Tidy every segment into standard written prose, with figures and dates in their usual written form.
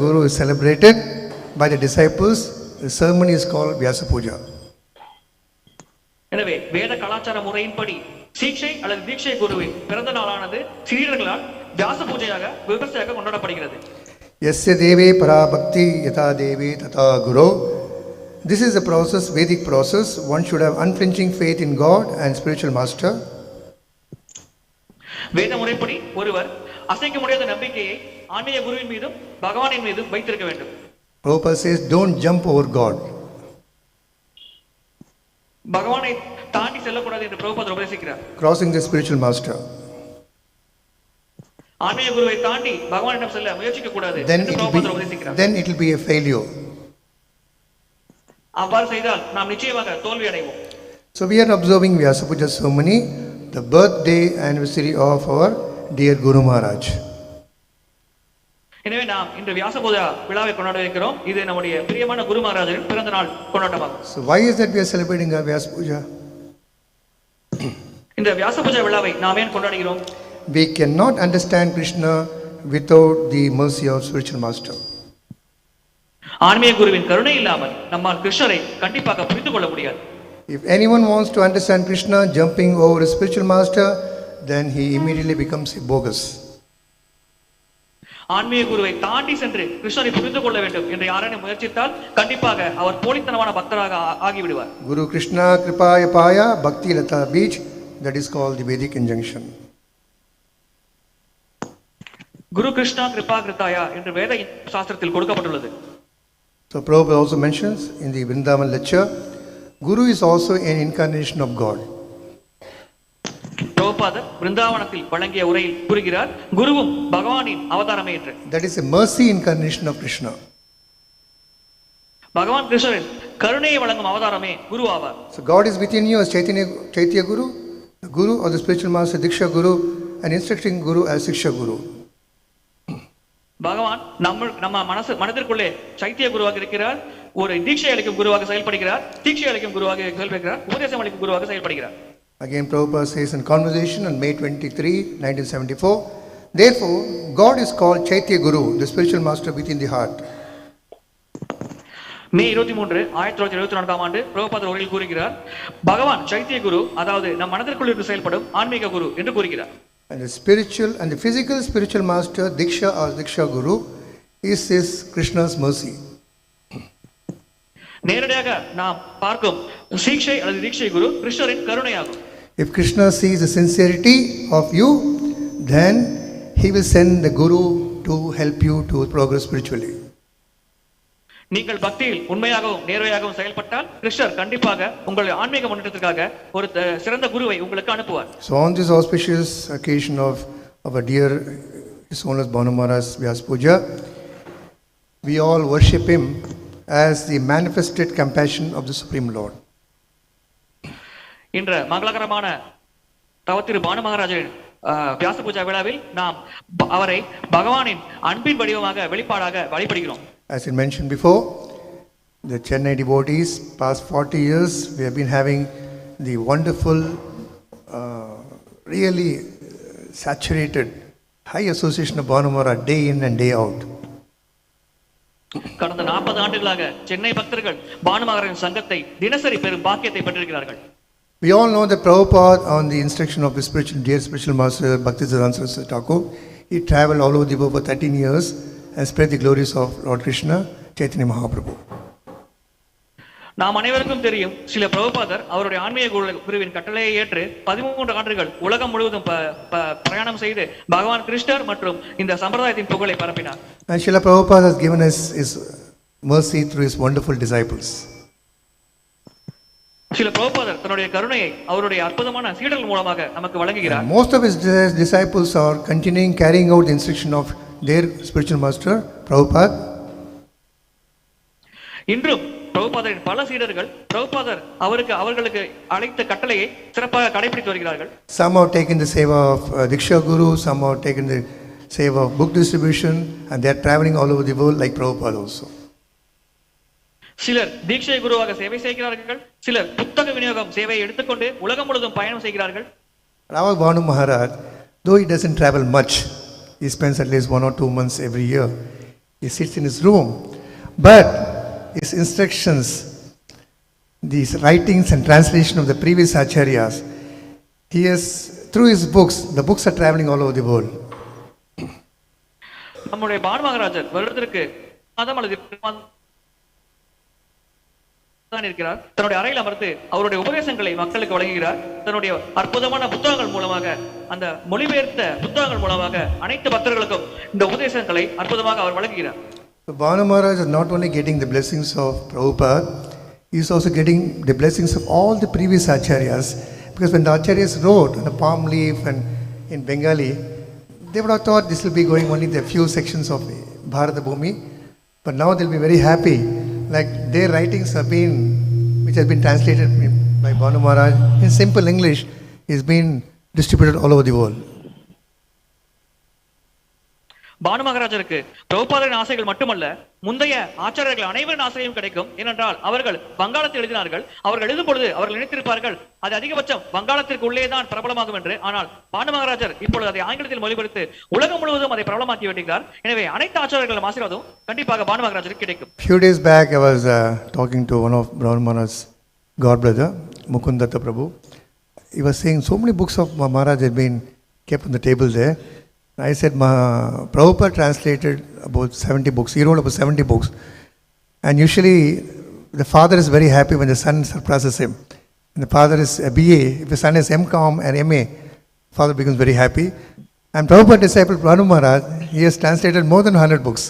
Guru is celebrated by the disciples. The ceremony is called Vyasa Puja. எனவே வேத கலாச்சார முறையின்படி சீக்ஷை அல்லது தீட்சை குருவின் பிறந்த நாளானது சீடர்களால் வியாச பூஜையாக விமர்சையாக கொண்டாடப்படுகிறது. Yasya deve para bhakti yata deve tata guru. This is a process, Vedic process. One should have unflinching faith in God and spiritual master. வேத முறைப்படி ஒருவர் அசைக்க முடியாத நம்பிக்கையை ஆன்மீக குருவின் மீதும் பகவானின் மீதும் வைத்திருக்க வேண்டும். Prabhupada says, don't jump over God. பகவானை தாண்டி செல்லக்கூடாது என்று பிரபுபாதர் உபதேசிக்கிறார். Crossing the spiritual master. ஆன்மீக குருவை தாண்டி பகவானிடம் செல்ல முயற்சிக்க கூடாது என்று பிரபுபாதர் உபதேசிக்கிறார். Then it will be a failure. அவ்வாறு செய்தால் நாம் நிச்சயமாக தோல்வி அடைவோம். So we are observing Vyasa Puja ceremony, the birthday anniversary of our dear Guru Maharaj. எனவே நாம் இன்று வியாச பூஜா விழாவை கொண்டாட இருக்கிறோம். இது நம்முடைய பிரியமான குரு மகாராஜரின் பிறந்த நாள் கொண்டாட்டமாகும். So why is that we are celebrating our Vyasa Puja? இந்த வியாச பூஜா விழாவை நாம் ஏன் கொண்டாடுகிறோம்? We cannot understand Krishna without the mercy of spiritual master. ஆன்மீக குருவின் கருணை இல்லாமல் நம்மால் கிருஷ்ணரை கண்டிப்பாக புரிந்து கொள்ள முடியாது. If anyone wants to understand Krishna jumping over a spiritual master, then he immediately becomes a bogus. ஆன்மீக குருவை தாண்டி சென்று கிருஷ்ணரை புரிந்து கொள்ள வேண்டும் என்று யாரேனும் முயற்சித்தால் கண்டிப்பாக அவர் போலித்தனமான பக்தராக ஆகிவிடுவார். Guru Krishna Kripaya Paya Bhakti Lata Beach, that is called the Vedic injunction. குரு கிருஷ்ணா கிருபா கிருத்தாயா என்று வேத சாஸ்திரத்தில் கொடுக்கப்பட்டுள்ளது. So Prabhupada also mentions in the Vrindavan lecture, Guru is also an incarnation of God. பிரபுபாதர் விருந்தாவனத்தில் வழங்கிய உரையில் கூறுகிறார், குருவும் பகவானின் அவதாரமே என்று. That is a mercy incarnation of Krishna. பகவான் கிருஷ்ணரின் கருணையை வழங்கும் அவதாரமே குரு ஆவார். So God is within you as Chaitanya Guru, the Guru or the spiritual master Diksha Guru, and instructing Guru as Siksha Guru. பகவான் நம்ம மனதிற்குள்ளே சைத்திய குருவாக இருக்கிறார், ஒரு தீட்சை அளிக்கும் குருவாக செயல்படுகிறார், தீட்சை அளிக்கும் குருவாக செயல்படுகிறார், உபதேசம் அளிக்கும் குருவாக செயல்படுகிறார். Again Prabhupada says in conversation on May 23, 1974, therefore God is called Chaitya Guru, the spiritual master within the heart. மே 23, 1974 ஆண்டு பிரபுபாதர் உரையில் கூறுகிறார், பகவான் சைத்திய குரு, அதாவது நம் மனதிற்குள் இருந்து செயல்படும் ஆன்மீக குரு என்று கூறுகிறார். And the spiritual and the physical spiritual master Diksha or Diksha Guru is his Krishna's mercy. நேரடியாக நாம் பார்க்கும் சீக்ஷை அல்லது தீட்சை குரு கிருஷ்ணரின் கருணையாகும். If Krishna sees the sincerity of you, then he will send the Guru to help you to progress spiritually. நீங்கள் பக்தியில் உண்மையாகவும் நேர்மையாகவும் செயல்பட்டால் கிருஷ்ணர் கண்டிப்பாக உங்களுடைய ஆன்மீக முன்னேற்றத்திற்காக ஒரு சிறந்த குருவை உங்களுக்கு அனுப்புவார். So on this auspicious occasion of our dear His Holiness Bhanu Maharaj Vyasa Puja, we all worship him as the manifested compassion of the Supreme Lord. இன்ற மங்களகரமான தவத்திரு பானு மகாராஜரின் வியாச பூஜா விழாவில் நாம் அவரை பகவானின் அன்பின் வடிவமாக வெளிப்பாடாக வழிபடுகிறோம். As I mentioned before, the Chennai devotees, past 40 years, we have been having the wonderful, really saturated, high association of Bhanu Maharaj day in and day out. கடந்த 40 ஆண்டுகளாக சென்னை பக்தர்கள் பானு மகாராஜின் சங்கத்தை தினசரி பெரும் பாக்கியத்தை பெற்றிருக்கிறார்கள். We all know that Prabhupada, on the instruction of his dear spiritual master Bhaktisiddhanta Saraswati Thakur, he traveled all over the world for 13 years and spread the glories of Lord Krishna, Chaitanya Mahaprabhu. நாம் அனைவருக்கும் தெரியும், சில பிரபுபாதர் அவருடைய ஆன்மீக குருவின் கட்டளையை ஏற்று 13 ஆண்டுகள் உலகம் முழுவதும் பிரயாணம் செய்து பகவான் கிருஷ்ணர் மற்றும் இந்த சம்பிரதாயத்தின் புகழை பரப்பினார். And Srila Prabhupada has given us his mercy through his wonderful disciples. சில பிரபுபாதர் தன்னுடைய கருணையை அவருடைய அற்புதமான சீடர்கள் மூலமாக நமக்கு வழங்குகிறார். Most of his disciples are continuing carrying out the instruction of their spiritual master Prabhupada. இன்றும் பிரபுபாதரின் பல சீடர்கள் பிரபுபாதர் அவர்களுக்கு அழைத்த கட்டளையை சிறப்பாக கடைபிடித்து வருகிறார்கள். Some have taken the seva of Diksha Guru, some have taken the seva of book distribution, and they are traveling all over the world like Prabhupada also. சிலர் தீட்சை குருவாக சேவை செய்கிறார்கள், சிலர் புத்தக விநியோகம் சேவையை எடுத்துக்கொண்டு உலகம் முழுவதும் பயணம் செய்கிறார்கள். Our Bhanu Maharaj, though he doesn't travel much, he spends at least 1 or 2 months every year. He sits in his room. But his instructions, these writings and translation of the previous acharyas, he has, through his books, the books are traveling all over the world. நம்முடைய பானு மகாராஜர் வருடத்திற்கு மாதம் அல்லது தான் இருக்கிறார். தன்னுடைய அறையில் அமர்ந்து அவருடைய உபதேசங்களை மக்களுக்கு வழங்குகிறார். தன்னுடைய அற்புதமான புத்தகங்கள் மூலமாக, அந்த மொழிபெயர்த்த புத்தகங்கள் மூலமாக அனைத்து பக்தர்களுக்கும் இந்த உபதேசங்களை அற்புதமாக அவர் வழங்குகிறார். So Bhanu Maharaj is not only getting the blessings of Prabhupada, he is also getting the blessings of all the previous acharyas. Because when the acharyas wrote on a palm leaf and in Bengali, they would have thought this will be going only the few sections of Bharata Bhumi. But now they'll be very happy. Like their writings have been, which has been translated by Bhanu Maharaj in simple English, is being distributed all over the world. Banu மகாராஜருக்கு பிரபுபாதரின் ஆசைகள் மட்டுமல்ல, முந்தைய ஆச்சாரியர்கள் அனைவரின் ஆசையும் கிடைக்கும். ஏனென்றால் அவர்கள் வங்காளத்தில் எழுதினார்கள். அவர்கள் எழுதும் பொழுது அவர்கள் நினைத்திருப்பார்கள் அது அதிகபட்சம் வங்காளத்திற்கு உள்ளேதான் பிரபலமாகும் என்று. ஆனால் பானு மகாராஜர் இப்பொழுது அதை ஆங்கிலத்தில் மொழிபெயர்த்து உலகம் முழுவதும் அதை பிரபலமாக்கி விட்டார். எனவே அனைத்து ஆச்சாரியர்களும் ஆசீர்வாதம் கண்டிப்பாக பானு மகாராஜருக்கு கிடைக்கும். Few days back I was talking to one of Bhanu Maharaj's god brother, Mukundatta Prabhu. He was saying so many books of Maharaj had been kept on the table there. I said, Prabhupada translated about 70 books. He wrote about 70 books. And usually, the father is very happy when the son surpasses him. And the father is a BA. If the son is MCom and MA, father becomes very happy. And Prabhupada disciple Bhanu Maharaj, he has translated more than 100 books.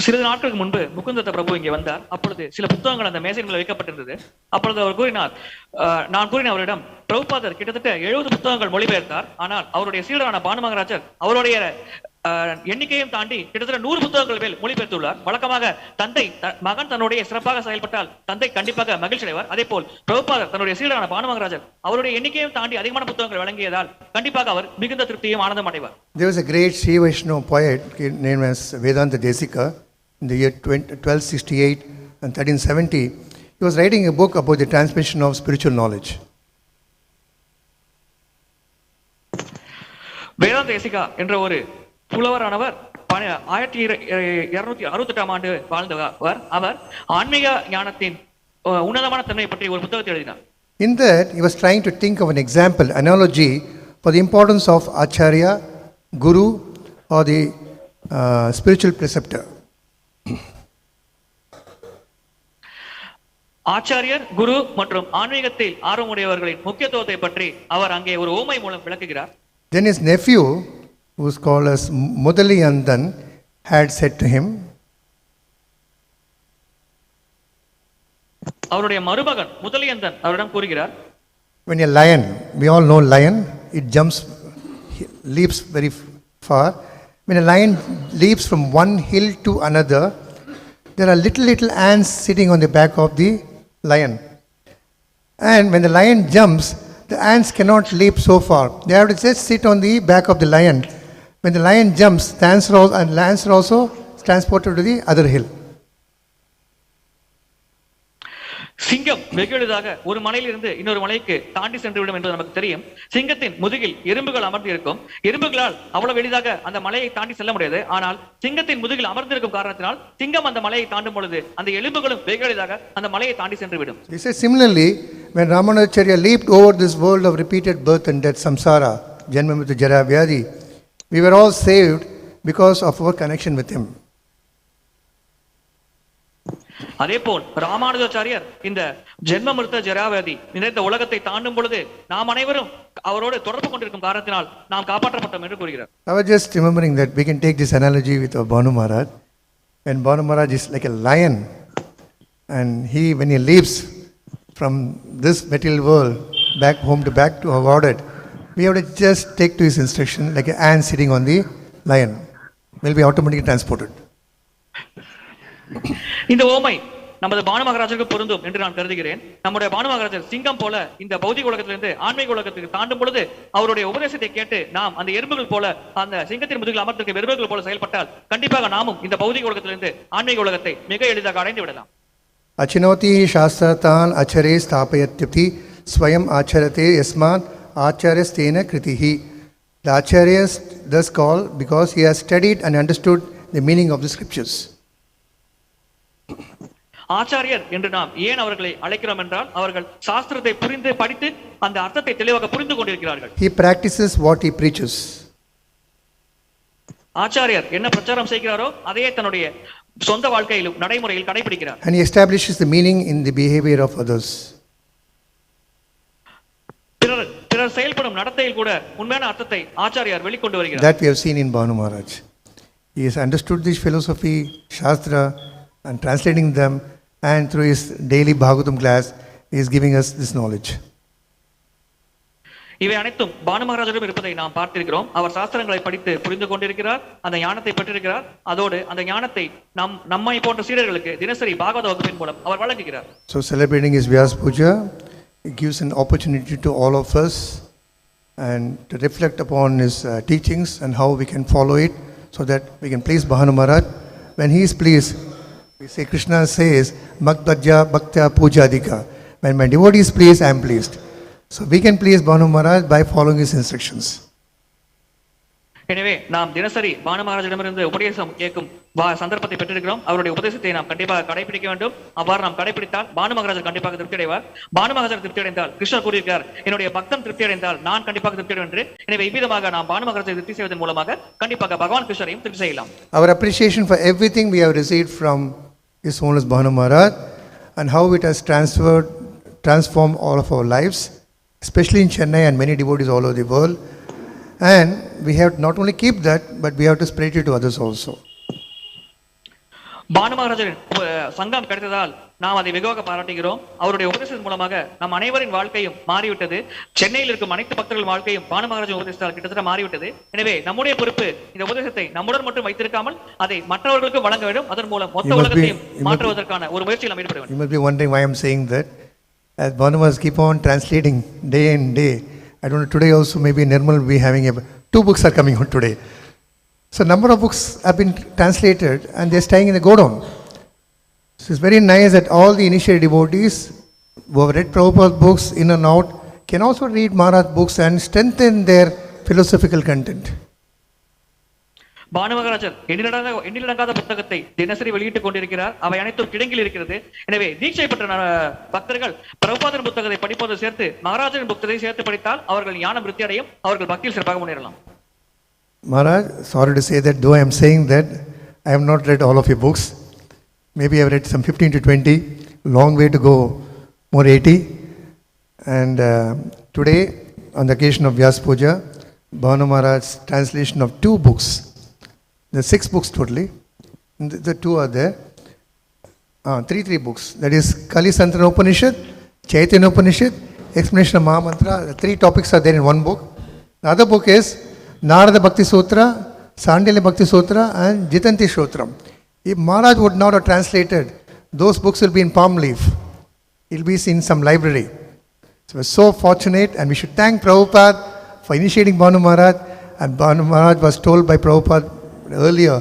சிறிது நாட்களுக்கு முன்பு முகுந்தத்த பிரபு இங்கே வந்தார். அப்பொழுது சில புத்தகங்கள் அந்த மேசையின் மேல் வைக்கப்பட்டிருந்தது. அப்பொழுது அவர் கூறினார், நான் கூறின அவரிடம், பிரபுபாதர் கிட்டத்தட்ட 70 புத்தகங்கள் மொழிபெயர்த்தார். ஆனால் அவருடைய சீடரான பானு மகாராஜர் அவருடைய எண்ணிக்கையும் தாண்டி கிட்டத்தட்ட 100 புத்தகங்கள் மேல் மொழிபெயர்த்துள்ளார். வழக்கமாக தந்தை மகன் தன்னுடைய சிறப்பாக செயல்பட்டால் தந்தை கண்டிப்பாக மகிழ்ச்சி அடைவார். அதே போல் பிரபுபாதர் தன்னுடைய சீடரான பானு மகாராஜர் அவருடைய எண்ணிக்கையும் தாண்டி அதிகமான புத்தகங்கள் வழங்கியதால் கண்டிப்பாக அவர் மிகுந்த திருப்தியும் ஆனந்தம் அடைவார். There was a great Sri Vaishnava poet named as Vedanta Desika in the year 1268 and 1370. He was writing a book about the transmission of spiritual knowledge. வேதாந்த தேசிகா என்ற ஒரு புலவரானவர் 1268 ஆண்டு வாழ்ந்தவர். அவர் ஆன்மீக ஞானத்தின் உன்னதமான தன்மை பற்றி ஒரு புத்தகத்தை எழுதினார். In that, he was trying to think of an example, analogy for the importance of Acharya, Guru, or the spiritual preceptor. ஆச்சாரியர், குரு மற்றும் ஆன்மீகத்தில் ஆர்வமுடையவர்களின் முக்கியத்துவத்தை பற்றி அவர் அங்கே ஒரு ஓமை மூலம் விளக்குகிறார். Then his nephew, who is called as Mudaliyandan, had said to him, அவருடைய மருமகன் முதலியந்தன் அவரிடம் கூறுகிறார், when a lion, we all know lion, it jumps, leaps very far. When a lion leaps from one hill to another, there are little ants sitting on the back of the lion. And when the lion jumps, the ants cannot leap so far. They have to just sit on the back of the lion. When the lion jumps, the ants are also transported to the other hill. சிங்கம் வெகு எளிதாக ஒரு மலையிலிருந்து இன்னொரு மலைக்கு தாண்டி சென்று விடும் என்பது நமக்கு தெரியும். சிங்கத்தின் முதுகில் எறும்புகள் அமர்ந்து இருக்கும். எறும்புகளால் அவ்வளவு எளிதாக அந்த மலையை தாண்டி செல்ல முடியாது. ஆனால் சிங்கத்தின் முதுகில் அமர்ந்திருக்கும் காரணத்தினால் சிங்கம் அந்த மலையை தாண்டும் பொழுது அந்த எலும்புகளும் வெகு எளிதாக அந்த மலையை தாண்டி சென்று விடும். This is similarly when Ramanujacharya leaped over this world of repeated birth and death, samsara, janma mrityu jara vyadhi, we were all saved because of our connection with him. அதே போல் ராமானுஜாச்சாரியர் இந்த ஜென்ம மிருத்த ஜராவதி நிறைந்த உலகத்தை தாண்டும் பொழுது நாம் அனைவரும் அவரோடு தொடர்பு கொண்டிருக்கும் காரணத்தினால் நாம் காப்பாற்றப்பட்டோம் என்று கூறுகிறார். I was just remembering that we can take this analogy with Bhanu Maharaj. When Bhanu Maharaj is like a lion, and when he leaps from this material world back to our ordered, we have to just take to his instruction like an ant sitting on the lion. Will be automatically transported. இந்த ஓமை நமது பானு மகாராஜருக்கு பொருந்தும் என்று நான் கருதுகிறேன். நம்முடைய பானு மகாராஜர் சிங்கம் போல இந்த பௌதிக உலகத்திலிருந்து ஆன்மீக உலகத்துக்கு தாண்டும் பொழுது அவருடைய உபதேசத்தை கேட்டு நாம் அந்த எறும்புகள் போல, அந்த சிங்கத்தின் முதுகில் அமர்ந்திருக்கும் எறும்புகள் போல செயல்பட்டால் கண்டிப்பாக நாமும் இந்த பௌதிக உலகத்திலிருந்து ஆன்மீக உலகத்தை மிக எளிதாக அடைந்து விடலாம். அச்சினோதி சாஸ்திரதான் அச்சரே ஸ்தாபயத்யுதி ஸ்வயம் ஆச்சரதே யஸ்மான் ஆச்சாரியஸ்தேன கிருதிஹி. The Acharya is thus called because he has studied and understood the meaning of the scriptures. ஆச்சாரியர் என்று நாம் ஏன் அவர்களை அழைக்கிறோம் என்றால் அவர்கள் சாஸ்திரத்தை புரிந்து படித்து அந்த அர்த்தத்தை தெளிவாக புரிந்து கொண்டிருக்கிறார்கள். He practices what he preaches. ஆச்சாரியர் என்ன பிரச்சாரம் செய்கிறாரோ அதையே தன்னுடைய சொந்த வாழ்க்கையிலும் நடைமுறையில் கடைபிடிக்கிறார். And he establishes the meaning in the behavior of others. பிறர் செயல்படும் நடத்தையில் கூட உண்மையான அர்த்தத்தை ஆச்சாரியார் வெளிக்கொண்டு வருகிறார். That we have seen in Bhanu Maharaj. He has understood this philosophy, Shastra, and translating them, and through his daily Bhagavatam class, he is giving us this knowledge. இவை அனைத்தும் பானு மகாராஜிடம் இருப்பதை நாம் பார்த்திருக்கிறோம். அவர் சாஸ்திரங்களை படித்து புரிந்து கொண்டிருக்கிறார், அந்த ஞானத்தை பெற்றிருக்கிறார். அதோடு அந்த ஞானத்தை நம்மை போன்ற சீடர்களுக்கு தினசரி பாகவத வகுப்பின் மூலம் அவர் வழங்குகிறார். So celebrating his Vyasa Puja, it gives an opportunity to all of us and to reflect upon his teachings and how we can follow it so that we can please Bhanu Maharaj. When he is pleased, we say, Krishna says, Makbhajya Bhaktya Pujadika. When my devotee is pleased, I am pleased. So we can please Bhanu Maharaj by following his instructions. எனவே நாம் தினசரி பானு மகாராஜிடமிருந்து உபதேசம் கேட்கும் சந்தர்ப்பத்தை பெற்றிருக்கிறோம். அவருடைய உபதேசத்தை நாம் கண்டிப்பாக கடைபிடிக்க வேண்டும். அவ்வாறு நாம் கடைபிடித்தால் பானு மகாராஜர் கண்டிப்பாக திருப்தி அடைவார். பானு மகாராஜர் திருப்தி அடைந்தால் கிருஷ்ணர் கூறியிருக்கார், என்னுடைய பக்தன் திருப்தி அடைந்தால் நான் கண்டிப்பாக திருப்தி அடைவேன் என்று. எனவே இவ்விதமாக நாம் பானு மகாராஜரை திருப்தி செய்வதன் மூலமாக கண்டிப்பாக பகவான் கிருஷ்ணரையும் திருப்தி செய்யலாம். Our appreciation for everything we have received from His Holiness Bhanu Maharaj and how it has transformed all of our lives, especially in Chennai and many devotees all over the world. And we have to not only keep that, but we have to spread it to others also. Banu மகாராஜரின் சங்கம் கிடைத்ததால் நாம் அதை வெகுவாக பாராட்டுகிறோம். அவருடைய உபதேசத்தின் மூலமாக நம் அனைவரின் வாழ்க்கையும் மாறிவிட்டது. சென்னையில் இருக்கும் அனைத்து பக்தர்கள் வாழ்க்கையும் பானு மகாராஜின் உபதேசத்தால் கிட்டத்தட்ட மாறிவிட்டது. எனவே நம்முடைய பொறுப்பு இந்த உபதேசத்தை நம்முடன் மட்டும் வைத்திருக்காமல் அதை மற்றவர்களுக்கு வழங்க வேண்டும். அதன் மூலம் மொத்த உலகத்தையும் மாற்றுவதற்கான ஒரு முயற்சியில் நாம் ஈடுபட வேண்டும். You must be wondering why I am saying that. As Bhanu Maharaj keep on translating day and day, I don't know, today also maybe Nirmal will be having 2 books are coming out today. So number of books have been translated and they are staying in the godown. So it's very nice that all the initiated devotees who have read Prabhupada's books in and out can also read Maharaj books and strengthen their philosophical content. Banu மகாராஜர் எண்ணிலடங்காத புத்தகத்தை தினசரி வெளியிட்டுக் கொண்டிருக்கிறார். அவை அனைத்தும் கிடங்கில் இருக்கிறது. எனவே தீட்சை பெற்ற பக்தர்கள் பிரபுபாதர் புத்தகத்தை படிப்போது சேர்த்து மகாராஜரின் புத்தகத்தை சேர்த்து படித்தால் அவர்கள் ஞானம் விருத்தி அடையும், அவர்கள் பக்தியில் சிறப்பாக முன்னேறலாம். Maharaj, sorry to say that, though I am saying that, I have not read all of your books. Maybe I have read some 15 to 20, long way to go, more 80. And today, on the occasion of Vyasa Puja, Bhanu Maharaj's translation of 2 books. There are 6 books totally. The 2 are there. 3 books. That is Kali Santana Upanishad, Chaitanya Upanishad, explanation of Mahamantra. The 3 topics are there in one book. The other book is Narada Bhakti Sutra, Sandilya Bhakti Sutra, and Jitanti Shrotram. If Maharaj would not have translated, those books will be in palm leaf. It will be in some library. So we're so fortunate, and we should thank Prabhupada for initiating Bhanu Maharaj. And Bhanu Maharaj was told by Prabhupada earlier,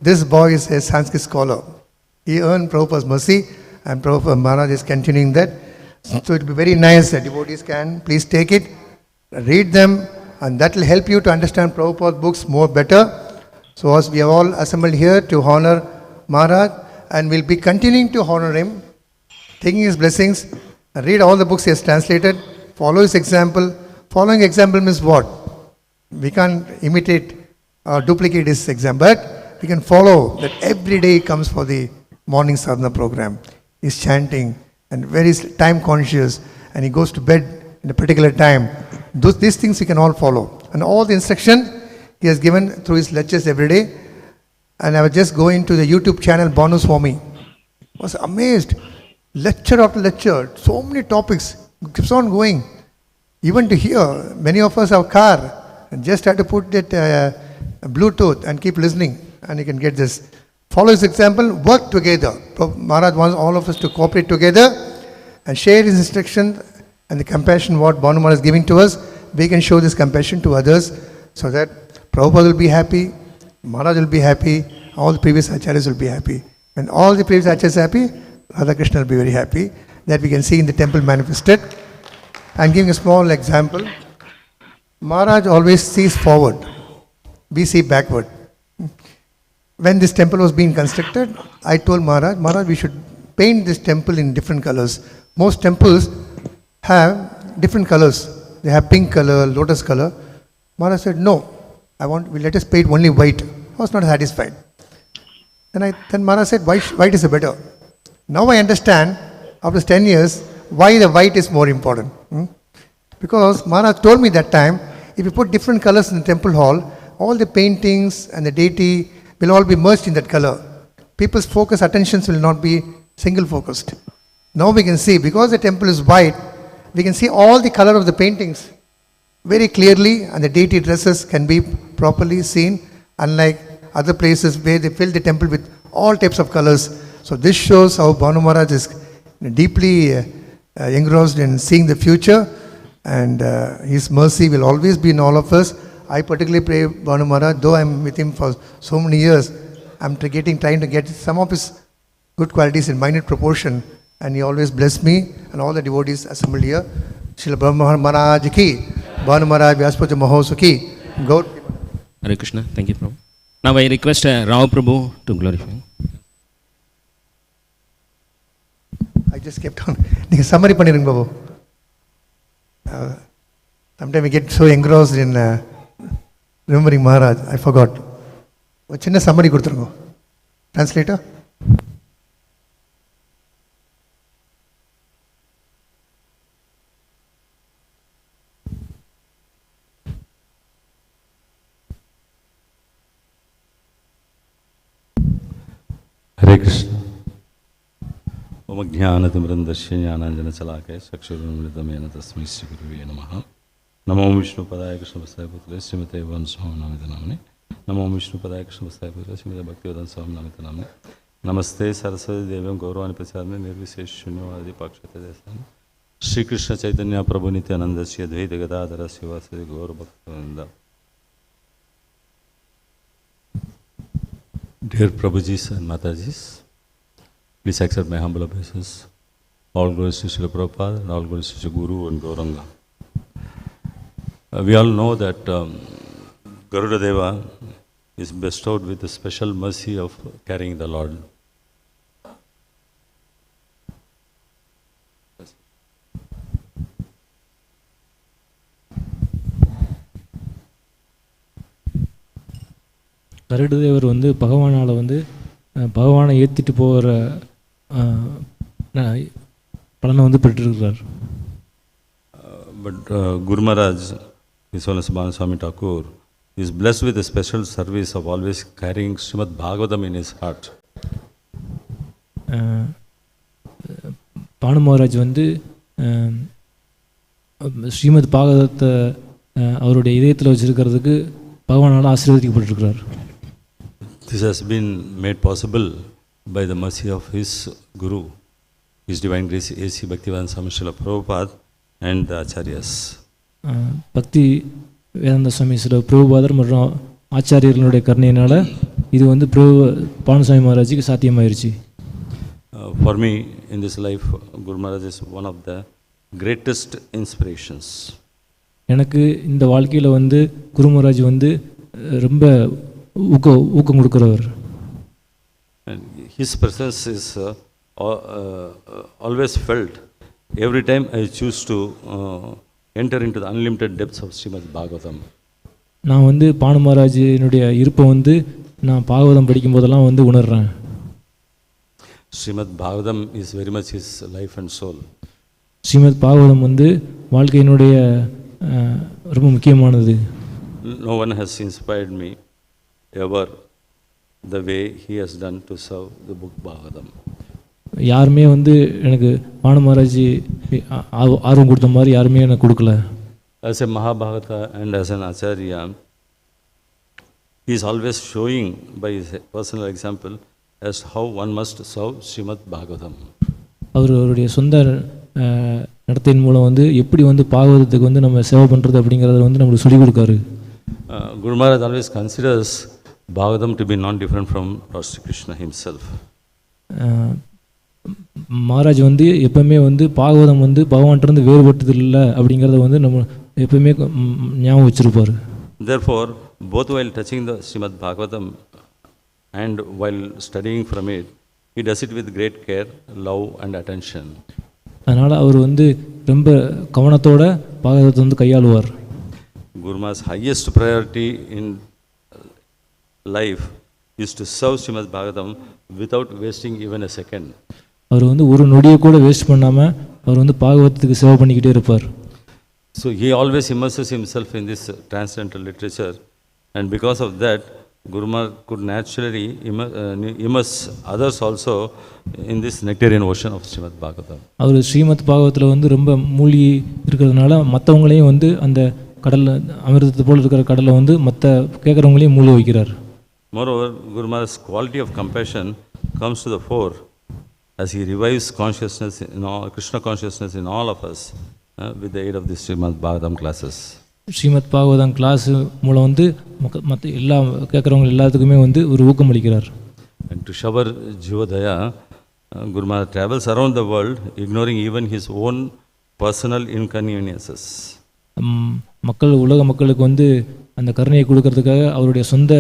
this boy is a Sanskrit scholar. He earned Prabhupada's mercy, and Prabhupada Maharaj is continuing that. So it will be very nice that devotees can please take it, read them, and that will help you to understand Prabhupada's books more better. So as we are all assembled here to honor Maharaj, and we'll be continuing to honor him, taking his blessings, and read all the books he has translated, follow his example. Following example means what? We can't imitate or duplicate his example, but we can follow that every day he comes for the morning sadhana program. He's chanting and very time conscious, and he goes to bed in a particular time. These things we can all follow. And all the instruction he has given through his lectures every day. And I was just going to the YouTube channel Bhanu Swami. I was amazed. Lecture after lecture, so many topics, keeps on going. Even to hear, many of us have a car and just have to put that Bluetooth and keep listening, and you can get this. Follow his example, work together. Maharaj wants all of us to cooperate together and share his instruction and the compassion what Bhanu Maharaj is giving to us. We can show this compassion to others so that Prabhupada will be happy, Maharaj will be happy, all the previous acharyas will be happy. When all the previous acharyas are happy, Radha Krishna will be very happy. That we can see in the temple manifested. I'm giving a small example. Maharaj always sees forward. We see backward. When this temple was being constructed, I told Maharaj, we should paint this temple in different colors. Most temples have different colors. They have pink color, lotus color. Maharaj said, no, let us paint only white. I was not satisfied. Then Maharaj said, white is better. Now I understand, after 10 years, why the white is more important. Because Maharaj told me that time, if you put different colors in the temple hall, all the paintings and the deity will all be merged in that color. People's focus, attentions will not be single focused. Now we can see, because the temple is white, we can see all the color of the paintings very clearly, and the deity dresses can be properly seen, unlike other places where they fill the temple with all types of colors. So this shows how Bhanu Maharaj is deeply engrossed in seeing the future, and his mercy will always be in all of us. I particularly pray Bhanu Maharaj, though I am with him for so many years, I am trying to get some of his good qualities in minute proportion, and he always bless me and all the devotees assembled here. Srila Bhanu Maharaj ki, Bhanu Maharaj Vyasa Puja Mahosu ki. Go. Hare Krishna. Thank you, Prabhu. Now I request Rao Prabhu to glorify. I just kept on. Summary pannirunga Babu. Sometimes we get so engrossed in remembering Maharaj, I forgot. A chinna summary kuduthurunga. Translator? Hare Krishna. Om Jnanatimrandasya Jnananjanachalakaya Sakshurumritamena Tasmai Sri Guruve Namaha. Namo Vishnu Padaya Krishna Vasaya Putra Srimate Vanswami Namita Namane. Namo Vishnu Padaya Krishna Vasaya Putra Srimate Bhaktivedanta Swami Namita Namane. Namaste Saraswati Devam Gauravani Prasadne Nirvisesh Shunyavadi Pakshate Desani. Shri Krishna Chaitanya Prabhu Nityananda Sri Advaita Gadadhara Srivasadi Gaura Bhaktivinoda. Dear Prabhujis and Matajis, please accept my humble obeisance. All glories to Srila Prabhupada and all glories to Guru and Gauranga. We all know that Garuda Deva is bestowed with the special mercy of carrying the Lord. கருடதேவர் வந்து பகவானால் வந்து பகவானை ஏற்றிட்டு போகிற பலனை வந்து பெற்றிருக்கிறார். But Guru Maharaj, His Holiness Bhanu Swami Thakur, is blessed with a special service of always carrying Srimad Bhagavatam in his heart. Banu Maharaj வந்து ஸ்ரீமத் பாகவதத்தை அவருடைய இதயத்தில் வச்சிருக்கிறதுக்கு பகவானால் ஆசீர்வதிக்கப்பட்டிருக்கிறார். This has been made possible by the mercy of his Guru, His Divine Grace A.C. Bhaktivedanta Swami Srila Prabhupada and the Acharyas. பக்தி வேதாந்த சுவாமி சில பிரபுபாதர் மற்றும் ஆச்சாரியர்களுடைய கருணையினால் இது வந்து Banusamy மகாராஜுக்கு சாத்தியமாயிருச்சு. For me, in this life, Guru Maharaj is one of the greatest inspirations. எனக்கு இந்த வாழ்க்கையில் வந்து குரு மகாராஜ் வந்து ரொம்ப ஊக்கம் கொடுக்குறவர். His presence is always felt every time I choose to enter into the unlimited depths of Srimad Bhagavatam. நான் வந்து பானு மகாராஜினுடைய இருப்பை வந்து நான் பாகவதம் படிக்கும் போதெல்லாம் வந்து உணர்றேன். Srimad Bhagavatam is very much his life and soul. Srimad Bhagavatam வந்து வாழ்க்கையினுடைய ரொம்ப முக்கியமானது. No one has inspired me ever the way he has done to serve the book Bhagavatam. யாருமே வந்து எனக்கு பானு மகாராஜ் ஆர்வம் கொடுத்த மாதிரி யாருமே எனக்கு கொடுக்கல. As a Mahabhagata and as an Acharya, he is always showing by his personal example as how one must serve Srimad Bhagavatam. அவருடைய சொந்த நடத்தையின் மூலம் வந்து எப்படி வந்து பாகவதத்துக்கு வந்து நம்ம சேவை பண்ணுறது அப்படிங்கிறத வந்து நம்மளுக்கு சொல்லிக் கொடுக்காரு. Guru Maharaj always considers Bhagavatam to be non-different from Lord Sri Krishna himself. Maharaj வந்து எப்பவுமே வந்து பாகவதம் வந்து பகவான்கிட்டருந்து வேறுபட்டது இல்லை அப்படிங்கிறத வந்து நம்ம எப்பவுமே ஞாபகம் வச்சுருப்பார். Therefore, both while touching the Srimad Bhagavatam and while studying from it, he does it with great care, love and attention. அதனால் அவர் வந்து ரொம்ப கவனத்தோட பாகவதத்தை வந்து கையாளுவார். Guru Maharaj's highest priority in life is to serve Srimad Bhagavatam without wasting even a second. அவர் வந்து ஒரு நொடியை கூட waste பண்ணாமல் அவர் வந்து பாகவதத்துக்கு சேவை பண்ணிக்கிட்டே இருப்பார். So he always immerses himself in this transcendental literature, and because of that, Guru Maharaj could naturally immerse others also in this nectarian ocean of Srimad Bhagavatam. அவர் ஸ்ரீமத் பாகவத்தில் வந்து ரொம்ப மூழ்கி இருக்கிறதுனால மற்றவங்களையும் வந்து அந்த கடலில் அமிர்தத்தை போல் இருக்கிற கடலில் வந்து மற்ற கேட்குறவங்களையும் மூழ்க வைக்கிறார். Moreover, Guru Maharaj's quality of compassion comes to the fore as he revives consciousness in all, Krishna consciousness in all of us with the aid of this Srimad Bhagavatam classes. Srimad Bhagavatam class மூலம் வந்து மற்ற எல்லா கேட்குறவங்க எல்லாத்துக்குமே வந்து ஒரு ஊக்கம் அளிக்கிறார். And to shower Jivodaya, Guru Maharaj travels around the world ignoring even his own personal inconveniences. உலக மக்களுக்கு வந்து அந்த கருணையை கொடுக்கறதுக்காக அவருடைய சொந்த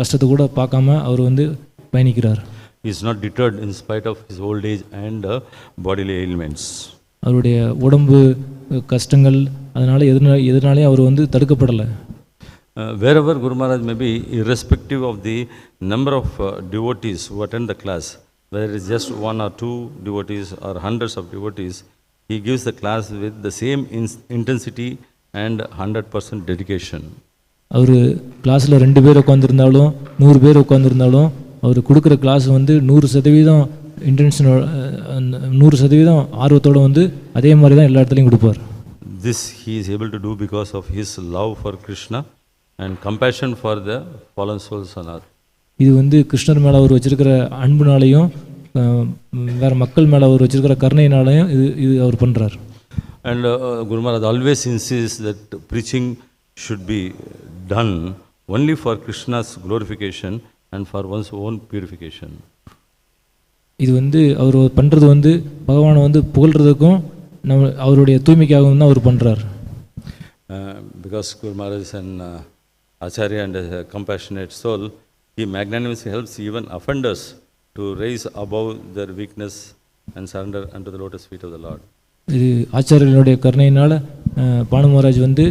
கஷ்டத்தை கூட பார்க்காம அவர் வந்து பயணிக்கிறார். He is not deterred in spite of his old age and bodily ailments. அவருடைய உடம்பு கஷ்டங்கள் அதனால எதனாலையும் அவர் வந்து தடுக்கப்படலை. Wherever Guru Maharaj may be, irrespective of the number of devotees who attend the class, whether it is just one or two devotees or hundreds of devotees, he gives the class with the same intensity and 100% dedication. அவர் கிளாஸில் 2 பேர் உட்காந்துருந்தாலும் 100 பேர் உட்காந்துருந்தாலும் அவர் கொடுக்குற class வந்து 100% intention 100% ஆர்வத்தோடு வந்து அதே மாதிரி தான் எல்லா இடத்துலையும் கொடுப்பார். This he is able to do because of his love for Krishna and compassion for the fallen souls on earth. இது வந்து கிருஷ்ணர் மேலே அவர் வச்சிருக்கிற அன்புனாலையும் வேற மக்கள் மேலே அவர் வச்சிருக்கிற கருணையினாலையும் இது அவர் பண்ணுறார். And Guru Maharaj always insists that preaching should be done only for Krishna's glorification and for one's own purification. இது வந்து அவர் பண்ணுறது வந்து பகவானை வந்து புகழ்கிறதுக்கும் அவருடைய தூய்மைக்காகவும் தான் அவர் பண்ணுறார். Because Guru Maharaj is an Acharya and a compassionate soul, he magnanimously helps even offenders to rise above their weakness and surrender unto the lotus feet of the Lord. இது ஆச்சாரியர்களுடைய கருணையினால் பானு மகாராஜ் வந்து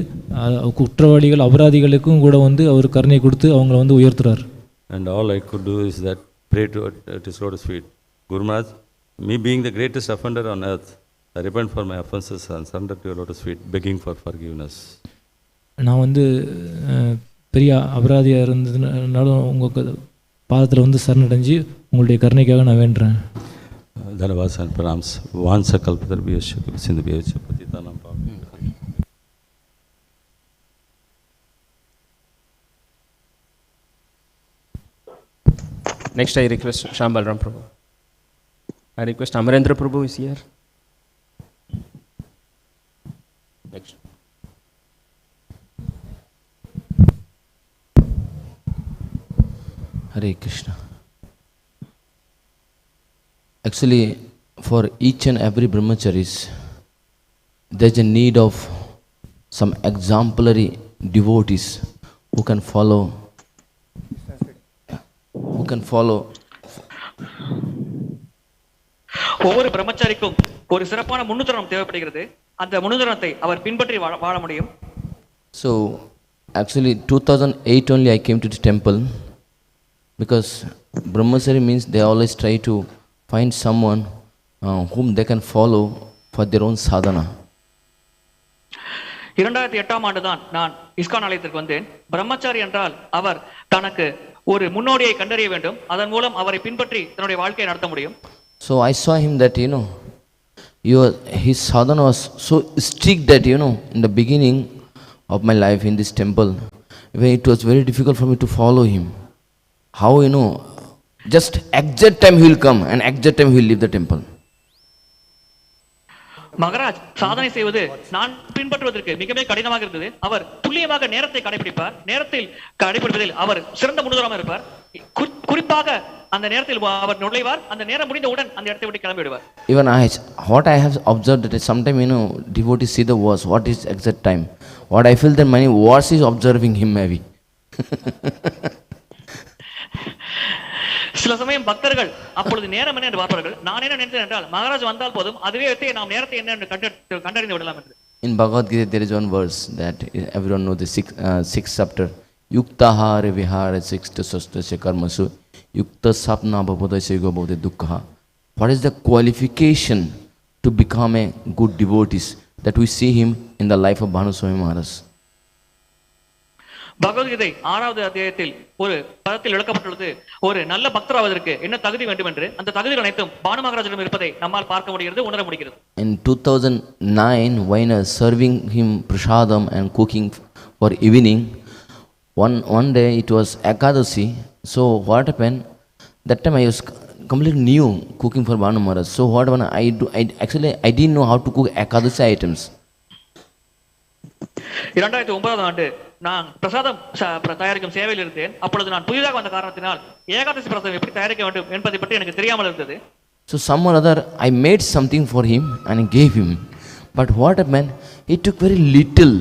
குற்றவாளிகள் அபராதிகளுக்கும் கூட வந்து அவர் கருணை கொடுத்து அவங்கள வந்து உயர்த்துறார். And all I could do is that pray to at his lotus feet. Guru Maharaj, me being the greatest offender on earth, I repent for my offenses and surrender to your lotus feet, begging for forgiveness. நான் வந்து பெரிய அபராதியாக இருந்ததுனாலும் உங்கள் பாதத்தில் வந்து சரணடைஞ்சு உங்களுடைய கருணைக்காக நான் வேண்டுறேன். Dhanavas and pranams. Vansa kalpatarviyasya sindhubhyasya patitanam pavanam. Next, I request Shyam Balram Prabhu. I request Amarendra Prabhu is here. Next. Hare Krishna. Actually, for each and every brahmacharis, there's a need of some exemplary devotees who can follow. ஒவ்வொரு பிரம்மச்சாரிக்கும் ஒரு சிறப்பான முன்னுதாரணம் தேவைப்படுகிறது. அந்த முன்னுதாரணத்தை அவர் பின்பற்றி வாழ முடியும். So, actually 2008 only I came to the temple, because brahmachari means they always try to find someone whom they can follow for their own sadhana. 2008ஆம் ஆண்டு தான் நான் இஸ்கான் ஆலயத்திற்கு வந்தேன். பிரம்மச்சாரி என்றால் அவர் தனக்கு ஒரு முன்னோடியை கண்டறிய வேண்டும், அதன் மூலம் அவரை பின்பற்றி தன்னுடைய வாழ்க்கையை நடத்த முடியும். So I saw him that his sadhana was so strict that in the beginning of my life in this temple, it was very difficult for me to follow him. How just exact time he will come and exact time he will leave the temple. Maharaj சாதனை செய்வது நான் பின்பற்றுவதற்கு மிகவும் கடினமாக இருந்தது. அவர் துல்லியமாக நேரத்தை கடைபிடிப்பார். நேரத்தில் கடைபிடிப்பதில் அவர் சிறந்த முன்னுதாரணமாக இருப்பார். குறிப்பாக அந்த நேரத்தில் அவர் நுழைவார். அந்த நேரம் முடிந்தவுடன் அந்த இடத்தை விட்டு கிளம்பி விடுவார். Even what I have observed that sometimes, devotees see the verse, what is exact time. What I feel that many verse is observing him maybe. சில சமயம் பக்தர்கள் அப்பொழுது நேரம் என்ன என்று பார்ப்பார்கள். நான் என்ன நினைத்தேன் என்றால், மகாராஜ் வந்தால் போதும், அதுவே நாம் நேரத்தை என்ன என்று கண்டறிந்து விடலாம் என்று. In Bhagavad Gita there is one verse that everyone knows, the sixth chapter. Yuktahare vihare sixta sastasya karmasu yukta sapna bhavadasya gobhode dukkha. What is the qualification to become a good devotee? That we see him in the life of Bhanu Swami Maharaj. Bhagavad Gita 6வது அத்தியாயத்தில் ஒரு பதத்தில் விளக்கப்பட்டுள்ளது, ஒரு நல்ல பக்தராவதற்கு என்ன தகுதி வேண்டும் என்று. அந்த தகுதிகள் அனைத்தும் பானு மகாராஜிடம் இருப்பதை நம்மால் பார்க்க முடிகிறது, உணர முடிகிறது. In 2009, when serving him prasadam and cooking for evening, one day it was Ekadashi. So what happened? That time I was completely new cooking for Bhanu Maharaj. So what happened? I didn't know how to cook Ekadashi items. 2009ஆம் ஆண்டு நான் பிரசாதம் தயாரிக்கும் சேவையில் இருந்தேன். அப்பொழுது நான் புதிதாக வந்த காரணத்தினால் ஏகாதசி பிரசாதம் எப்படி தயாரிக்க வேண்டும் என்பதை பற்றி எனக்கு தெரியாமல் இருந்தது. So some or other I made something for him and gave him. But what happened? He took very little.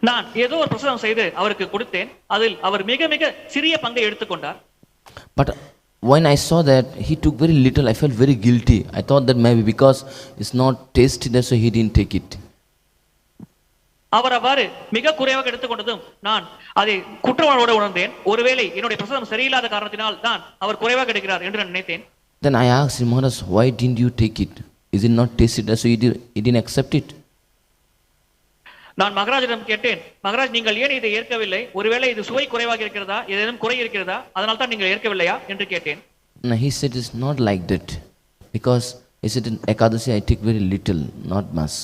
நான் ஏதோ ஒரு பிரசாதம் செய்து அவருக்கு கொடுத்தேன். அதில் அவர் மிக மிக சிறிய பங்கை எடுத்துக்கொண்டார். But when I saw that he took very little, I felt very guilty. I thought that maybe because it's not tasty, that's why he didn't take it. அவர் அவ்வாறு மிக குறைவாக எடுத்துக்கொண்டதும் நான் அதை குற்றவாளியோடு உணர்ந்தேன். ஒருவேளை என்னுடைய பிரசாதம் சரியில்லாத காரணத்தினால் தான் அவர் குறைவாக எடுக்கிறார் என்று நான் நினைத்தேன். Then I asked him, Maharaj, why didn't you take it? Is it not tasty? That's why he didn't accept it. நான் மகாராஜிடம் கேட்டேன், மகாராஜ் நீங்கள் ஏன் இதை ஏற்கவில்லை? ஒருவேளை இது சுவை குறைவாக இருக்கிறதா, ஏதேனும் குறை இருக்கிறதா, அதனால தான் நீங்கள் ஏற்கவில்லையா என்று கேட்டேன். No, he said it's not like that, because he said in Ekadashi I take very little, not much.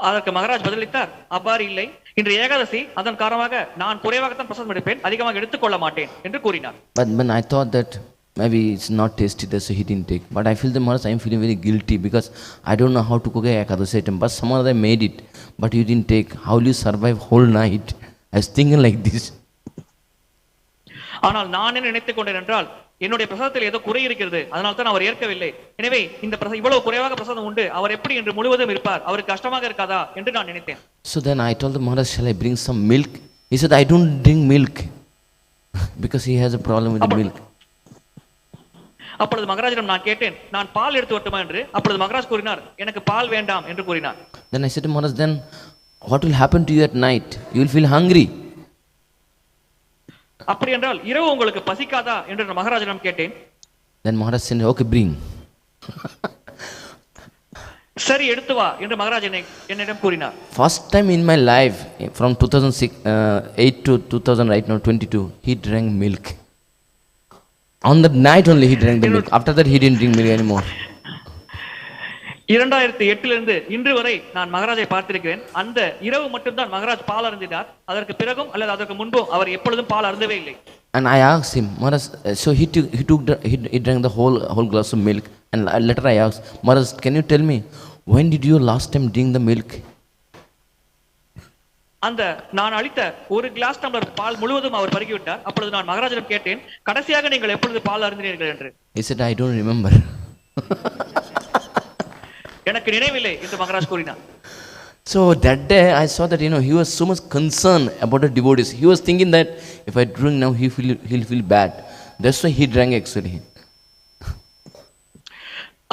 அதற்கு மகாராஜ் பதிலளித்தார், அவ்வாறு இல்லை, இன்று ஏகாதசி, அதன் காரணமாக நான் குறைவாகத்தான் பிரசாதம் எடுப்பேன், அதிகமாக எடுத்துக்கொள்ள மாட்டேன் என்று கூறினார். But when I thought that maybe it's not tasty, that's why he didn't take. But I feel the Maharaj, I am feeling very guilty because I don't know how to cook a Ekadashi item. But someone other made it, but you didn't take. How will you survive whole night? I was thinking like this. ஆனால் நான் என்ன நினைத்துக் கொண்டேன் என்றால், என்னுடைய பிரசாதத்தில் ஏதோ குறை இருக்கிறது, அதனால தான் அவர் ஏற்கவில்லை. எனவே இந்த இவ்வளவு குறைவாக பிரசாதம் உண்டு, அவர் எப்படி என்று முழுவதும் இருப்பார், அவருக்கு கஷ்டமாக இருக்காதா என்று நான் நினைத்தேன். So then I told the Maharaj, shall I bring some milk? He said, I don't drink milk because he has a problem with the milk. அப்பொழுது மகாராஜிடம் நான் கேட்டேன், நான் பால் எடுத்து வரட்டுமா என்று. அப்பொழுது மகாராஜ் கூறினார், எனக்கு பால் வேண்டாம் என்று கூறினார். Then I said to Maharaj, then what will happen to you at night? You will feel hungry. அப்படி என்றால் இரவு உங்களுக்கு பசிக்காதா என்று நான் மகாராஜிடம் கேட்டேன். Then Maharaj said, okay, bring. சரி எடுத்து வா என்று மகாராஜ் என்னிடம் கூறினார். First time in my life, from 2008 to 2000 right now 22, he drank milk. On that night only he drank the milk. After that he didn't drink milk anymore. 2008 இருந்து இன்று வரை நான் மகாராஜை பார்த்திருக்கிறேன். அந்த இரவு மட்டும்தான் மகாராஜ் பால் அருந்தினார். அதற்கு பிறகும் அல்லது அதற்கு முன்பும் அவர் எப்பொழுதும் பால் அருந்தவே இல்லை. And I asked him, Maharaj, so he drank the whole glass of milk. And later I asked, Maharaj, can you tell me, when did you last time drink the milk? அந்த நான் அளித்த ஒரு கிளாஸ் டம்ளர் பால் முழுவதும் அவர் பருகிவிட்டார். அப்பொழுது நான் மகாராஜிடம் கேட்டேன், கடைசியாக நீங்கள் எப்பொழுது பால் அருந்தினீர்கள் என்று. He said, I don't remember. எனக்கு நினைவில்லை என்று மகாராஜ் கூறினார். So that day I saw that he was so much concerned about the devotees. He was thinking that if I drink now he'll feel bad. That's why he drank actually.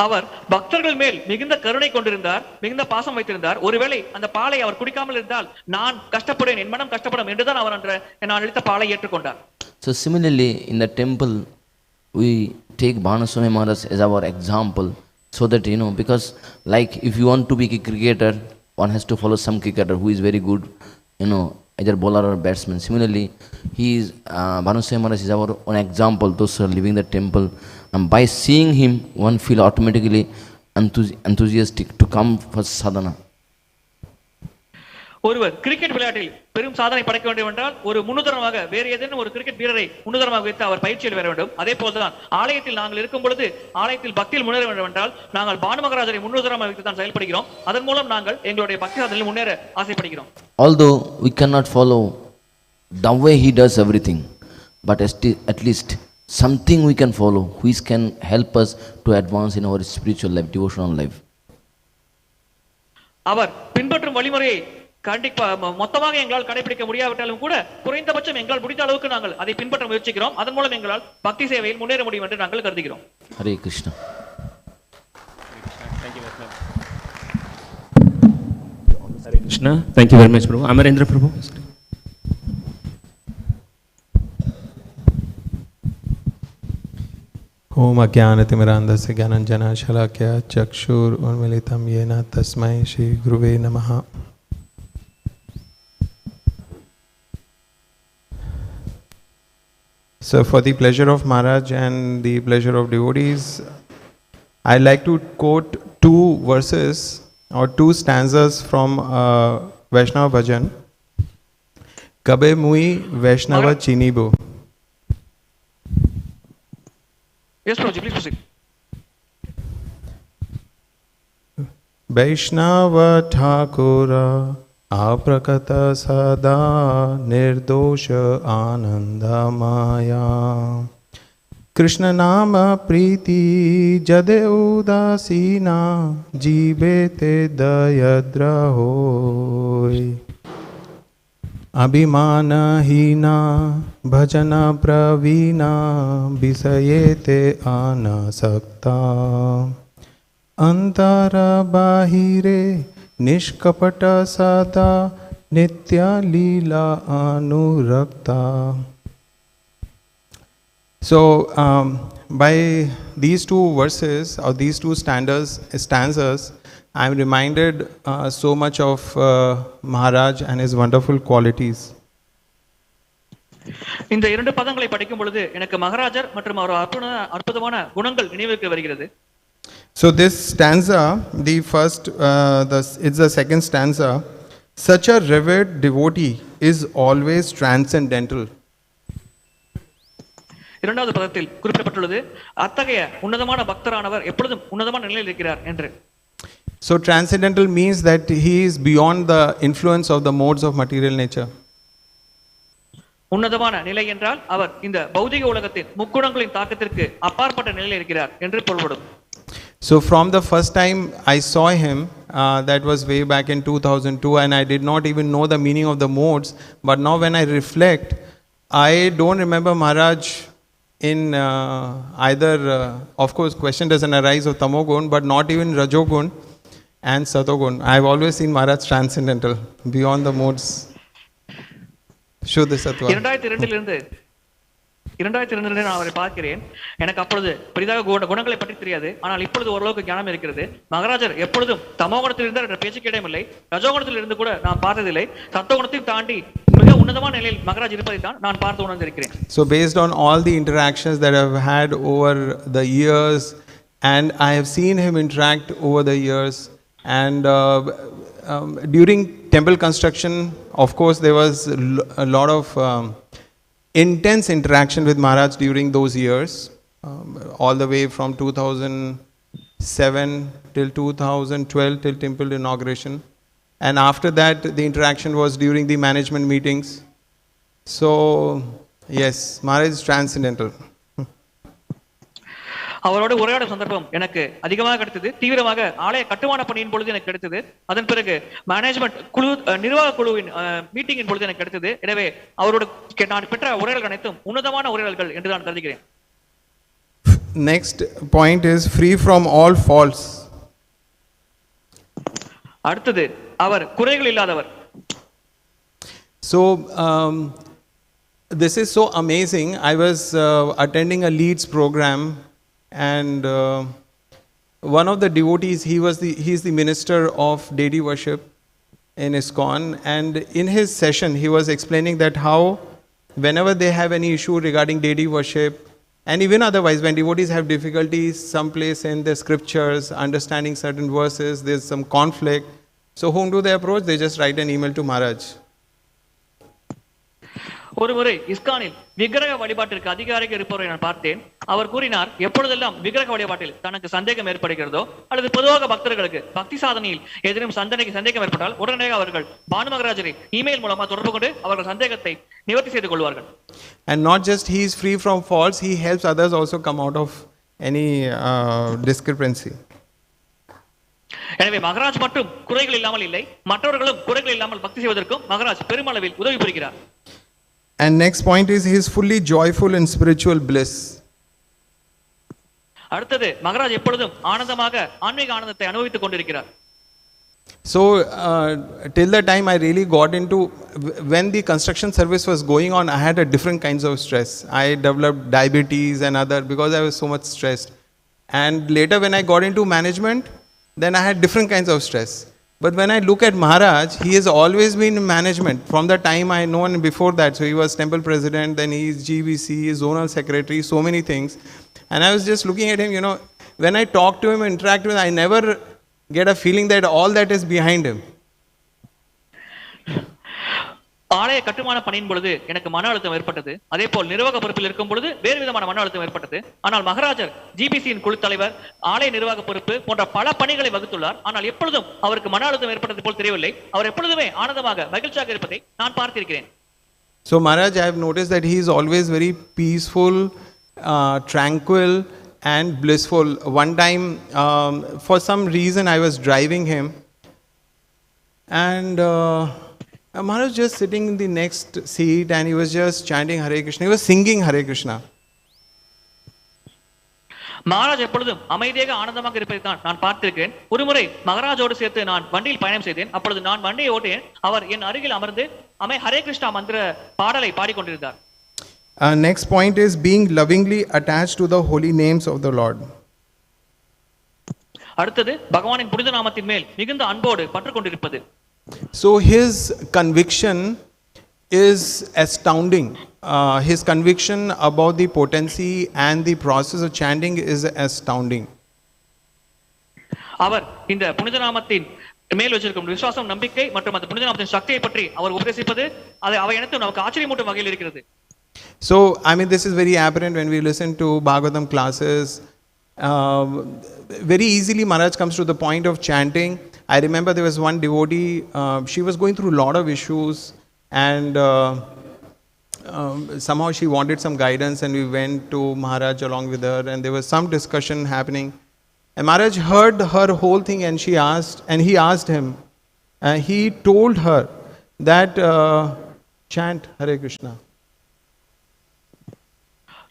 அவர் பக்தர்கள் மேல் மிகுந்த கருணை கொண்டிருந்தார், மிகுந்த பாசம் வைத்திருந்தார். ஒருவேளை அந்த பாலை அவர் குடிக்காமல் இருந்தால் நான் கஷ்டப்படுவேன், என் மனம் கஷ்டப்படும் என்றுதான் அவர் நான் அளித்த பாலை ஏற்றுக்கொண்டார். So similarly in the temple we take Bhanu Swami Maharaj as our example, so that because like if you want to be a cricketer, one has to follow some cricketer who is very good, either bowler or batsman. Similarly, Bhanu Swami Maharaj is our own example, those who are living the temple. And by seeing him, one feel automatically enthusiastic to come for sadhana. ஒருவர் cricket விளையாட்டில் பெரும் சாதனை படைக்க வேண்டும் என்றால் ஒரு முன்னுதாரணமாக வேறு ஏதேனும் ஒரு கிரிக்கெட் வீரரை முன்னுதாரணமாக வைத்து அவர் பயிற்சியில் வர வேண்டும். அதே போல்தான் ஆலயத்தில் நாங்கள் இருக்கும் பொழுது ஆலயத்தில் பக்தியில் முன்னேற வேண்டும் என்றால் நாங்கள் பானு மகாராஜரை முன்னுதாரணமாக வைத்து தான் செயல்படுகிறோம். அதன் மூலம் நாங்கள் எங்களுடைய பக்தி சாதனையில் முன்னேற ஆசைப்படுகிறோம். Although we cannot follow the way he does everything, but at least something we can follow, which can help us to advance in our spiritual life, devotional life. அவர் பின்பற்றும் வழிமுறையை மொத்தமாக எங்களால் கடைபிடிக்க முடியாவிட்டாலும் கூட குறைந்தபட்சம் எங்களால் முடிந்த அளவுக்கு நாங்கள் அதை பின்பற்ற முயற்சிக்கிறோம். அதன் மூலம் எங்களால் பக்தி சேவையில் முன்னேற முடியும் என்று நாங்கள் கருதுகிறோம். Hare Krishna. Hare Krishna. Thank you very much, Prabhu. Amarendra Prabhu. ओम अज्ञानतिमिरान्धस्य ज्ञानाञ्जनशलाकया चक्षुरुन्मीलितं येन तस्मै श्री गुरुवे नमः. So for the pleasure of Maharaj and the pleasure of devotees, I like to quote two verses or two stanzas from Vaishnava Bhajan. Kabe mui Vaishnava chinibo. Yes, Prabhuji, please proceed. Vaishnava Thakura Aprakata Sada Nirdosha Ananda Maya Krishna Nama Priti Jade Udasina Jibete Dayadra Hoy Abhimana Hina Bhajana Pravina Bisayete Anasakta Antara Bahire Nishkapata Sada Nitya Lila Anurakta. So by these two verses or these two stanzas, I am reminded so much of Maharaj and his wonderful qualities. இந்த இரண்டு பதங்களை படிக்கும் பொழுது எனக்கு மகாராஜர் மற்றும் அவர் அற்புதமான குணங்கள் நினைவுக்கு வருகிறது. So this stanza, the first, it's the second stanza. Such a revered devotee is always transcendental. இரண்டாவது பதத்தில் குறிப்பிடப்பட்டுள்ளது அத்தகைய உன்னதமான பக்தரானவர் எப்பொழுதும் உன்னதமான நிலையில் இருக்கிறார் என்று. So transcendental means that he is beyond the influence of the modes of material nature. உன்னதமான நிலை என்றால் அவர் இந்த பௌதிக உலகத்தின் முக்குணங்களின் தாக்கத்திற்கு அப்பாற்பட்ட நிலையில் இருக்கிறார் என்று பொருள்படும். So from the first time I saw him, that was way back in 2002, and I did not even know the meaning of the modes, but now when I reflect, I don't remember Maharaj in either, of course question doesn't arise of Tamogun, but not even Rajogun and Satogun. I've always seen Maharaj transcendental, beyond the modes. Shuddha Sattva. 2002 நான் அவரை பார்க்கிறேன். எனக்கு அப்பொழுது பெரிதாக குணங்களை பற்றி தெரியாது. ஆனால் இப்பொழுது ஓரளவுக்கு ஞானம் இருக்கிறது. மகாராஜர் எப்பொழுதும் தமோகுணத்தில் இருந்தார் என்ற பேச்சுக்கு இடமில்லை. ரஜோகுணத்தில் இருந்து கூட நான் பார்த்ததில்லை. சத்தோகுணத்தையும் தாண்டி மிக உன்னதமான நிலையில் மகாராஜ் இருப்பதை தான் நான் பார்த்து உணர்ந்திருக்கிறேன். So based on all the interactions that I've had over the years, and I have seen him interact over the years, and during temple construction, of course, there was a lot of intense interaction with Maharaj during those years, all the way from 2007 till 2012 till temple inauguration, and after that the interaction was during the management meetings. So yes, Maharaj is transcendental. அவரோட உரையாடும் சந்தர்ப்பம் எனக்கு அதிகமாக கிடைத்தது. தீவிரமாக ஆலய கட்டுமான பணியின் பொழுது எனக்கு கிடைத்தது. அதன் பிறகு மேனேஜ்மெண்ட் குழு நிர்வாக குழுவின் மீட்டிங்கின் பொழுது எனக்கு கிடைத்தது. எனவே அவரோட நான் பெற்ற உரையாடல்கள் அனைத்தும் உன்னதமான உரையாடல்கள் என்று நான் கருதுகிறேன். Next point is free from all faults. அடுத்தது அவர் குறைகள் இல்லாதவர். So this is so amazing. I was attending a Leeds program, and one of the devotees, he's the minister of deity worship in ISKCON, and in his session he was explaining that how whenever they have any issue regarding deity worship, and even otherwise when devotees have difficulties someplace in the scriptures understanding certain verses, there's some conflict, so whom do they approach? They just write an email to Maharaj. ஒருமுறை இஸ்கானில் விக்கிரக வழிபாட்டிற்கு அதிகாரிகள் இருப்பவரை நான் பார்த்தேன். அவர் கூறினார், எப்பொழுதெல்லாம் விக்கிரக வழிபாட்டில் தனக்கு சந்தேகம் ஏற்படுகிறதோ அல்லது பொதுவாக பக்தர்களுக்கு பக்தி சாதனையில் ஏதேனும் சந்தேகம் ஏற்பட்டால் உடனடியாக அவர்கள் பானு மகாராஜரை இமெயில் மூலமா தொடர்பு கொண்டு அவர்கள் சந்தேகத்தை நிவர்த்தி செய்து கொள்வார்கள். And not just he is free from faults, he helps others also come out of any discrepancy. எனவே மகாராஜ் மட்டும் குறைகள் இல்லாமல் இல்லை, மற்றவர்களும் குறைகள் இல்லாமல் பக்தி செய்வதற்கும் மகாராஜ் பெருமளவில் உதவி புரிகிறார். And next point is he is fully joyful in spiritual bliss. அடுத்தது மகாராஜ் எப்பொழுதும் ஆனந்தமாக ஆன்மீக ஆனந்தத்தை அனுபவித்துக் கொண்டிருக்கிறார். So till the time I really got into, when the construction service was going on, I had a different kinds of stress. I developed diabetes and other, because I was so much stressed. And later when I got into management, then I had different kinds of stress. But when I look at Maharaj, he has always been in management from the time I know, and before that. So he was temple president, then he is GBC, zonal secretary, so many things. And I was just looking at him, when I talk to him, interact with him, I never get a feeling that all that is behind him. ஆலய கட்டுமான பணியின் பொழுது எனக்கு மன அழுத்தம் ஏற்பட்டது. அதே போல் நிர்வாக பொறுப்பில் இருக்கும் பொழுது வேறு விதமான மன அழுத்தம் ஏற்பட்டது. ஆனால் மகாராஜர் ஜிபிசியின் குழு தலைவர், ஆலய நிர்வாக பொறுப்பு போன்ற பல பணிகளை வகுத்துள்ளார். ஆனால் எப்பொழுதும் அவருக்கு மன அழுத்தம் ஏற்பட்டது போல் தெரியவில்லை. அவர் எப்பொழுதுமே ஆனந்தமாக மகிழ்ச்சியாக இருப்பதை நான் பார்த்திருக்கிறேன். So Maharaj, I have noticed that he is always very peaceful, tranquil and blissful. One time, for some reason, I was driving him, and Maharaj was just sitting in the next seat, and he was just chanting Hare Krishna. He was singing Hare Krishna. Maharaj எப்பொழுதும் அமைதியாக ஆனந்தமாக இருப்பதை தான் நான் பார்த்திருக்கிறேன். ஒருமுறை மகாராஜோடு சேர்த்து நான் வண்டியில் பயணம் செய்தேன். அப்பொழுது நான் வண்டியை ஓட்டினேன். அவர் என் அருகில் அமர்ந்து ஹரே கிருஷ்ணா மந்திர பாடலை பாடிக்கொண்டிருந்தார். Next point is being lovingly attached to the holy names of the Lord. அடுத்தது பகவானின் புனித நாமத்தின் மேல் மிகுந்த அன்போடு பற்று கொண்டிருப்பது. So his conviction is astounding. His conviction about the potency and the process of chanting is astounding. அவர் இந்த புனித நாமத்தின் மேல் வச்சிருக்கும் விசுவாசம், நம்பிக்கை மற்றும் அந்த புனித நாமத்தின் சக்தியை பற்றி அவர் உபதேசிப்பது அவை அனைத்தும் நமக்கு ஆச்சரியமூட்டும் வகையில் இருக்கிறது. So I mean, this is very apparent when we listen to Bhagavatam classes. Very easily Maharaj comes to the point of chanting. I remember there was one devotee, she was going through a lot of issues, and somehow she wanted some guidance, and we went to Maharaj along with her, and there was some discussion happening, and Maharaj heard her whole thing, and he asked him, he told her that chant Hare Krishna.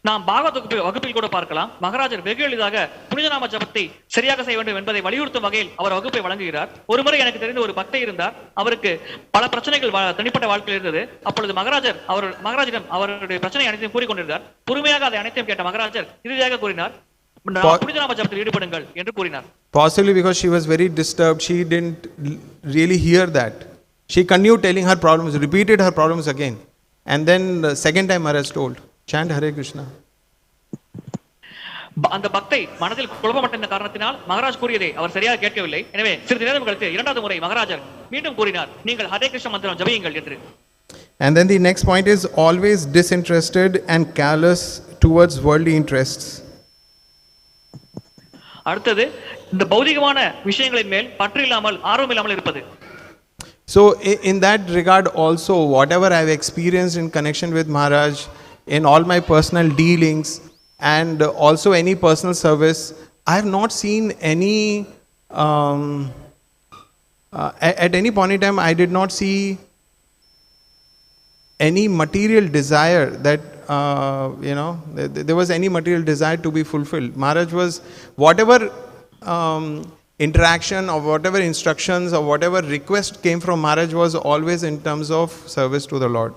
நாம் பாகவத வகுப்பில் கூட பார்க்கலாம், மகாராஜர் வெகு எளிதாக புனித நாம ஜபத்தை சரியாக செய்ய வேண்டும் என்பதை வலியுறுத்தும் வகையில் அவர் வகுப்பை வழங்குகிறார். ஒருமுறை எனக்கு தெரிந்த ஒரு பக்தை இருந்தார். அவருக்கு பல பிரச்சனைகள் தனிப்பட்ட வாழ்க்கையில் இருந்தது. அப்பொழுது மகாராஜிடம் அவருடைய பிரச்சனை அனைத்தையும் கூறிக்கொண்டிருந்தார். பொறுமையாக அதை அனைத்தையும் கேட்ட மகாராஜர் இறுதியாக கூறினார், புனித நாம ஜபத்தில் ஈடுபடுங்கள் என்று கூறினார். Possibly because she was very disturbed, she didn't really hear that. She continued telling her problems, repeated her problems again, and then the second time Maharaj told, chant Hare Krishna. அந்த பக்தை மனதில் குழப்பப்பட்ட காரணத்தினால் மகாராஜ் கூறியதை அவர் சரியாக கேட்கவில்லை. எனவே சிறிது நேரம் கழித்து இரண்டாவது முறை மகாராஜர் மீண்டும் கூறினார், நீங்கள் ஹரே கிருஷ்ண மந்திரம் ஜபியுங்கள் என்று. And then the next point is always disinterested and callous towards worldly interests. அடுத்தது இந்த பௌதிகமான விஷயங்களின் மேல் பற்று இல்லாமல் ஆர்வம் இல்லாமல் இருப்பது. So in that regard also, whatever I have experienced in connection with Maharaj, in all my personal dealings and also any personal service, I have not seen any at any point in time I did not see any material desire that there was any material desire to be fulfilled. Maharaj was, whatever interaction or whatever instructions or whatever request came from Maharaj was always in terms of service to the Lord.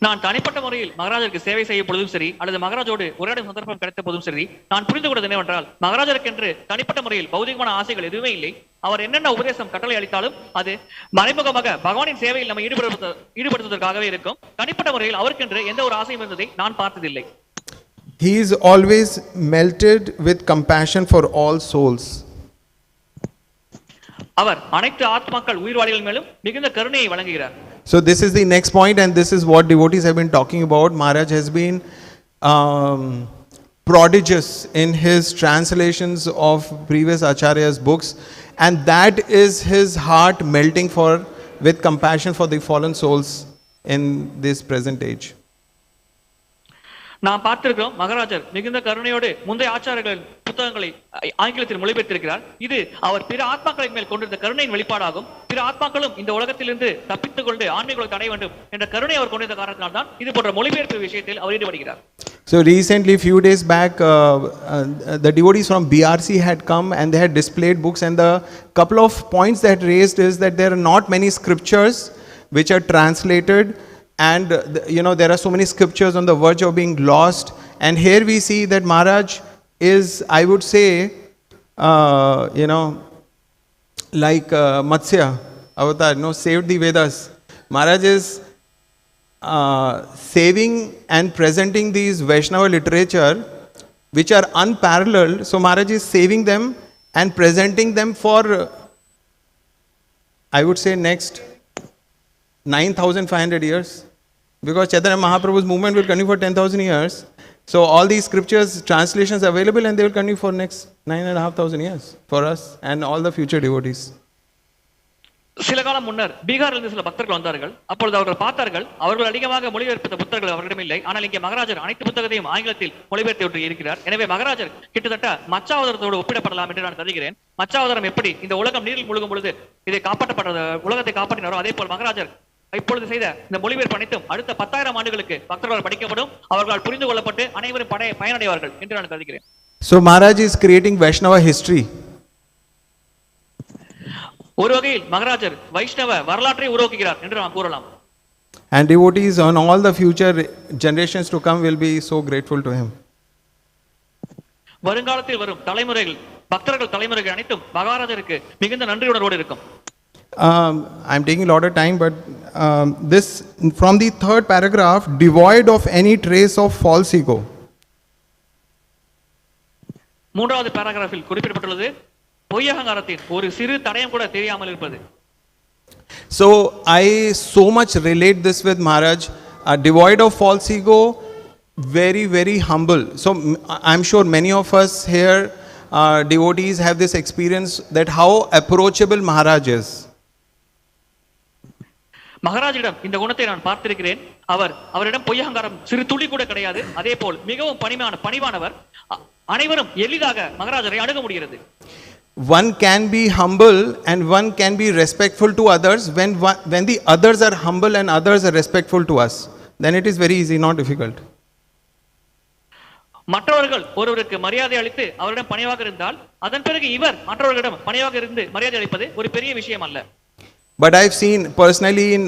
நான் தனிப்பட்ட முறையில் மகாராஜருக்கு சேவை செய்ய பொழுதும் சரி, அல்லது மகாராஜோடு உரையாடும் சந்தர்ப்பம் கிடைத்த போதும் சரி, நான் புரிந்து கொண்டது என்னவென்றால், மகாராஜருக்கென்று தனிப்பட்ட முறையில் பௌதிகமான ஆசைகள் எதுவுமே இல்லை. அவர் என்னென்ன உபதேசம் கட்டளை அளித்தாலும் அது மறைமுகமாக பகவானின் சேவையில் நம்ம ஈடுபடுத்துவதற்காகவே இருக்கும். தனிப்பட்ட முறையில் அவருக்கென்று எந்த ஒரு ஆசையும் இருந்ததை நான் பார்த்ததில்லை. He is always melted with compassion for all souls. அவர் அனைத்து ஆத்மாக்கள் உயிர்வாளிகள் மேலும் மிகுந்த கருணையை வழங்குகிறார். So this is the next point, and this is what devotees have been talking about. Maharaj has been prodigious in his translations of previous Acharya's books, and that is his heart melting with compassion for the fallen souls in this present age. நாம் பார்த்திருக்கிறோம் மகாராஜர் மிகுந்த கருணையோடு முந்தைய ஆச்சாரர்களின் புத்தகங்களை ஆங்கிலத்தில் மொழிபெயர்த்திருக்கிறார். இது அவர் பிற ஆத்மாக்களின் மேல் கொண்டிருந்த கருணையின் வெளிப்பாடாகும். பிற ஆத்மாக்களும் இந்த உலகத்திலிருந்து தப்பித்துக் கொண்டு ஆன்மீகத்தை அடைய வேண்டும் என்ற கருணை அவர் கொண்டிருந்த காரணத்தினால் தான் இது போன்ற மொழிபெயர்ப்பு விஷயத்தில் அவர் ஈடுபடுகிறார். So recently, few days back, the devotees from BRC had come and they had displayed books, and the couple of points that raised is that there are not many scriptures which are translated, and there are so many scriptures on the verge of being lost. And here we see that Maharaj is, I would say, like Matsya avatar, saved the Vedas. Maharaj is saving and presenting these Vaishnava literature which are unparalleled. So Maharaj is saving them and presenting them for, I would say, next 9,500 years, because Chaitanya Mahaprabhu's movement will continue for 10,000 years. So all these scriptures translations are available, and they will continue for next 9,500 years for us and all the future devotees. சில காலம் முன்னர் பீகாரிலிருந்து சில பக்தர்கள் வந்தார்கள். அப்பொழுது அவர்கள் பார்த்தார்கள், அவர்கள் அதிகமாக மொழிபெயர்த்த புத்தகங்கள் அவரிடம் இல்லை. ஆனால் இங்கே மகாராஜர் அனைத்து புத்தகத்தையும் ஆங்கிலத்தில் மொழிபெயர்த்து இருக்கிறார். எனவே மகாராஜர் கிட்டத்தட்ட மச்சாவதாரத்தோடு ஒப்பிடப்படலாம் என்று நான் கருதுகிறேன். மச்சாவதாரம் எப்படி இந்த உலகம் நீரில் முழுகும் பொழுது இதை காப்பாற்றப்பட்டது, உலகத்தை காப்பாற்றினாரோ, அதே போல் மகாராஜர் இப்பொழுது செய்த இந்த மொழிபெயர்ப்பு அனைத்தும் அடுத்த 10,000 ஆண்டுகளுக்கு பக்தர்களால் படிக்கப்படும், அவர்களால் புரிந்து கொள்ளப்பட்டு அனைவரும் பயனடைவார்கள் என்று நான் கருதுகிறேன். So Maharaj is creating Vaishnava history. ஒரு வகையில் மகாராஜர் வைஷ்ணவ வரலாற்றை உருவாக்குகிறார் என்று நாம் கூறலாம். And devotees on all the future generations to come will be so grateful to him. வருங்காலத்தில் வரும் தலைமுறைகள், பக்தர்கள் தலைமுறைகள் அனைத்தும் மகாராஜருக்கு மிகுந்த நன்றியுணர்வோடு இருக்கும். I'm taking a lot of time, but this from the third paragraph, devoid of any trace of false ego. மூன்றாவது பாராகிராஃபில் குறிப்பிடப்பட்டுள்ளது பொய்யகங்காரத்தின் ஒரு சிறு தடயம் கூட தெரியாமல் இருப்பது. So I so much relate this with Maharaj, devoid of false ego, very, very humble. So I'm sure many of us here devotees have this experience that how approachable Maharaj is. மகாராஜிடம் இந்த குணத்தை நான் பார்த்திருக்கிறேன். அவரிடம் பொய்யகங்காரம் சிறு துளி கூட கிடையாது. அதே போல் மிகவும் பணிவானவர். அனைவரும் எளிதாக மகாராஜரை அணுக முடிகிறது. One can be humble and one can be respectful to others when the others are humble and others are respectful to us. Then it is very easy, not difficult. மற்றவர்கள் ஒருவருக்கு மரியாதை அளித்து அவரிடம் பணிவாக இருந்தால் அதன் பிறகு இவர் மற்றவர்களிடம் பணிவாக இருந்து மரியாதை அளிப்பது ஒரு பெரிய விஷயம் அல்ல. But I've seen personally in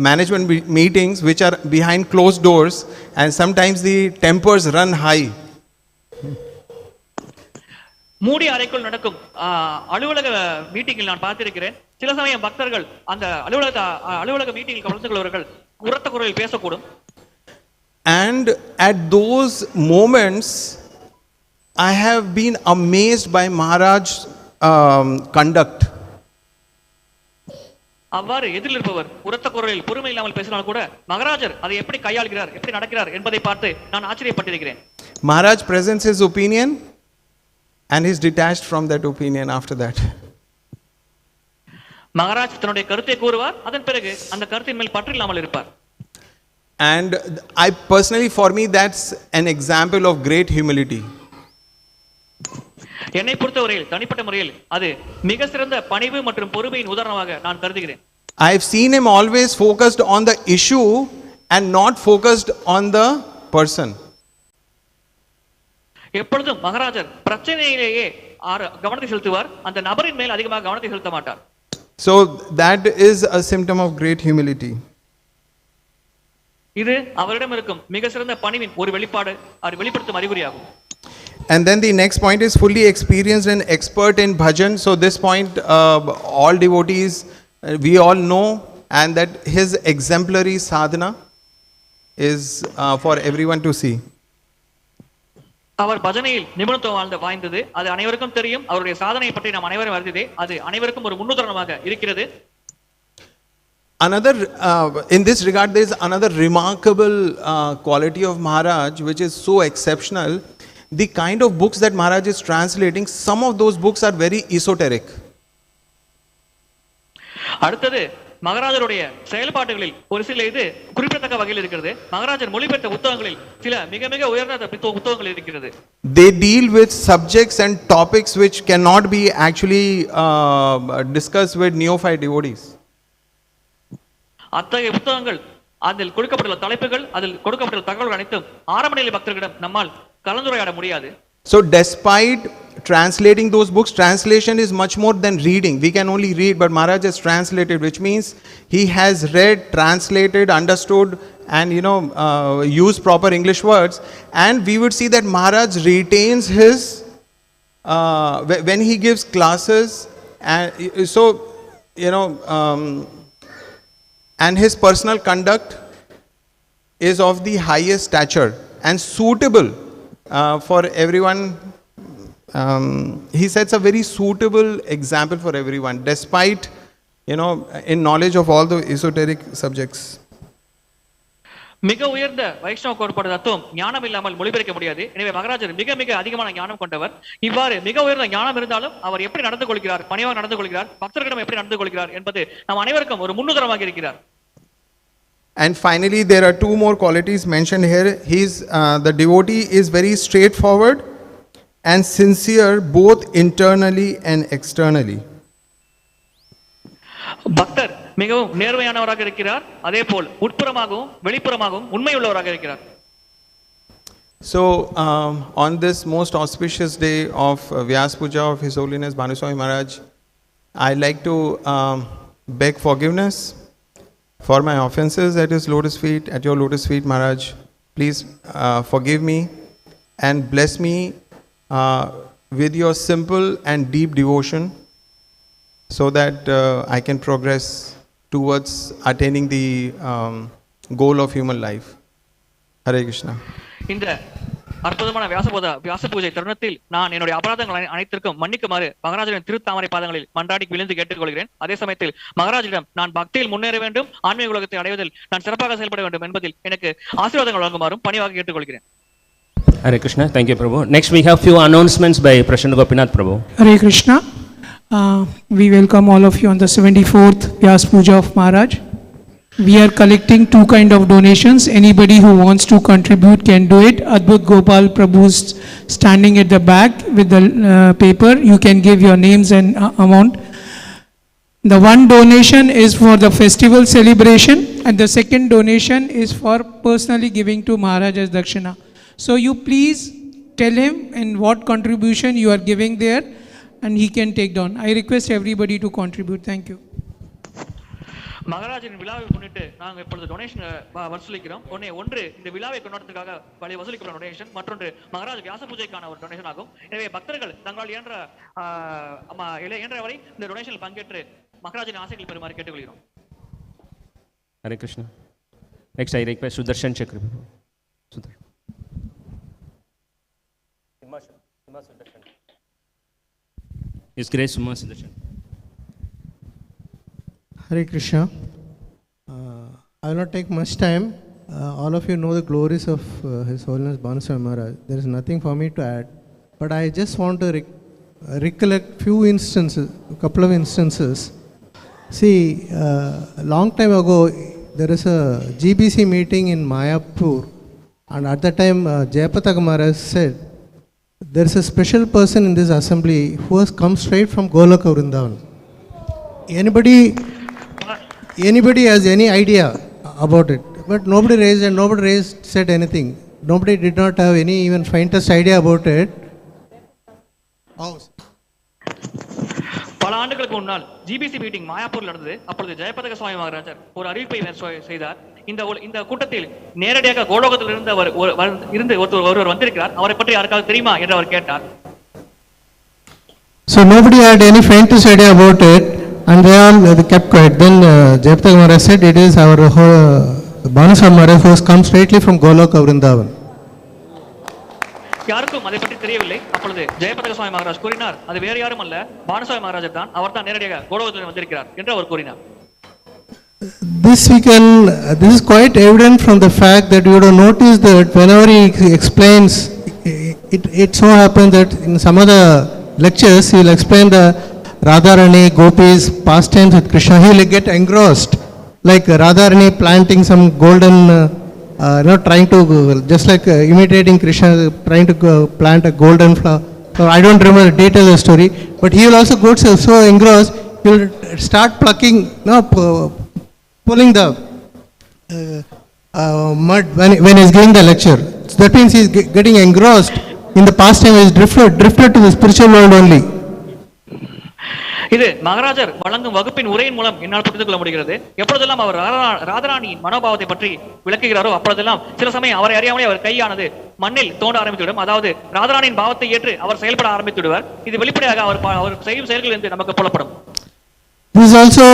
management meetings which are behind closed doors, and sometimes the tempers run high. மூடி அறைக்குள் நடக்கும் அலுவலக மீட்டிங்கில் நான் பார்த்திருக்கிறேன். சில சமயம் பக்தர்கள் அந்த அலுவலக மீட்டிங்கில் கலந்து கொள்வர்கள் உரத்த குரலில் பேசக்கூடும். And at those moments I have been amazed by Maharaj's conduct. அவ்வாறு எதிரில் இருப்பவர் உரத்த குரலில் பொறுமை இல்லாமல் பேசினால் கூட மகாராஜர் அதை எப்படி கையாளுகிறார், எப்படி நடக்கிறார் என்பதை பார்த்து நான் ஆச்சரியப்பட்டிருக்கிறேன். Maharaj presents his opinion and is detached from that opinion after that. Maharaj தன்னுடைய கருத்தை கூறுவார், அதன் பிறகு அந்த கருத்தின் மேல் பற்று இல்லாமல் இருப்பார். And I personally, for me, that's an example of great humility. என்னை பொறுத்தவரையில் தனிப்பட்ட முறையில் அது மிக சிறந்த பணிவு மற்றும் பொறுமையின் உதாரணமாக நான் கருதுகிறேன். I have seen him always focused on the issue and not focused on the person. எப்பொழுதும் மகாராஜர் பிரச்சனையிலேயே கவனத்தை செலுத்துவார், அந்த நபரின் மேல் அதிகமாக கவனத்தை செலுத்த மாட்டார். So that is a symptom of great humility. இது அவரிடம் இருக்கும் மிக சிறந்த பணிவின் ஒரு வெளிப்பாடு, அவர் வெளிப்படுத்தும் அறிகுறியாகும். And then the next point is fully experienced and expert in bhajan. So this point all devotees we all know, and that his exemplary sadhana is for everyone to see. அவர் பஜனையில் நிபுணத்துவம் வாய்ந்தது, அது அனைவருக்கும் தெரியும். அவருடைய சாதனையை பற்றி நாம் அனைவரும் அறிந்ததே, அது அனைவருக்கும் ஒரு முன்னுதாரணமாக இருக்கிறது. Another, in this regard, there is another remarkable quality of Maharaj, which is so exceptional. The kind of books that Maharaj is translating, some of those books are very esoteric. அடுத்தது மகாராஜருடைய செயல்பாடுகளில் ஒரு சில இது குறிப்பிடத்தக்க வகையில் இருக்கிறது. மகாராஜர் மொழிபெயர்த்த புத்தகங்களில் சில மிக மிக உயர்ந்த புத்தகங்கள் இருக்கிறது. They deal with subjects and topics which cannot be actually discussed with neophyte devotees. அத்தகைய புத்தகங்கள், அதில் கொடுக்கப்பட்டுள்ள தலைப்புகள், அதில் கொடுக்கப்பட்டுள்ள தகவல்கள் அனைத்தும் ஆரம்ப நிலை பக்தர்களிடம் நம்மால் கலந்துரையாட முடியாது. So despite translating those books, translation is much more than reading. We can only read, but Maharaj has translated, which means he has read, translated, understood, and used proper English words. And we would see that Maharaj retains his when he gives classes, and so and his personal conduct is of the highest stature and suitable for everyone. He sets a very suitable example for everyone, despite in knowledge of all the esoteric subjects. மிக உயர்ந்த வைஷ்ணவ கோட்பாடு தத்துவம் ஞானம் இல்லாமல் மொழிபெயர்க்க முடியாது. எனவே மகாராஜர் மிக மிக அதிகமான ஞானம் கொண்டவர். இவ்வாறு மிக உயர்ந்த ஞானம் இருந்தாலும் அவர் எப்படி நடந்து கொள்கிறார், பணிவாக நடந்து கொள்கிறார், பக்தர்களிடம் எப்படி நடந்து கொள்கிறார் என்பது நம் அனைவருக்கும் ஒரு முன்னுதாரணமாக இருக்கிறார். And finally, there are two more qualities mentioned here. The devotee is very straightforward and sincere both internally and externally. பக்தர் மிகவும் நேர்மையானவராக இருக்கிறார், அதேபோல் உட்புறமாகவும் வெளிப்புறமாகவும் உண்மையுள்ளவராக இருக்கிறார். So on this most auspicious day of Vyasa Puja of His Holiness Bhanu Swami Maharaj, I like to beg forgiveness for my offenses at his lotus feet, at your lotus feet, Maharaj. Please forgive me and bless me with your simple and deep devotion, so that I can progress towards attaining the goal of human life. Hare Krishna. இந்த அற்புதமான வியாச பூஜை தருணத்தில் நான் என்னுடைய அபராதங்கள் அனைத்திற்கும் மன்னிக்குமாறு மகாராஜரின் திருத்தாமரை பாதங்களில் மன்றாடி விழுந்து கேட்டுக்கொள்கிறேன். அதே சமயத்தில் மகாராஜிடம் நான் பக்தியில் முன்னேற வேண்டும், ஆன்மீக உலகத்தை அடைவதில் நான் சிறப்பாக செயல்பட வேண்டும் என்பதில் எனக்கு ஆசீர்வாதங்கள் வழங்குமாறும் பணிவாக கேட்டுக்கொள்கிறேன். Hare Krishna. Thank you, Prabhu. Next we have few announcements by Prashant Gopinath Prabhu. Hare Krishna. We welcome all of you on the 74th Vyasa Puja of Maharaj. We are collecting two kind of donations. Anybody who wants to contribute can do it. Adbhut Gopal Prabhu is standing at the back with the paper. You can give your names and amount. The one donation is for the festival celebration, and the second donation is for personally giving to Maharaj as Dakshina. So you please tell him in what contribution you are giving there, and he can take down. I request everybody to contribute. Thank you. மகாராஜின் விழாவை முன்னிட்டு நாங்கள் இப்பொழுது donation வசூலிக்கிறோம். ஒன்று இந்த விழாவை கொண்டாடுறதுக்காக வசூலிக்கிற donation, மற்றொன்று மகாராஜ் வியாச பூஜைக்கான ஒரு donation ஆகும். எனவே பக்தர்கள் தங்களால் இயன்றவரை இந்த டொனேஷனில் பங்கேற்று மகாராஜின் ஆசைகள் பெறுமாறு கேட்டுக்கொள்கிறோம். Hare Krishna. Next I request Sudarshan Chakra. Sudar. His Grace Suma Sudarshan. Hare Krishna. I will not take much time. All of you know the glories of His Holiness Bhanu Swami Maharaj. There is nothing for me to add. But I just want to recollect few instances, a couple of instances. See, a long time ago, there is a GBC meeting in Mayapur, and at that time, Jayapataka Maharaj said, there is a special person in this assembly who has come straight from Goloka Vrindavan. Anybody has any idea about it? But nobody said anything. Nobody did not have any even faintest idea about it. பல ஆண்டுகளுக்கு முன்னால் GBC meeting மாயாப்பூரில் நடந்தது. அப்பொழுது ஜெயபதக சுவாமி மகாராஜர் ஒரு அறிவிப்பை செய்தார். இந்த கூட்டத்தில் நேரடியாக கோலோகத்தில் இருந்து ஒருவர் வந்திருக்கிறார், அவரை பற்றி யாருக்காவது தெரியுமா என்று அவர் கேட்டார். So nobody had any faintest idea about it, and they all kept quiet. Then Jayapataka Maharaj said, it is our Bhanu Swami Maharaj who has come straightly from Goloka Vrindavan. யாருக்கும் அதை பற்றி தெரியவில்லை. அப்பொழுது ஜெயபதக சுவாமி மகாராஜ் கூறினார், அது வேறு யாரும் அல்ல, பானுசுவாமி மகாராஜர் தான், அவர் தான் நேரடியாக கோலோகத்தில் வந்திருக்கிறார் என்று அவர் கூறினார். This is quite evident from the fact that you would have noticed that whenever he explains, it so happens that in some of the lectures he will explain the Radharani, Gopis, pastimes with Krishna. He will get engrossed, like Radharani planting some golden, trying to, just like imitating Krishna, trying to plant a golden flower. So I don't remember the details of the story, but he will also go so engrossed, he will start plucking, pulling the mud when he is giving the lecture. So that means he is getting engrossed in the pastime, he is drifted to the spiritual world only. இது மகாராஜர் வழங்கும் வகுப்பின் உரையின் மூலம் என்னால் புரிந்து கொள்ள முடிகிறது. எப்பொழுதெல்லாம் அவர் ராதாராணியின் மனோபாவத்தை பற்றி விளக்குகிறாரோ அப்பொழுதெல்லாம் சில சமயம் அவரை அறியாமலே அவர் கையானது மண்ணில் தோண்ட ஆரம்பித்துவிடும். அதாவது ராதாராணியின் பாவத்தை ஏற்று அவர் செயல்பட ஆரம்பித்து விடுவார். இது வெளிப்படையாக அவர் செய்யும் செயல்கள் என்று நமக்கு புலப்படும். This is also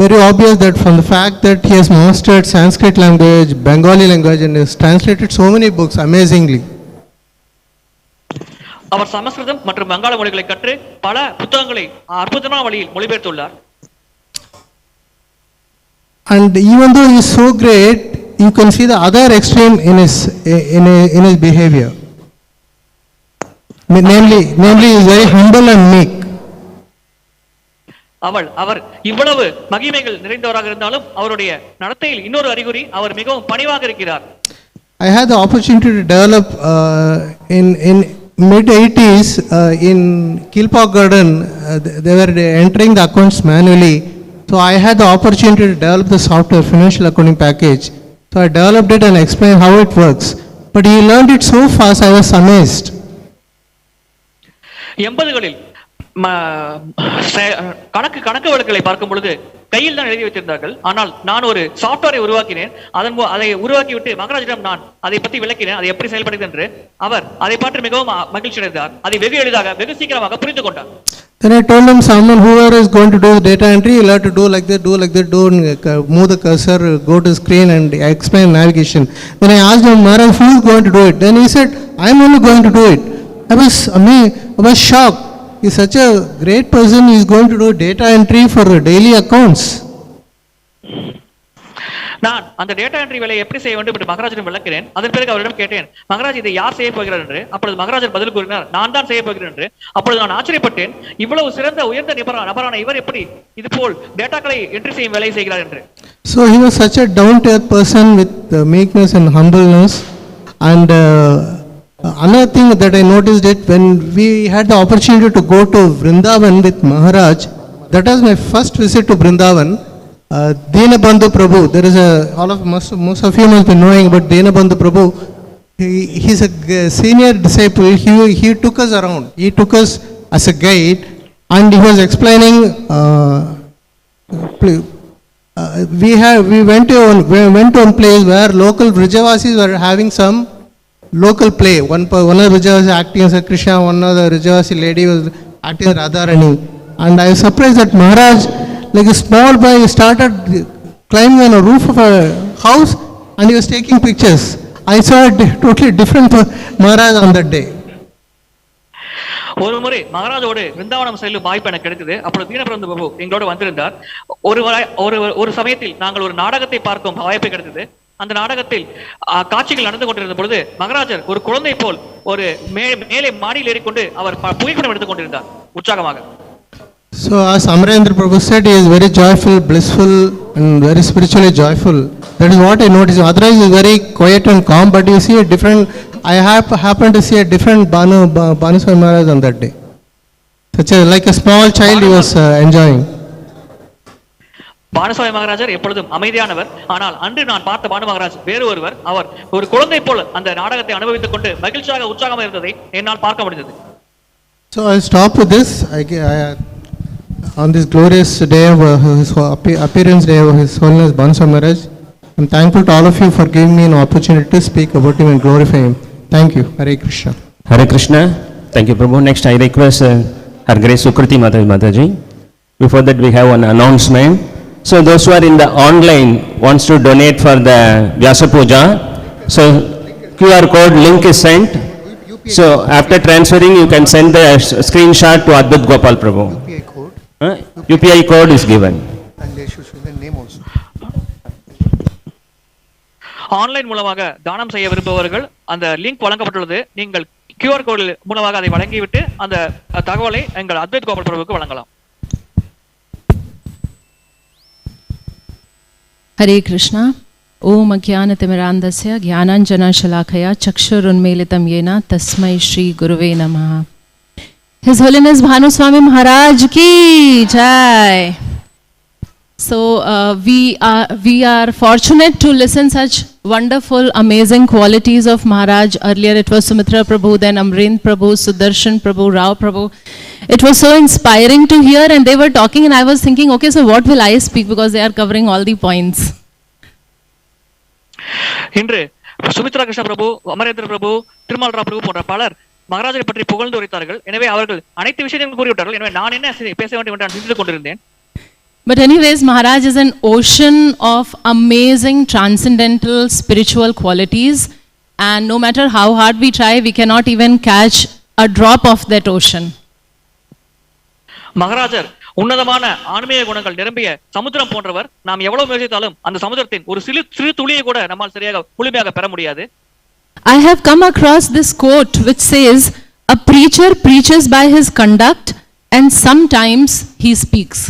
very obvious that from the fact that he has mastered Sanskrit language, Bengali language, and has translated so many books amazingly. அவர் சமஸ்கிருதம் மற்றும் வங்காள மொழிகளை கற்று பல புத்தகங்களை அற்புதமான வழியில் மொழிபெயர்த்துள்ளார். And even though he is so great, you can see the other extreme in his behavior. Namely, he is very humble and meek. அவர் இவ்வளவு மகிமைகள் நிறைந்தவராக இருந்தாலும் அவருடைய நடத்தையில் இன்னொரு அறிகுறி, அவர் மிகவும் பணிவாக இருக்கிறார். I had the opportunity to develop in mid-80s in Kilpauk Garden. They were entering the accounts manually. So I had the opportunity to develop the software financial accounting package. So I developed it and explained how it works. But he learned it so fast, I was amazed. 80களில் கணக்கு வழக்குகளை பார்க்கும் பொழுது கையில் தான் எழுதி வைத்திருந்தார்கள். ஆனால் நான் ஒரு சாஃப்ட்வேரை உருவாக்கினேன். அதை உருவாக்கிவிட்டு மகாராஜிடம் நான் அதை பற்றி விளக்கினேன், அதை எப்படி செயல்படுகிறது என்று. அவர் அதை பற்றி மிகவும் மகிழ்ச்சி அடைந்தார். அதை வெகு எளிதாக வெகு சீக்கிரமாக புரிந்து கொண்டார். Then I told him, someone whoever is going to do data entry, you'll have to do like that, move the cursor, go to screen and explain navigation. Then I asked him, Maharaj, who is going to do it? Then he said, I'm only going to do it. I was shocked. He's such a great person, he is going to do data entry for daily accounts. நான் அந்த data entry வேலையை எப்படி செய்ய வேண்டும் என்று மகாராஜிடம் விளக்கினேன். அதன் பிறகு அவரிடம் கேட்டேன், மகாராஜ் இதை யார் செய்ய போகிறார் என்று. அப்பொழுது மகாராஜர் பதில் கூறினார், நான் தான் செய்ய போகிறேன் என்று. அப்பொழுது நான் ஆச்சரியப்பட்டேன், இவ்வளவு சிறந்த உயர்ந்த நபரான இவர் எப்படி இது போல் டேட்டாக்களை என்ட்ரி செய்யும் வேலையை செய்கிறார் என்று. So he was such a down-to-earth person with meekness and humbleness. And another thing that I noticed it when we had the opportunity to go to Vrindavan with Maharaj. That was my first visit to Vrindavan. Dinabandhu Prabhu, there is most of you must be knowing about Dinabandhu Prabhu. He is a senior disciple. He took us around. He took us as a guide, and he was explaining. We went to one place where local Vrijavasis were having some local play. One of the Vrijavasi acting as a Krishna, one of the Vrijavasi lady was acting as Radharani. And I was surprised that Maharaj, like a small boy, started climbing on a roof of a house and he was taking pictures. I saw a totally different Maharaj on that day. ஒரு முறை மகாராஜோடு விருந்தாவனம் செல்லும் வாய்ப்பு எனக்கு கிடைத்தது. அப்பொழுது தீனபந்து பிரபு எங்களோடு வந்திருந்தார். ஒரு சமயத்தில் நாங்கள் ஒரு நாடகத்தை பார்க்கும் வாய்ப்பு கிடைத்தது. அந்த நாடகத்தில் காட்சிகள் நடந்து கொண்டிருந்த பொழுது மகாராஜர் ஒரு குழந்தை போல் ஒரு மேலே மாடியில் ஏறிக்கொண்டு அவர் புகைப்படம் எடுத்துக் கொண்டிருந்தார் உற்சாகமாக. So as Amarendra Prabhu said, he is very joyful, blissful and very spiritually joyful. That is what I noticed. Otherwise he is very quiet and calm, but you see a different, I happened to see a different Bhanu Swami Maharaj on that day. Like a small child he was enjoying. Banusamy மகாராஜர் எப்பொழுதும் அமைதியானவர். ஆனால் அன்று நான் பார்த்த பானு மகாராஜ் வேறு ஒருவர். அவர் ஒரு குழந்தை போல அந்த நாடகத்தை அனுபவித்துக் கொண்டு மகிழ்ச்சியாக உற்சாகமாக இருந்ததை என்னால் பார்க்க முடிந்தது. So I'll stop with this. On this glorious day of his appearance day of His Holiness Bhanu Swami Maharaj, I'm thankful to all of you for giving me an opportunity to speak about him and glorify him. Thank you. Hare Krishna. Hare Krishna. Thank you, Prabhu. Next, I request Her Grace Sukriti Mataji. Before that, we have an announcement. So those who are in the online wants to donate for the Vyasa Puja. So QR code link is sent. So after transferring, you can send the screenshot to Adbhut Gopal Prabhu. UPI code is given. And they should show the name online மூலமாக தானம் செய்ய விரும்புபவர்கள் அந்த link வழங்கப்பட்டுள்ளது. நீங்கள் QR கோடு மூலமாக அதை வழங்கிவிட்டு அந்த தகவலை எங்கள் அத்வைத் கோபால் பிரபுவுக்கு வழங்கலாம். हरे कृष्णा. ओम अज्ञानतिमिरान्धस्य ज्ञानाञ्जनशलाकया चक्षुरुन्मीलितं येन तस्मै श्री गुरुवे नमः. His Holiness Bhanu Swami Maharaj ki jai. So we are fortunate to listen such wonderful, amazing qualities of Maharaj. Earlier it was Sumitra Prabhu, then Amrind Prabhu, Sudarshan Prabhu, Rao Prabhu. It was so inspiring to hear, and they were talking and I was thinking, okay, so what will I speak, because they are covering all the points. இன்று சுமித்ரா கிருஷ்ண பிரபு, அமரேந்திர பிரபு, திருமால் பிரபு போன்ற பலர் மகாராஜரை பற்றி புகழ்ந்து உரைத்தார்கள். எனவே அவர்கள் அனைத்து விஷயத்தையும் கூறிவிட்டார்கள். எனவே நான் என்ன பேச வேண்டும் என்று நான் சிந்தித்துக் கொண்டிருந்தேன். But anyways, Maharaj is an ocean of amazing transcendental spiritual qualities, and no matter how hard we try, we cannot even catch a drop of that ocean. மகாராஜர் உன்னதமான ஆன்மீக குணங்கள் நிரம்பிய சமுத்திரம் போன்றவர். நாம் எவ்வளவு முயற்சித்தாலும் அந்த சமுத்திரத்தின் ஒரு சிறு துளியை கூட நம்மால் சரியாக முழுமையாக பெற முடியாது. I have come across this quote which says, a preacher preaches by his conduct and sometimes he speaks.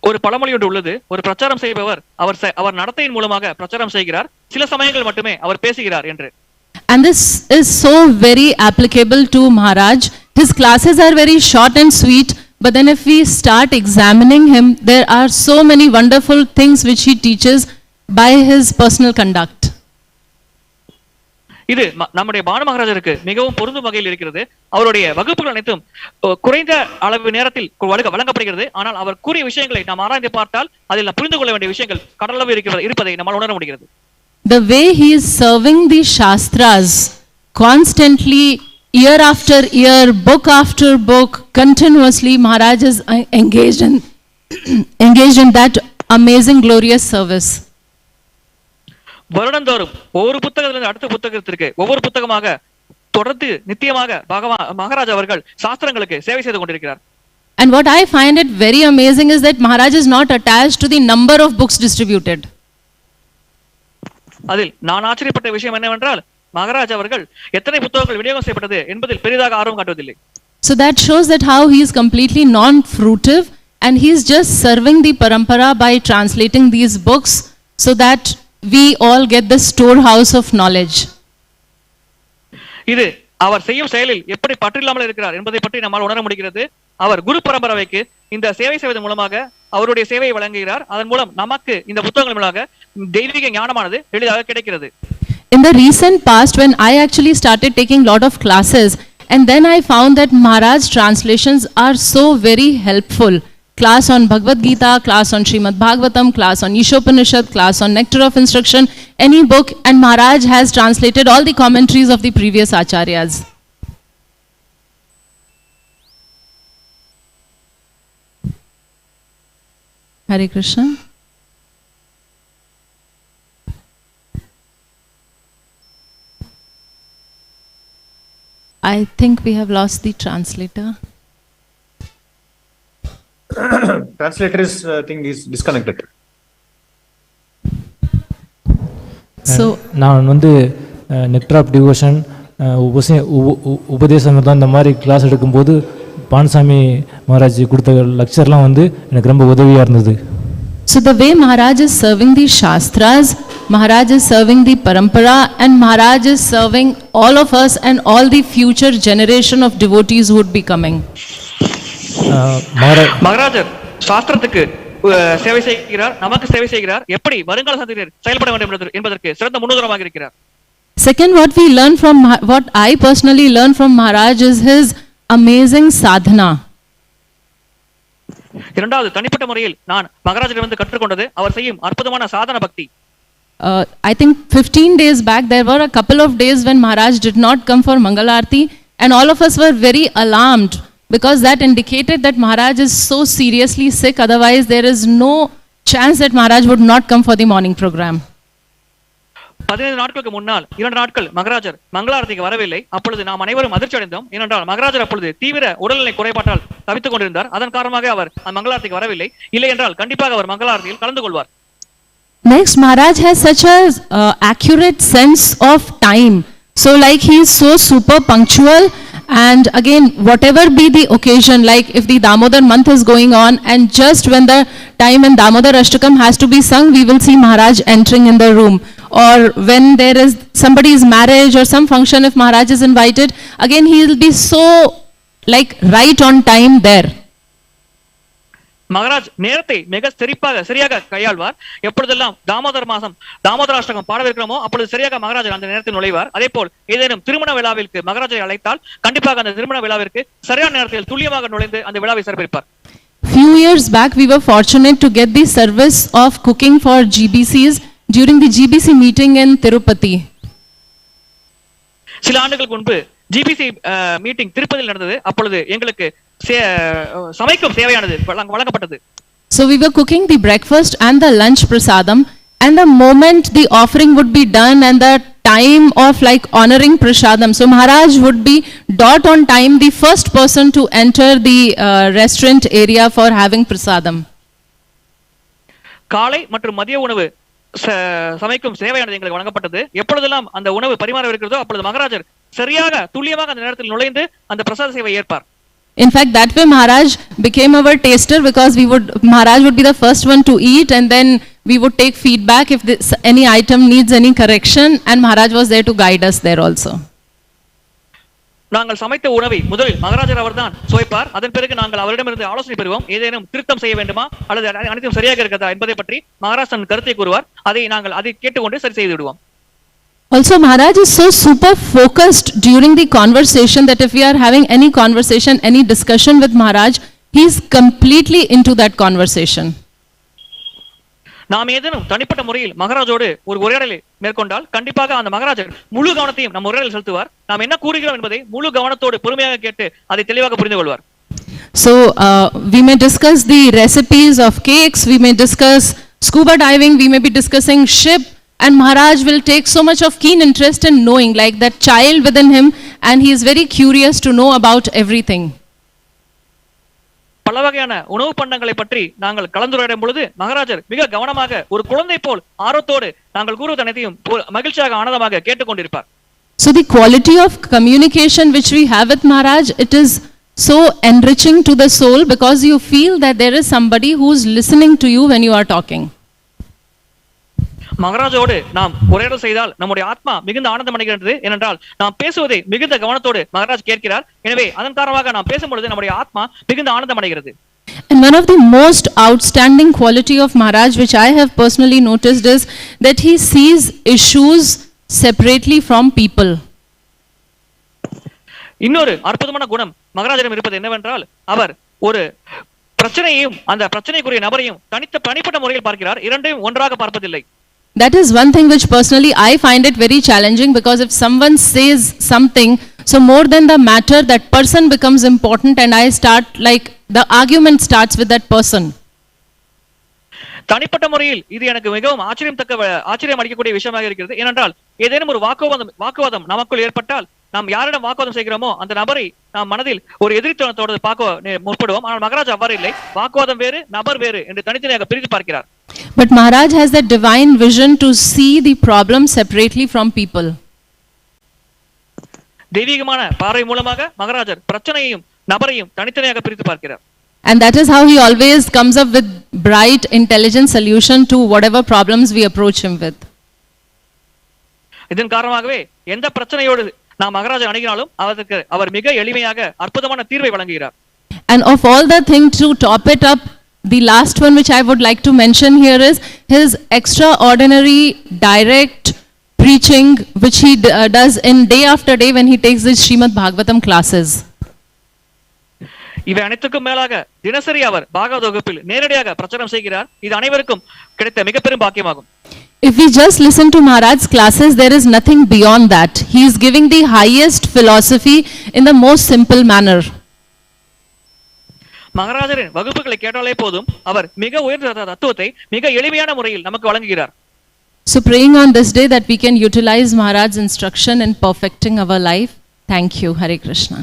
ஒரு பழமொழி ஒன்று உள்ளது. ஒரு பிரச்சாரம் செய்பவர் அவர் நடத்தையின் மூலமாக பிரச்சாரம் செய்கிறார், சில சமயங்கள் மட்டுமே அவர் பேசுகிறார் என்று. And this is so very applicable to Maharaj. His classes are very short and sweet, but then if we start examining him, there are so many wonderful things which he teaches by his personal conduct. இது நம்முடைய பானு மகாராஜருக்கு மிகவும் பொருந்தும் வகையில் இருக்கிறது. அவருடைய வகுப்புகள் அனைத்தும் குறைந்த அளவு நேரத்தில் வழங்கப்படுகிறது. ஆனால் அவர் கூறிய விஷயங்களை நாம் ஆராய்ந்து பார்த்தால் அதில் புரிந்து கொள்ள வேண்டிய விஷயங்கள் கடலளவு இருப்பதை நம்மால் உணர முடிகிறது. The way he is serving the Shastras constantly, year after year, book after book, continuously, Maharaj is engaged in that amazing, glorious service. வருடந்தோறும் ஒவ்வொரு புத்தகத்திலிருந்து அடுத்த புத்தகத்திற்கு ஒவ்வொரு புத்தகமாக தொடர்ந்து நித்தியமாக மகாராஜ் அவர்கள் சாஸ்திரங்களுக்கு சேவை செய்து கொண்டிருக்கிறார். And what I find it very amazing is that Maharaj is not attached to the number of books distributed. அதில் நான் ஆச்சரியப்பட்ட விஷயம் என்னவென்றால் மகாராஜ் அவர்கள் எத்தனை புத்தகங்கள் விநியோகம் செய்யப்பட்டது என்பதில் பெரிதாக ஆர்வம் காட்டுவதில்லை. So that shows that how he is completely non-fruitive and he is just serving the parampara by translating these books so that we all get the storehouse of knowledge. இது அவர் செய்யும் செயலில் எப்படி பற்றில்லாமல் இருக்கிறார் என்பதை பற்றி நம்மால் உணர முடிகிறது. அவர் குரு பரம்பரைக்கு இந்த சேவை செய்வதன் மூலமாக அவருடைய சேவையை வழங்குகிறார். அதன் மூலம் நமக்கு இந்த புத்தகங்கள் மூலமாக தெய்வீக ஞானமானது எளிதாக கிடைக்கிறது. In the recent past, when I actually started taking lot of classes, and then I found that Maharaj translations are so very helpful. Class on Bhagavad Gita, class on Srimad Bhagavatam, class on Ishopanishad, class on Nectar of Instruction, any book, and Maharaj has translated all the commentaries of the previous acharyas. Hare Krishna. I think we have lost the translator. Translator is thing is disconnected. So நான் வந்து nectar of devotion உபதேசம் தான் இந்த மாதிரி class எடுக்கும்போது பானுசாமி மகாராஜ் கொடுத்த லெக்சர்லாம் வந்து எனக்கு ரொம்ப உதவியாக இருந்தது. So the way Maharaj is serving the Shastras, Maharaj is serving the Parampara, and Maharaj is serving all of us and all the future generation of devotees who would be coming. மகாராஜர் சாஸ்திரத்துக்கு சேவை செய்கிறார், நமக்கு சேவை செய்கிறார். எப்படி வருங்கால சந்ததியினர் செயல்பட வேண்டும் என்பதற்கு சிறந்த முன்னுதாரணமாக இருக்கிறார். Second, what I personally learned from Maharaj is his amazing sadhana. இரண்டாவது தனிப்பட்ட முறையில் நான் மகாராஜரிடமிருந்து கற்றுக்கொண்டது அவர் செய்யும் அற்புதமான சாதன பக்தி. I think 15 days back there were a couple of days when Maharaj did not come for Mangalarti, and all of us were very alarmed because that indicated that Maharaj is so seriously sick. Otherwise there is no chance that Maharaj would not come for the morning program. 15 நாட்களுக்கு முன்னால் 2 நாட்கள் மகாராஜர் மங்களாரதிக்கு வரவில்லை. அப்பொழுது நாம் அனைவரும் அதிர்ச்சி அடைந்தோம். ஏனென்றால் மகாராஜர் அப்பொழுது தீவிர உடல்நிலை குறைபாட்டால் தவித்துக் கொண்டிருந்தார். அதன் காரணமாக அவர் மங்களாரதிக்கு வரவில்லை. இல்லை என்றால் கண்டிப்பாக அவர் மங்களாரதியில் கலந்து கொள்வார். Next, Maharaj has such a accurate sense of time. So like he is so super punctual, and again whatever be the occasion, like if the Damodar month is going on and just when the time when Damodar Ashtakam has to be sung, we will see Maharaj entering in the room. Or when there is somebody's marriage or some function, if Maharaj is invited, again he will be so like right on time there. Maharaj நேரத்தை மிக சரியாக கையாள்வார். எப்பொழுதெல்லாம் தாமோதராஷ்டகம் பாடவிருக்கிறோமோ அப்பொழுது சரியாக மகாராஜர் அந்த நேரத்தில் நுழைவார். அதே போல் ஏதேனும் திருமண விழாவிற்கு மகாராஜரை அழைத்தால் கண்டிப்பாக அந்த திருமண விழாவிற்கு சரியான நேரத்தில் துல்லியமாக நுழைந்து அந்த விழாவை சிறப்பிப்பார். Few years back we were fortunate to get the service of cooking for GBCs during the GBC meeting in Tirupati. சில ஆண்டுகளுக்கு முன்பு GBC மீட்டிங் திருப்பதியில் நடந்தது. அப்பொழுது எங்களுக்கு சமைக்கும் சேவையானது வழங்கப்பட்டது. So we were cooking the breakfast and the lunch prasadam, and the moment the offering would be done and the time of like honoring prasadam, so Maharaj would be dot on time the first person to enter the restaurant area for having prasadam. காலை மற்றும் மதிய உணவு சமைக்கும் சேவையானது எங்களுக்கு வழங்கப்பட்டது. எப்பொழுதெல்லாம் அந்த உணவு பரிமாறவிருக்கிறதோ அப்பொழுது மகாராஜர் சரியாக துல்லியமாக அந்த நேரத்தில் நுழைந்து அந்த பிரசாத சேவை ஏற்பார். In fact, that way Maharaj became our taster, because Maharaj would be the first one to eat, and then we would take feedback if any item needs any correction, and Maharaj was there to guide us there also. நாங்கள் சமைத்த உணவை முதலில் மகாராஜர் அவர்தான் சுவைப்பார். அதன் பிறகு நாங்கள் அவரிடமிருந்து ஆலோசனை பெறுவோம். ஏதேனும் திருத்தம் செய்ய வேண்டுமா அல்லது அனைத்தும் சரியாக இருக்கிறதா என்பதை பற்றி மகாராஜ் தன் கருத்தை கூறுவார். அதை கேட்டுக்கொண்டு சரி செய்து விடுவோம். Also, Maharaj is so super focused during the conversation that if we are having any conversation, any discussion with Maharaj, he is completely into that conversation. நாம் ஏதேனும் தனிப்பட்ட முறையில் மகாராஜோடு ஒரு உரையாடலை மேற்கொண்டால் கண்டிப்பாக அந்த மகாராஜர் முழு கவனத்தையும் நம் உரையாடலில் செலுத்துவார். நாம் என்ன கூறுகிறோம் என்பதை முழு கவனத்தோடு பொறுமையாக கேட்டு அதை தெளிவாக புரிந்து கொள்வார். So we may discuss the recipes of cakes, we may discuss scuba diving, we may be discussing ship, and Maharaj will take so much of keen interest in knowing, like that child within him, and he is very curious to know about everything. பல வகையான உணவு பண்டங்களை பற்றி நாங்கள் கலந்துரையாடும் பொழுது மகாராஜர் மிக கவனமாக ஒரு குழந்தை போல் ஆர்வத்தோடு நாங்கள் கூறுவது அனைத்தையும் மகிழ்ச்சியாக ஆனந்தமாக கேட்டுக்கொண்டிருப்பார். So the quality of communication which we have with Maharaj, it is so enriching to the soul, because you feel that there is somebody who is listening to you when you are talking. மகாராஜோடு நாம் உரையாடல் செய்தால் நம்முடைய ஆத்மா மிகுந்த ஆனந்தம் அடைகிறது. ஏனென்றால் நாம் பேசுவதை மிகுந்த கவனத்தோடு மகாராஜ் கேட்கிறார். எனவே அதன் காரணமாக நாம் பேசும்பொழுது நம்முடைய ஆத்மா மிகுந்த ஆனந்தம் அடைகிறது. And one of the most outstanding quality of Maharaj which I have personally noticed is that he sees issues separately from people. இன்னொரு அற்புதமான குணம் மகாராஜரிடம் இருப்பது என்னவென்றால் அவர் ஒரு பிரச்சனையையும் அந்த பிரச்சனைக்குரிய நபரையும் தனிப்பட்ட முறையில் பார்க்கிறார். இரண்டையும் ஒன்றாக பார்ப்பதில்லை. That is one thing which personally I find it very challenging, because if someone says something, so more than the matter, that person becomes important, and I start like the argument starts with that person. தனிப்பட்ட முறையில் இது எனக்கு மிகவும் ஆச்சரியம் அளிக்கக்கூடிய விஷயமாக இருக்கிறது. ஏனென்றால் ஏதேனும் ஒரு வாக்குவாதம் நமக்குள் ஏற்பட்டால் நாம் யாரிடம் வாக்குவாதம் செய்கிறோமோ அந்த நபரை நாம் மனதில் ஒரு எதிர்த்தோடு பார்க்க முற்படுவோம். ஆனால் மகாராஜ் அவ்வாறு இல்லை. வாக்குவாதம் வேறு, நபர் வேறு என்று தனித்தனியாக பிரித்து பார்க்கிறார். But Maharaj has that divine vision to see the problem separately from people. தெய்வீகமான பார்வை மூலமாக மகாராஜர் பிரச்சனையையும் நபரையும் தனித்தனியாக பிரித்து பார்க்கிறார். And that is how he always comes up with bright, intelligent solution to whatever problems we approach him with. இதன் காரணமாகவே எந்த பிரச்சனையோடு நாம் மகாராஜர் அணுகினாலும் அதற்கு அவர் மிக எளிமையாக அற்புதமான தீர்வை வழங்குகிறார். And of all the things, to top it up, the last one which I would like to mention here is his extraordinary direct preaching which he does in day after day when he takes his Srimad Bhagavatam classes. இவை அனைத்துக்கும் மேலாக தினசரி அவர் பாகவத வகுப்பில் நேரடியாக பிரச்சாரம் செய்கிறார். இது அனைவருக்கும் கிடைத்த மிகப்பெரும் பாக்கியமாகும். If we just listen to Maharaj's classes, there is nothing beyond that. He is giving the highest philosophy in the most simple manner. மகாராஜரின் வகுப்புகளை கேட்டாலே போதும் அவர் மிக உயர்ந்த தத்துவத்தை மிக எளிமையான முறையில் நமக்கு வழங்குகிறார். So praying on this day that we can utilize Maharaj's instruction in perfecting our life. Thank you. Hare Krishna.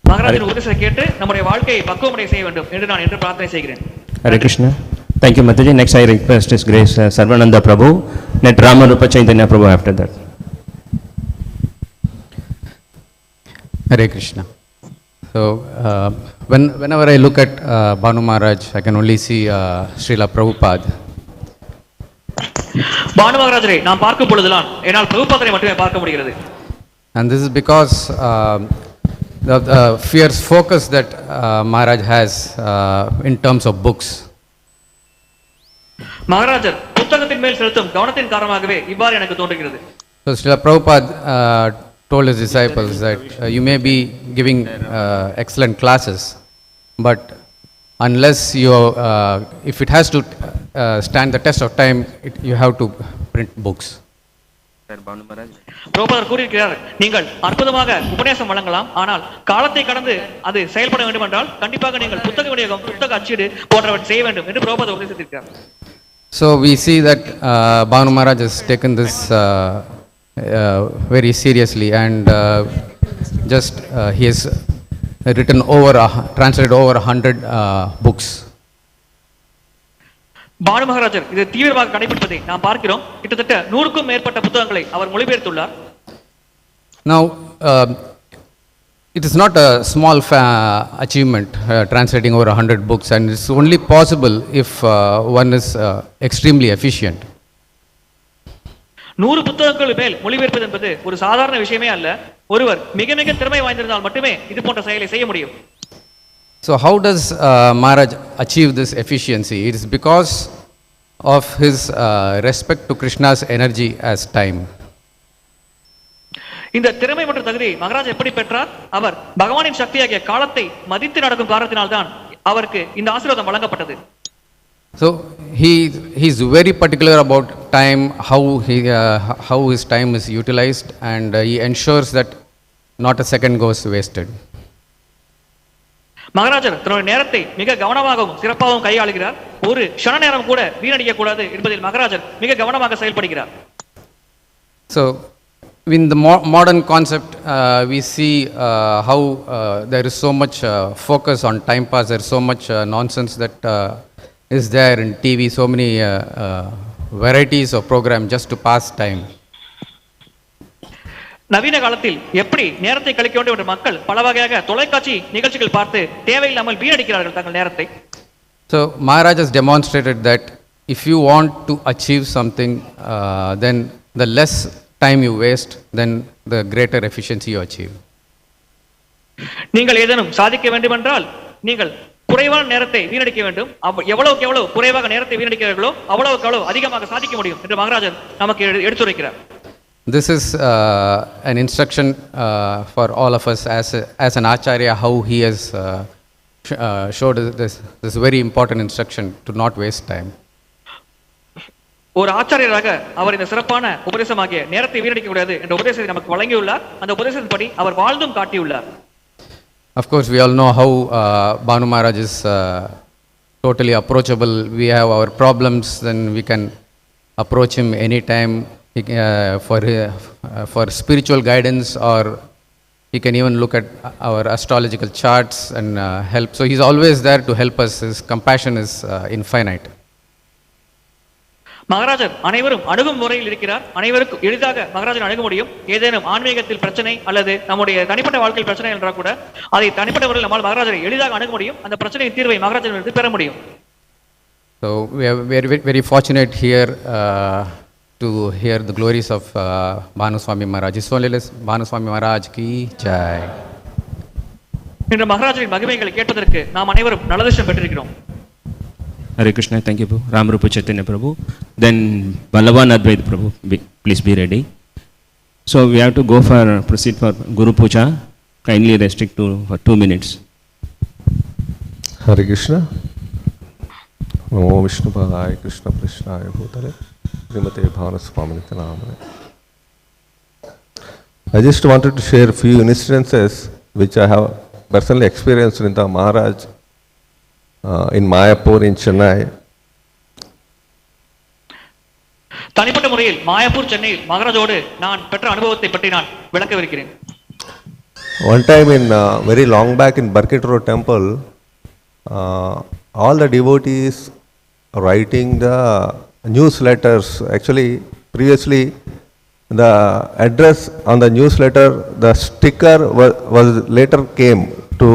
மகாராஜின் உபதேசத்தை கேட்டு நம்முடைய வாழ்க்கையை பக்குவமடைய செய்ய வேண்டும் என்று நான் என்று பிரார்த்தனை செய்கிறேன். Hare Krishna. Thank you, Mataji. Next, I request His Grace Sarvananda Prabhu, net Ramarupa Chaitanya Prabhu after that. Hare Krishna. So, whenever I look at Bhanu Maharaj, I can only see Srila Prabhupada. Banu மகாராஜரை நாம் பார்க்கும் பொழுதுதான் என்னால் பிரபுபாதரை மட்டுமே பார்க்க முடிகிறது. And this is because the fierce focus that Maharaj has in terms of books. மகாராஜர் புத்தகத்தின் மேல் செலுத்தும் கவனத்தின் காரணமாகவே இவ்வாறு எனக்கு தோன்றுகிறது. So Srila Prabhupada told his disciples that you may be giving excellent classes, but unless you, if it has to stand the test of time, you have to print books. பிரபுபாதர் கூறியிருக்கிறார், நீங்கள் அற்புதமாக உபதேசம் வழங்கலாம், ஆனால் காலத்தை கடந்து அது செயல்பட வேண்டும் என்றால் கண்டிப்பாக நீங்கள் புத்தக விநியோகம், புத்தக அச்சீடு போன்றவற்றை செய்ய வேண்டும் என்று பிரபுபாதர் உபதேசித்திருக்கிறார். So we see that Bhanu Maharaj has taken this very seriously, and he has written translated over 100 books. Banu மகாராஜர் இதை தீவிரமாக கடைபிடிப்பதை நாம் பார்க்கிறோம். கிட்டத்தட்ட 100க்கும் மேற்பட்ட புத்தகங்களை அவர் மொழிபெயர்த்துள்ளார். Now it is not a small achievement translating over 100 books, and it's only possible if one is extremely efficient. 100 புத்தகங்கள் மேல் மொழிபெயர்ப்பது என்பது ஒரு சாதாரண விஷயமே அல்ல. ஒருவர் மிக மிக திறமை வாய்ந்திருந்தால் மட்டுமே இது போன்ற செயலை செய்ய முடியும். So how does Maharaj achieve this efficiency? It is because of his respect to Krishna's energy as time. இந்த திறமை மற்றும் தகுதியை மகாராஜ் எப்படி பெற்றார்? அவர் பகவானின் சக்தியாகிய காலத்தை மதித்து நடக்கும் காரணத்தினால்தான் அவருக்கு இந்த ஆசீர்வாதம் வழங்கப்பட்டது. So he is very particular about time, how his time is utilized, and he ensures that not a second goes wasted. மகாராஜர் தன்னுடைய நேரத்தை மிக கவனமாகவும் சிறப்பாகவும் கையாளுகிறார். ஒரு க்ஷண நேரம் கூட வீணடிக்க கூடாது என்பதில் மகாராஜர் மிக கவனமாக செயல்படுகிறார். So in the modern concept, we see how there is so much focus on time pass. There is so much nonsense that is there in TV. So many varieties of program just to pass time. நவீன காலத்தில் எப்படி நேரத்தை கழிக்க வேண்டும் என்ற மக்கள் பல வகையாக தொலைக்காட்சி நிகழ்ச்சிகள் பார்த்து தேவையில்லாமல் வீணடிக்கிறார்கள் தங்கள் நேரத்தை. So Maharaj has demonstrated that if you want to achieve something, then the less time you waste, then the greater efficiency you achieve. நீங்கள் ஏதேனும் சாதிக்க வேண்டும் என்றால் நீங்கள் குறைவான நேரத்தை வீணடிக்க வேண்டும். எவ்வளவுக்கு எவ்வளவு குறைவாக நேரத்தை வீணடிக்கிறார்களோ அவ்வளவுக்கு அவ்வளவு அதிகமாக சாதிக்க முடியும் என்று மகாராஜர் நமக்கு எடுத்துரைக்கிறார். This is an instruction for all of us as an acharya, how he has showed this very important instruction to not waste time. ஒரு ஆச்சாரியராக அவர் இந்த சிறப்பான உபதேசமாகிய நேரத்தை வீணடிக்க கூடாது என்ற உபதேசத்தை நமக்கு வழங்கியுள்ளார். அந்த உபதேசத்தின்படி அவர் வாழ்ந்தும் காட்டியுள்ளார். Of course, we all know how Bhanu Maharaj is totally approachable. We have our problems, then we can approach him anytime for spiritual guidance, or he can even look at our astrological charts and help. So he's always there to help us. His compassion is infinite. மகாராஜர் அனைவரும் அணுகும் முறையில் இருக்கிறார். அனைவருக்கும் எளிதாக மகாராஜன் அணுக முடியும். ஏதேனும் ஆன்மீகத்தில் பிரச்சனை அல்லது நம்முடைய தனிப்பட்ட வாழ்க்கையில் பிரச்சனை என்றால் கூட அதை தனிப்பட்ட முறையில் நம்மால் மகாராஜரை எளிதாக அணுக முடியும். அந்த பிரச்சனையின் தீர்வை மகாராஜனிடமிருந்து பெற முடியும். So we are very, very fortunate here to hear the glories of Bhanu Swami Maharaj. His Holiness Bhanu Swami Maharaj ki jai. இன்று மகாராஜரின் மகிமைகளை கேட்பதற்கு நாம் அனைவரும் நல்லதிர்ஷ்டம் பெற்றிருக்கிறோம். Hare Krishna, thank you, Ramarupa Chaitanya Prabhu. Then Balavan Advaita Prabhu, please be ready. So we have to proceed for Guru Puja. Kindly restrict for 2 minutes. Hare Krishna. Namo Vishnu Padaya Krishna Prashnaya Bhutale Srimate Bhanu Swami Namane. I just wanted to share a few instances which I have personally experienced in the Maharaj in Mayapur in Chennai. தனிப்பட்ட முறையில் மாயாப்பூர் சென்னையில் மகாராஜோடு நான் பெற்ற அனுபவத்தை பற்றி நான் விளக்கவிருக்கிறேன். One time in very long back in Barkit Road temple, all the devotees writing the newsletters. Actually, previously the address on the newsletter, the sticker was later came to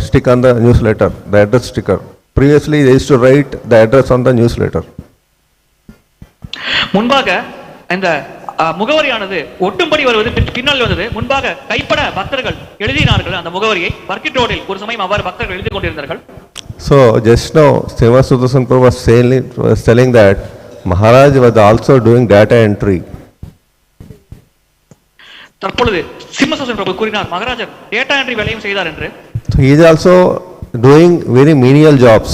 stick on the newsletter, the address sticker. Previously they used to write the address on the newsletter. முன்பாக இந்த முகவரியானது ஒட்டும்படி வருவது பின்னால் வந்தது. முன்பாக கைப்பட பக்தர்கள் எழுதினார்கள் அந்த முகவரியை. பர்கிட் ரோடில் ஒரு சமயம் அவ்வாறு பக்தர்கள் எழுதி கொண்டிருந்தார்கள். So just now Seva Sudarshan Prabhu was telling that Maharaj was also doing data entry. தற்பொழுது சிம்மசுதர்சன் பிரபு கூறினார் மகாராஜர் டேட்டா என்ட்ரி வேலையும் செய்தார் என்று. So he is also doing very menial jobs.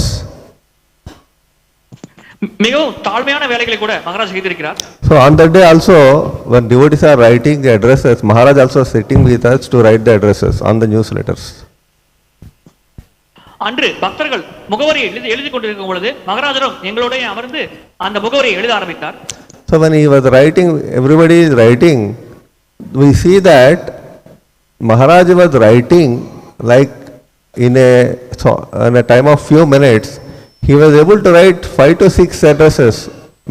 மிகவும் தாழ்மையான வேலைகளை கூட மகாராஜ் செய்திருக்கிறார். So on that day also, when devotees are writing the addresses, Maharaj also sitting with us to write the addresses on the newsletters. அன்று பக்தர்கள் முகவரியை எழுதி கொண்டிருக்கும் பொழுது மகாராஜரும் எங்களோட அமர்ந்து அந்த முகவரியை எழுத ஆரம்பித்தார். So when he was writing, everybody is writing, we see that Maharaj was writing like in a time of few minutes, he was able to write 5 to 6 addresses,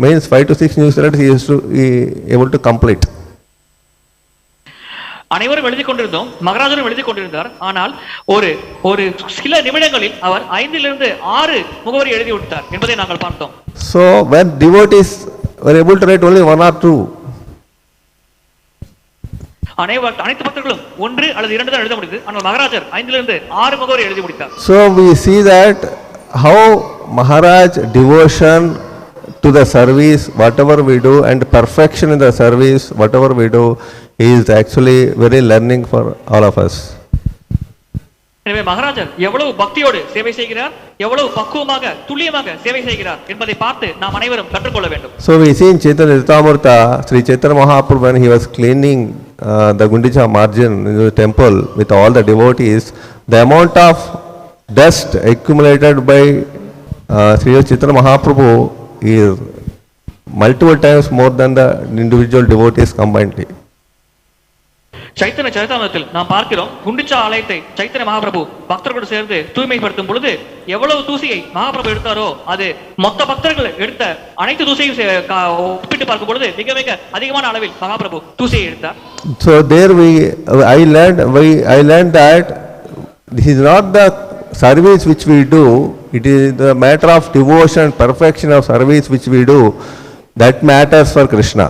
means 5 to 6 newsletters he used to be able to complete. அனைவரும் எழுதி கொண்டிருந்தோம், மகாராஜரும் எழுதி கொண்டிருந்தார். ஆனால் ஒரு சில நிமிடங்களில் அவர் 5 லிருந்து 6 முகவரி எழுதி விட்டார் என்பதை நாங்கள் பார்த்தோம். So when devotees were able to write only 1 or 2, அனைத்து பக்தர்களும் 1 அல்லது 2 தான் எழுத முடிந்தது. ஆனால் மகாராஜர் 5 லிருந்து 6 முகவரி எழுதி முடித்தார். So we see that how Maharaj devotion to the service, whatever we do, and perfection in the service, whatever we do, is actually very learning for all of us. எனவே மகாராஜர் எவ்வளவு பக்தியோடு சேவை செய்கிறார், எவ்வளவு பக்குவமாக துல்லியமாக சேவை செய்கிறார் என்பதை பார்த்து நாம் அனைவரும் கற்றுக்கொள்ள வேண்டும். So we see in Chaitanya Charitamrita, Sri Chaitanya Mahaprabhu, when he was cleaning the Gundicha margin in the temple with all the devotees, the amount of dust accumulated by Sri Chaitanya Mahaprabhu is multiple times more than the individual devotees combinedly. Chaitanya சரிதாமத்தில் நாம் பார்க்கிறோம், குண்டிச்சா ஆலயத்தை சைத்தன்ய மகாபிரபு பக்தர்களோடு சேர்ந்து தூய்மைப்படுத்தும் பொழுது எவ்வளவு தூசியை மகாபிரபு எடுத்தாரோ அது மொத்த பக்தர்கள் எடுத்த அனைத்து தூசியையும் ஒப்பிட்டு பார்க்கும் பொழுது மிக மிக அதிகமான அளவில் மகாபிரபு தூசியை எடுத்தார். So there I learned that this is not the service which we do, it is the matter of devotion, perfection of service which we do that matters for Krishna.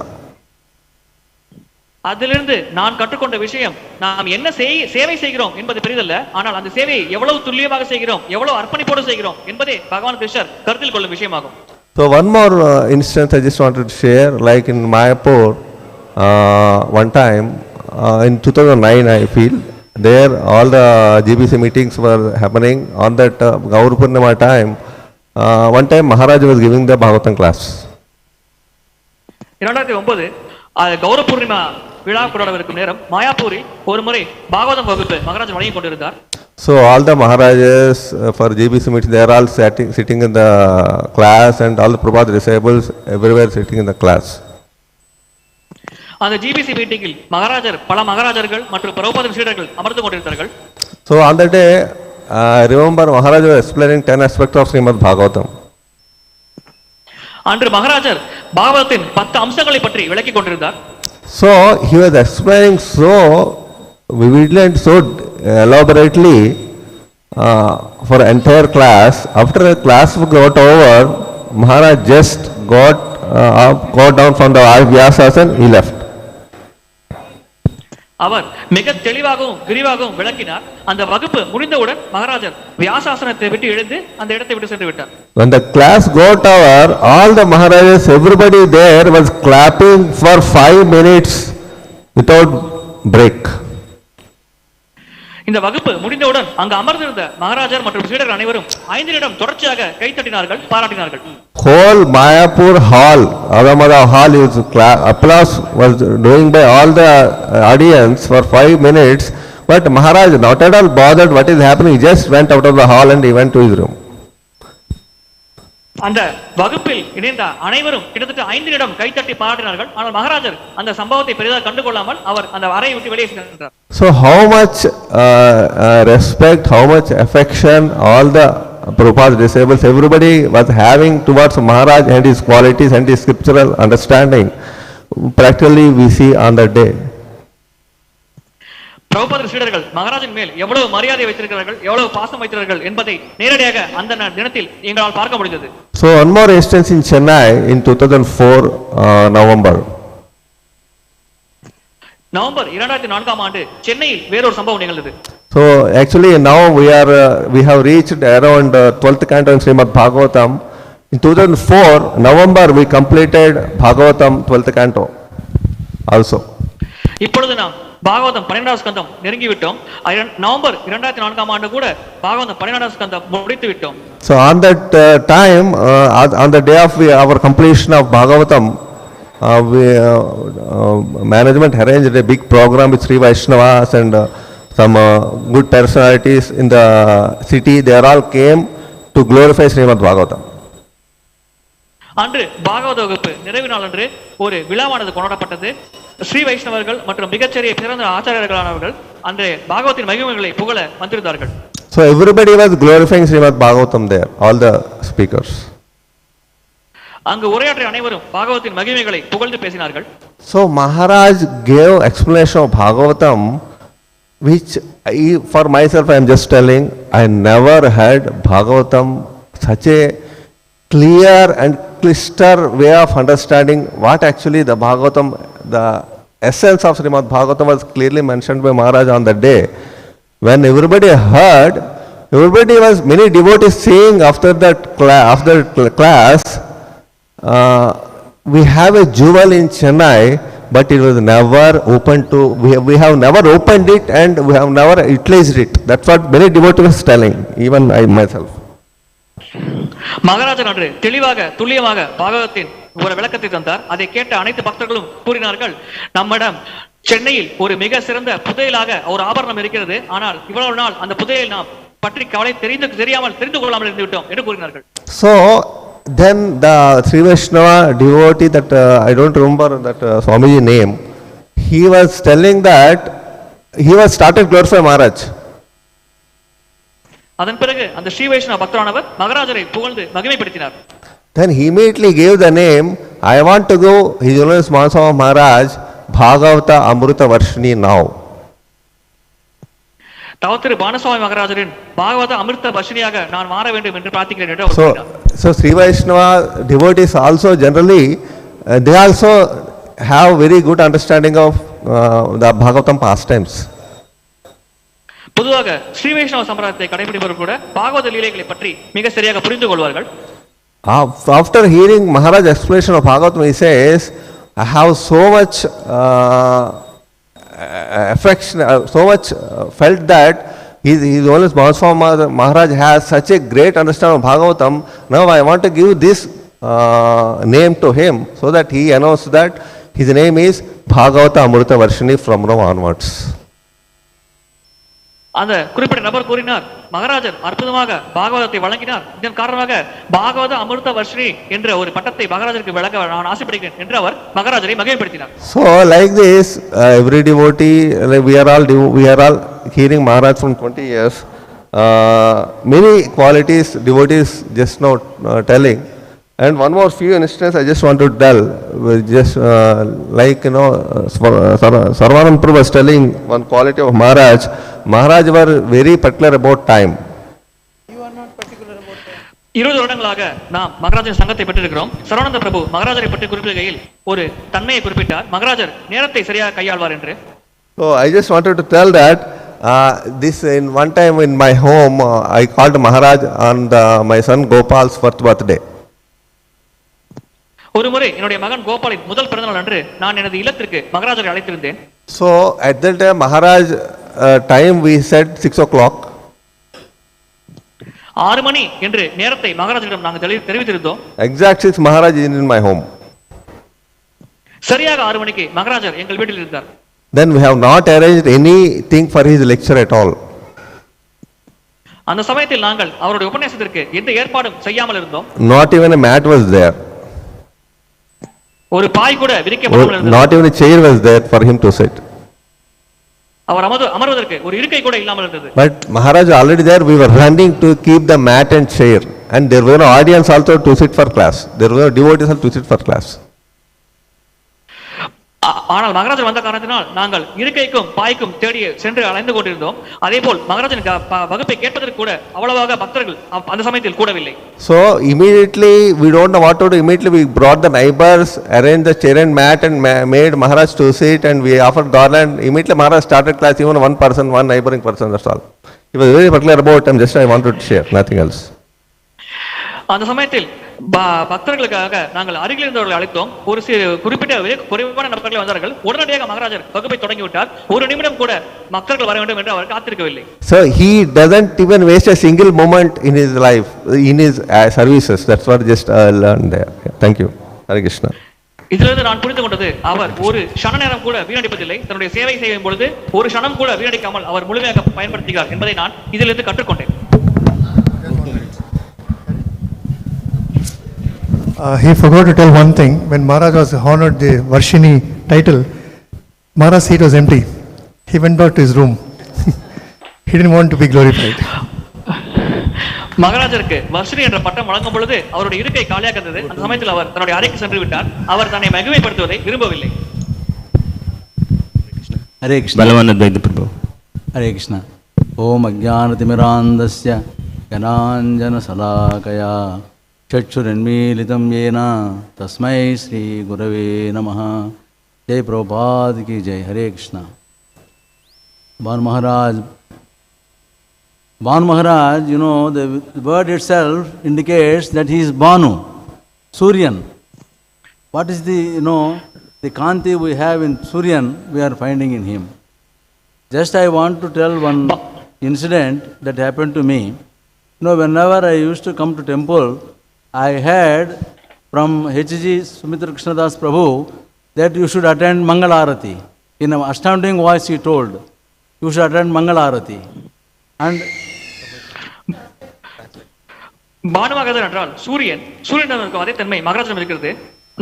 அதிலிருந்து நான் கற்றுக்கொண்ட விஷயம், நாம் என்ன சேவை செய்கிறோம் என்பது பெரிதல்ல, ஆனால் அந்த சேவையை எவ்வளவு துல்லியமாக செய்கிறோம், எவ்வளவு அர்ப்பணிப்போடு செய்கிறோம் என்பதே பகவான் கிருஷ்ணர் கருத்தில் கொள்ளும் விஷயமாகும். So one more instance I just wanted to share, like in Mayapur, one time in 2009 I feel, there all the GBC meetings were happening on that Gaur Purnima time. One time Maharaj was giving the Bhagavatam class. 2009 Gaura Purnima விழா கொண்டாடவிருக்கும் நேரம் மாயாப்பூரில் ஒரு முறை பாகவதம் வகுப்பு மகாராஜ் வழங்கி கொண்டிருந்தார். So all the Maharajas for GBC meeting, they are all sitting in the class, and all the Prabhupada disciples everywhere sitting in the class. அந்த GBC மீட்டிங்கில் மகாராஜர் பல மகாராஜர்கள் மற்றும் பிரபுபாதர் சீடர்கள் அமர்ந்து கொண்டிருந்தார்கள். So on that day, I remember Maharaj was explaining 10 aspects of Srimad Bhagavatam. அன்று மகாராஜர் பாகவதத்தின் 10 அம்சங்களை பற்றி விளக்கி கொண்டிருந்தார். So he was explaining so vividly and so elaborately for entire class. After the class got over, Maharaj just got down from the Vyasa and he left. அவர் மிக தெளிவாகவும் விரிவாகவும் விளக்கினார். அந்த வகுப்பு முடிந்தவுடன் மகாராஜர் வியாசாசனத்தை விட்டு எழுந்து அந்த இடத்தை விட்டு சென்று விட்டார். When the class got over, all the Maharajas, everybody there was clapping for 5 minutes without break. இந்த வகுப்பு முடிந்தவுடன் அங்கு அமர்ந்திருந்த மகாராஜர் மற்றும் சீடர்கள் அனைவரும் 5 நிமிடம் தொடர்ச்சியாக கைத்தட்டினார்கள், பாராட்டினார்கள். Whole Mayapur hall, Adamada hall, applause was doing by all the audience for 5 minutes, but Maharaj not at all bothered what is happening, he just went out of the hall and he went to his room. அந்த வகுப்பில் இணைந்த அனைவரும் கிட்டத்தட்ட 5 நிமிடம் கைத்தட்டி பாராட்டினார்கள். ஆனால் மகாராஜர் அந்த சம்பவத்தை பெரிதாக கண்டுகொள்ளாமல் அவர் அந்த அறையை விட்டு வெளியே சென்றார். So how much respect, how much affection all the Prabhupada's disciples, everybody was having towards Maharaj and his qualities and his scriptural understanding. Practically we see on that day. பிரபுபாதர் சீடர்கள் மகாராஜின் மேல் எவ்வளவு மரியாதை வைத்திருக்கிறார்கள், எவ்வளவு பாசம் வைத்திருக்கிறார்கள் என்பதை நேரடியாக அந்த தினத்தில் எங்களால் பார்க்க முடிந்தது. So one more instance in Chennai in 2004 November. November 2004ஆம் ஆண்டு சென்னையில் வேறொரு சம்பவம் நிகழ்ந்தது. So actually now we have reached around 12th canto in Srimad Bhagavatam. In 2004 November we completed Bhagavatam 12th canto also. இப்பொழுது நாம் பாகவதம் 12வது ஸ்கந்தம் நெருங்கி விட்டோம். நவம்பர் 2004ஆம் ஆண்டு கூட பாகவதம் 12வது ஸ்கந்தம் முடித்து விட்டோம். So on that time on the day of our completion of Bhagavatam management arranged a big program with Sri Vaishnavas and some good personalities in the city. They all came to glorify Srimad Bhagavatam. அன்று பாகவத வகுப்பு நிறைவு நாள் அன்று ஒரு விழாவானது கொண்டாடப்பட்டது. ஸ்ரீ வைஷ்ணவர்கள் மற்றும் மிகச்சிறிய பிறந்த ஆச்சாரியர்களானவர்கள் அந்த பாகவத்தின் மகிமைகளை புகழ வந்திருந்தார்கள். So everybody was glorifying Srimad Bhagavatam there, all the speakers. அங்கு உரையாற்றிய அனைவரும் பாகவத்தின் மகிமைகளை புகழ்ந்து பேசினார்கள். So Maharaj gave explanation of Bhagavatam, which for myself I am just telling, I never heard Bhagavatam such a clear and clear way of understanding what actually the Bhagavatam, the essence of Srimad Bhagavatam was clearly mentioned by Maharaj on that day. When everybody heard, many devotees saying after that class, we have a jewel in Chennai, but it was never open to, we have never opened it and we have never utilized it. That's what many devotees was telling, even I myself. மகாராஜன் அன்று தெளிவாக துல்லியமாக பாகவத்தின் ஒரு விளக்கத்தை தந்தார். அதை கேட்ட அனைத்து பக்தர்களும் கூறினார்கள், நம்மிடம் சென்னையில் ஒரு மிக சிறந்த புதையலாக ஒரு ஆபரணம் இருக்கிறது, ஆனால் இவ்வளவு நாள் அந்த புதையல் நாம் பற்றி கவலை தெரிந்து கொள்ளாமல் இருந்து விட்டோம் என்று கூறினார்கள். So then the Sri Vaishnava devotee that I don't remember that Swamiji name, he was telling that he was started glorifying Maharaj. அதன் பிறகு அந்த ஸ்ரீ வைஷ்ணவ பக்தரானவர் மகாராஜரை புகழ்ந்து மகிமைப்படுத்தினார். Then he immediately gave the name, I want to go His Holiness Mahasama Maharaj Bhagavata Amrita Varshini now. தவத்திரு பானுசுவாமி மகாராஜரின் பாகவத அமிர்த வர்ஷினியாக நான் மாற வேண்டும் என்று பிரார்த்திக்கிறேன் என்று அவர் கூறினார். So Sri Vaishnava devotees also generally they also have very good understanding of the Bhagavatam pastimes. பொதுவாக ஸ்ரீ வைஷ்ணவ சம்பிரதாயத்தை கடைபிடிப்பவர் கூட பாகவத லீலைகளை பற்றி மிக சரியாக புரிந்து கொள்வார்கள். After hearing Maharaj's explanation of Bhagavatam, he says, I have so much affection, so much felt that His Holiness Maharaj has such a great understanding of Bhagavatam. Now I want to give this name to him so that he announced that his name is Bhagavata Amrita Varshini from now onwards. அந்த குறிப்பிட்ட நபர் கூறினார், மகாராஜர் அற்புதமாக பாகவதத்தை வழங்கினார், இதன் காரணமாக பாகவத அமிர்த வர்ஷினி என்ற ஒரு பட்டத்தை மகாராஜருக்கு வழங்க நான் ஆசைப்படுகிறேன் என்று அவர் மகாராஜரை மகிமைப்படுத்தினார். So like this, every devotee, like we are all hearing Maharaj from 20 years. Many qualities devotees just now telling. And one more few instances I just want to tell. Just like Sarvanand Prabhu was telling one quality of Maharaj. Maharaj were very particular about time. 20 வருடங்களாக நாம் மகாராஜின் சங்கத்தை பெற்றிருக்கிறோம். சரவணந்த பிரபு மகாராஜரை பற்றி குறிப்பிடுகையில் ஒரு தன்மையை குறிப்பிட்டார், மகாராஜர் நேரத்தை சரியாக கையாள்வார் என்று. So I just wanted to tell that this in one time in my home I called Maharaj on my son Gopal's first birthday. ஒரு முறை என்னுடைய மகன் கோபாலின் முதல் பிறந்தநாள் அன்று நான் எனது இல்லத்திற்கு மகாராஜரை அழைத்திருந்தேன். So at that time Maharaj time we said 6 o'clock. 6 மணி என்று நேரத்தை மகாராஜரிடம் நாங்கள் தெரிவித்திருந்தோம். Exact 6 Maharaj is in my home. சரியாக 6 மணிக்கு மகாராஜர் எங்கள் வீட்டில் இருந்தார். Then we have not arranged anything for his lecture at all. அந்த சமயத்தில் நாங்கள் அவருடைய உபன்யாசத்திற்கு எந்த ஏற்பாடும் செய்யாமல் இருந்தோம். Not even a mat was there. ஒரு பாய் கூட விரிக்கப்படாமல் இருந்தது. Not even a chair was there for him to sit. அவர் அமர்வதற்கு ஒரு இருக்கை கூட இல்லாமல் இருந்தது. But Maharaj already there, we were running to keep the mat and chair, and there were no audience also to sit for class. There were devotees also to sit for class. ஆனால் மகாராஜர் வந்த காரணத்தினால் நாங்கள் இருக்கைக்கும் பாய்க்கும் தேடி சென்று அலைந்து கொண்டிருந்தோம். அதேபோல் மகாராஜன் வகுப்பை கேட்பதற்கு கூட அவ்வளவாக பக்தர்கள் அந்த சமயத்தில் கூடவில்லை. So immediately we don't know what to do. Immediately we brought the neighbors, arranged the chair and mat, and made Maharaj to sit, and we offered garland. Immediately Maharaj started class. Even one person, one neighboring person, that's all. He was very particular about him. Just I wanted to share, nothing else. அந்த சமயத்தில் பக்தர்களுக்காக நாங்கள் அருகில் இருந்தவர்களை அழைத்தோம். ஒரு குறிப்பிட்ட குறைவான நபர்கள் வந்தார்கள். உடனடியாக மகாராஜர் வகுப்பை தொடங்கிவிட்டார். ஒரு நிமிடம் கூட மக்கள் வர வேண்டும் என்று அவர் காத்திருக்கவில்லை. So he doesn't even waste a single moment in his life, in his services. That's what just learned there. Thank you. Hare Krishna. இதிலிருந்து நான் புரிந்து கொண்டது, அவர் ஒரு க்ஷண நேரம் கூட வீணடிப்பதில்லை. தன்னுடைய சேவை செய்யும் பொழுது ஒரு க்ஷணம் கூட வீணடிக்காமல் அவர் முழுமையாக பயன்படுத்துகிறார் என்பதை நான் இதிலிருந்து கற்றுக்கொண்டேன். He forgot to tell one thing. When Maharaj was honored the Varshini title, Maharaj's seat was empty. He went back to his room. He didn't want to be glorified. மகாராஜருக்கு Varshini என்ற பட்டம் வழங்கும் பொழுது அவருடைய இருக்கை காலியாக இருந்தது. அந்த சமயத்தில் அவர் தன்னுடைய அறைக்கு சென்று விட்டார். அவர் தன்னை மகிமைப்படுத்துவதை விரும்பவில்லை. ஹரே கிருஷ்ணா. பலவானத்வைத பிரபு. ஹரே கிருஷ்ணா. ஓம் அஜ்ஞானதிமிராந்தஸ்ய ஞானாஞ்சன சலாகயா चक्षुरन्मीलितं येन तस्मै श्री गुरवे नमः. जय प्रभुपाद की जय. हरे Krishna. Bhanu Maharaj, you know, the word itself indicates that he is Bhanu, Suryan. What is the, you know, the Kanti we have in Suryan, we are finding in him. Just I want to tell one incident that happened to me. You know, whenever I used to come to temple, I heard from H.G. Sumitra Krishnadas Prabhu that you should attend Mangalarati. In an astounding voice he told, you should attend Mangalarati. And பானுமகதர் என்றால் சூரியன் அதே தன்மை மகாராஜிடம் இருக்கிறது.